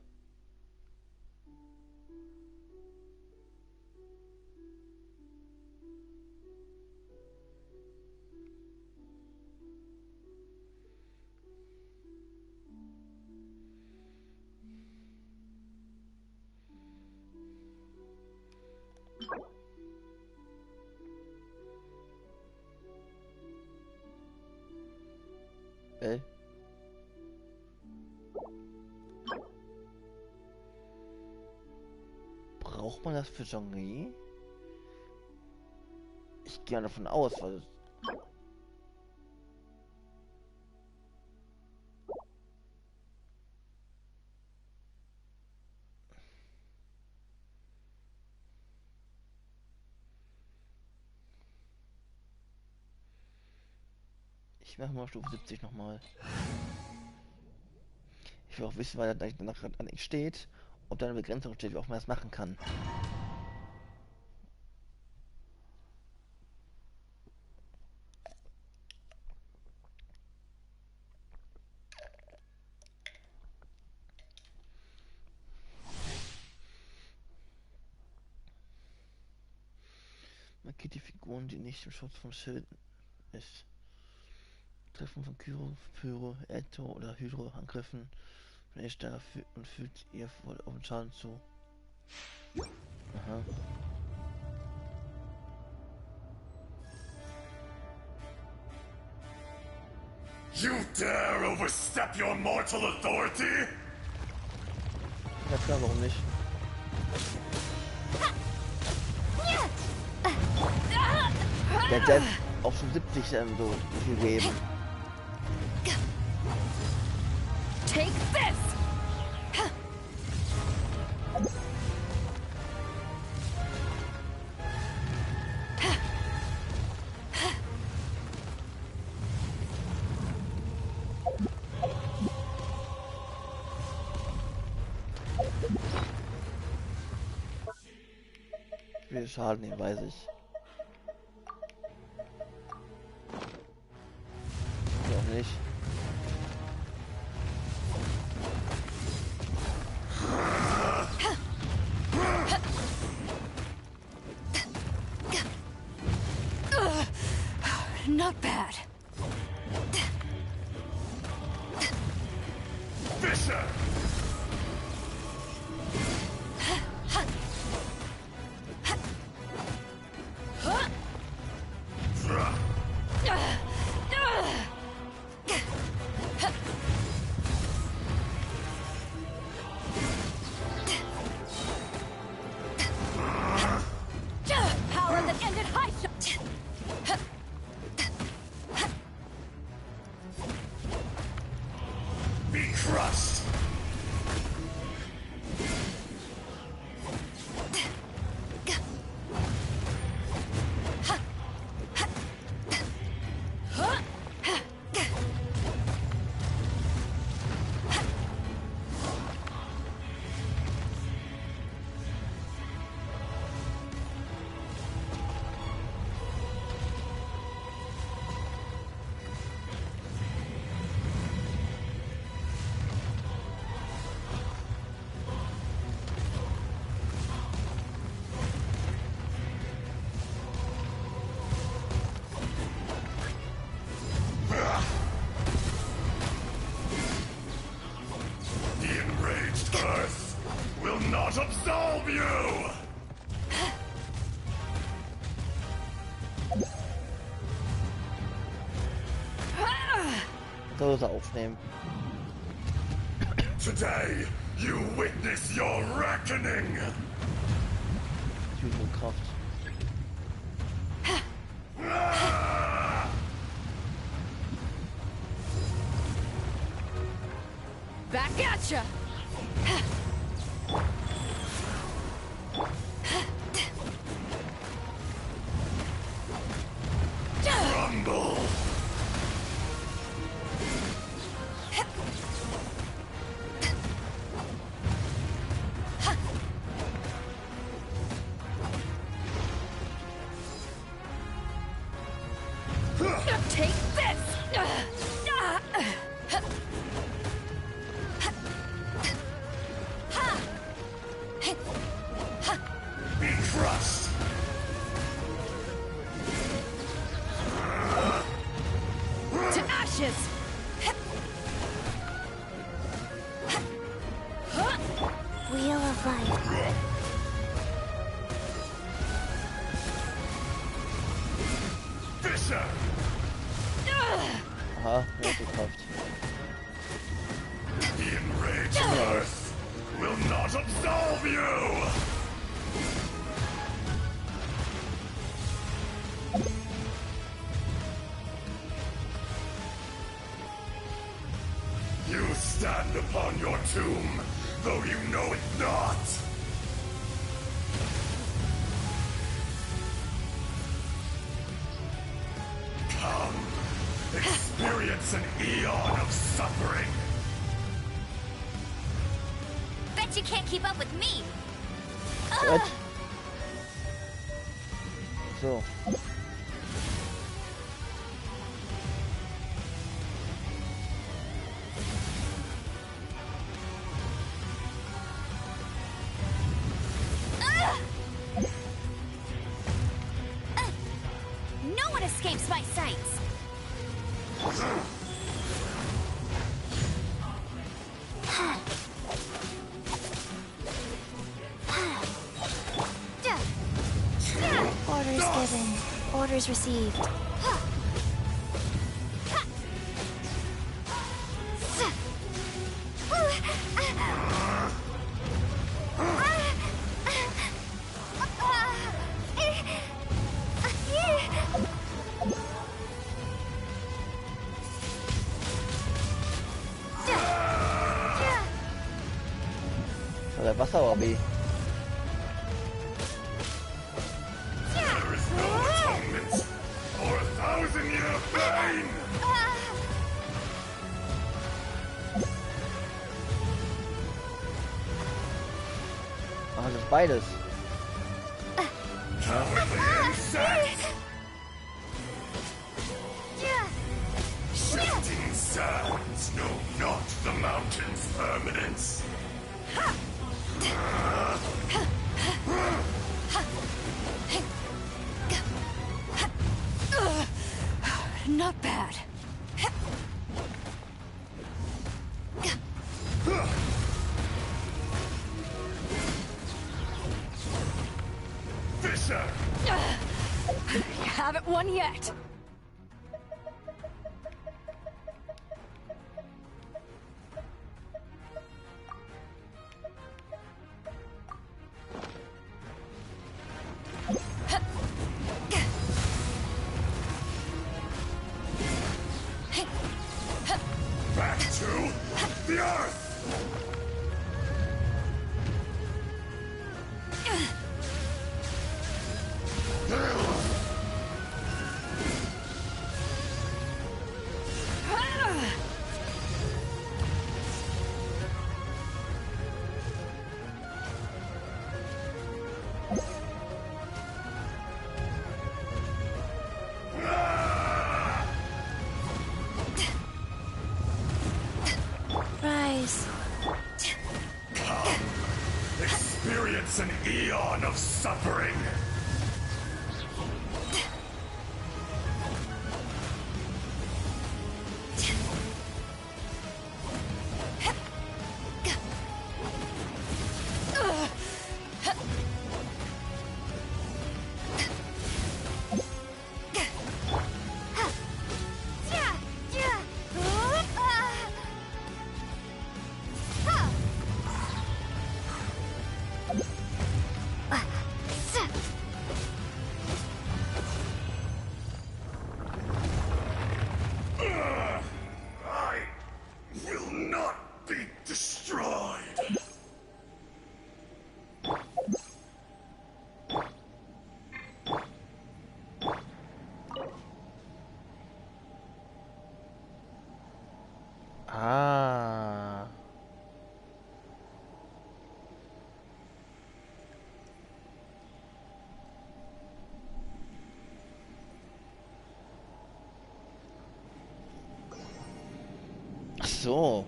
Braucht man das für Genre? Ich gehe davon aus, weil ich mache mal Stufe 70 nochmal. Ich will auch wissen, weil da danach an X steht, ob da eine Begrenzung steht, wie auch man das machen kann. Markiert die Figuren, die nicht im Schutz von Schild ist. Treffen von Pyro, ältere oder Hydro angriffen. Wenn ihr stärker und fühlt ihr voll auf den Schaden zu. Aha. You dare overstep your mortal authority? Ja klar, warum nicht? Der hat selbst auch schon 70 so viel geben. Take this! Ich will Schaden nehmen, weiß ich. Auch nicht. Not bad. Fischer! Power that ended high shot. Be crushed! Dose aufnehmen. Today, you witness your reckoning. Kraft. Back at ya! Rumble. Take this! Be crushed. To ashes! Wheel of Life. Fisher. Aha, rote Kraft. The enraged earth will not absolve you. You stand upon your tomb, though you know it not. Come, experience an eon of suffering. Bet you can't keep up with me. What? So. No one escapes my sights. Orders given. Orders received. Der Wasserlobby. There is no atonement for 1,000-year pain! Ah, das ist beides. Cowardly insect! Shifting sands know not the mountain's permanence. Not bad. Fisher! You haven't won yet. Back to the earth! so.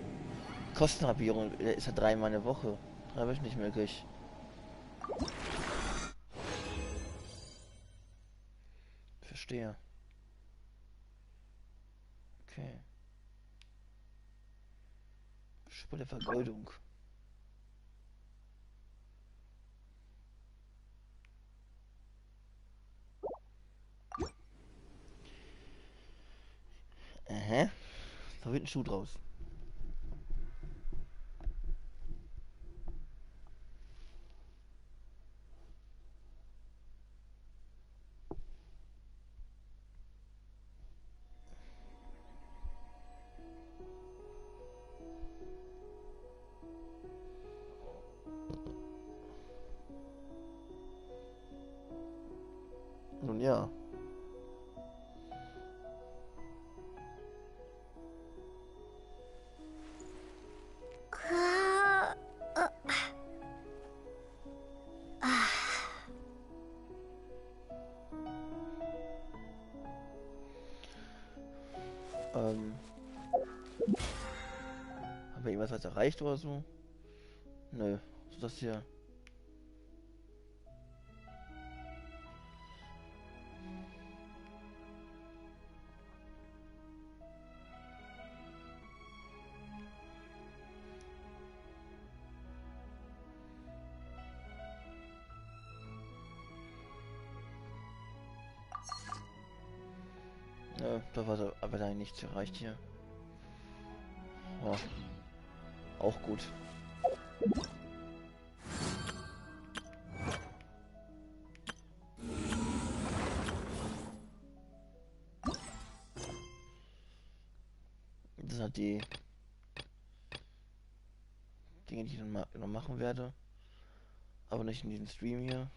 Kostenhalbierung ist ja 3-mal eine Woche. 3 wöchentlich möglich. Verstehe. Okay. Spur der Vergeudung. Da wird ein Schuh draus. Nun ja. Haben wir irgendwas was erreicht oder so? Nö. Was ist das hier? Nö, da war aber da nichts erreicht hier. Ja. Auch gut. Das sind halt die Dinge, die ich noch machen werde. Aber nicht in diesem Stream hier.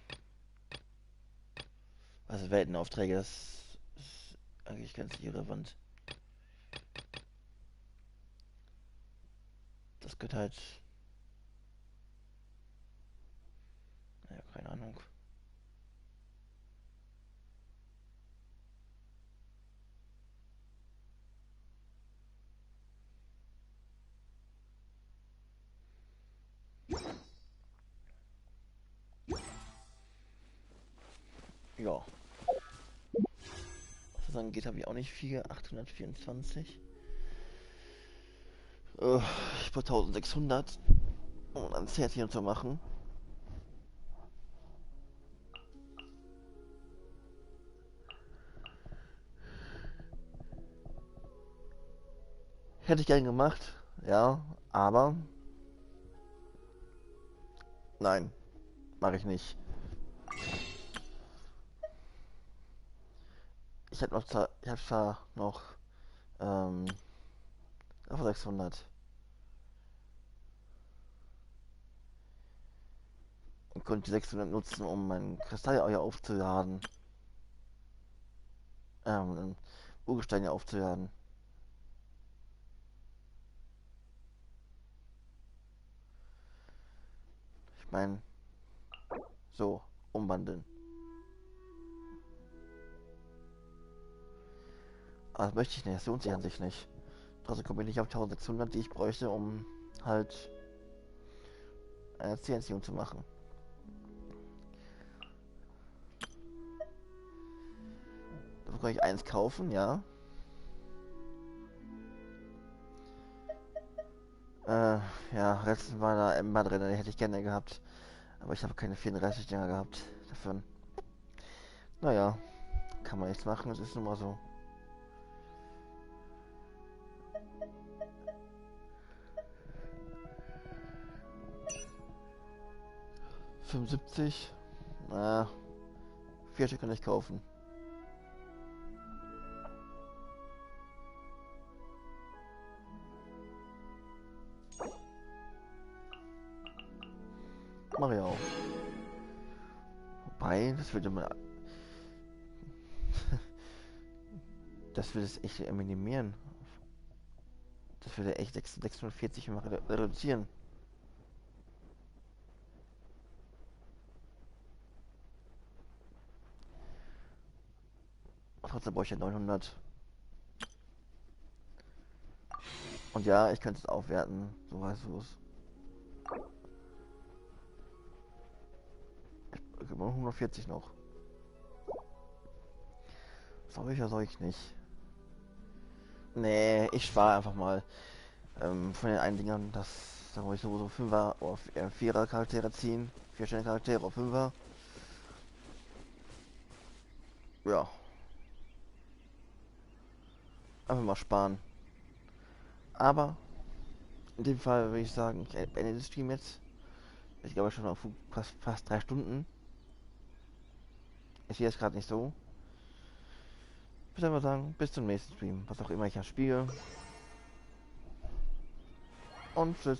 Also Weltenaufträge, das ist eigentlich ganz irrelevant. Das gehört halt... Naja, keine Ahnung. Ja. Was das angeht, habe ich auch nicht viel. 824. Ich brauche 1600, um ein Zärtchen zu machen. Hätte ich gern gemacht, ja, aber nein, mache ich nicht. Ich habe zwar noch 600 und konnte die 600 nutzen, um meinen Kristall aufzuladen, Urgesteine aufzuladen. Ich meine, so, umwandeln. Aber das möchte ich nicht, das lohnt sich an sich nicht. Trotzdem komme ich nicht auf 1600, die ich bräuchte, um halt eine Zielentziehung zu machen. Dafür kann ich eins kaufen, ja. Ja, letztens war da Ember drin, die hätte ich gerne gehabt. Aber ich habe keine 34 Dinger gehabt davon. Naja, kann man nichts machen, es ist nun mal so. $75. Na, 4 Stück kann ich kaufen. Mach ich auch. Wobei, das würde man... das würde es echt minimieren. Das würde echt 640 mal reduzieren. Trotzdem brauche ich ja 900. Und ja, ich könnte es aufwerten, so weißt du es. Ich habe 140 noch. Soll ich oder soll ich nicht? Nee, ich spare einfach mal. Von den einen Dingern, da muss ich sowieso 5er oder 4er Charaktere ziehen. 4 Sterne Charaktere auf 5er. Ja. Einfach mal sparen. Aber in dem Fall würde ich sagen, ich beende den Stream jetzt. Ich glaube schon auf fast 3 Stunden. Ich sehe es gerade nicht so. Ich würde einfach sagen, bis zum nächsten Stream. Was auch immer ich ja spiele. Und tschüss.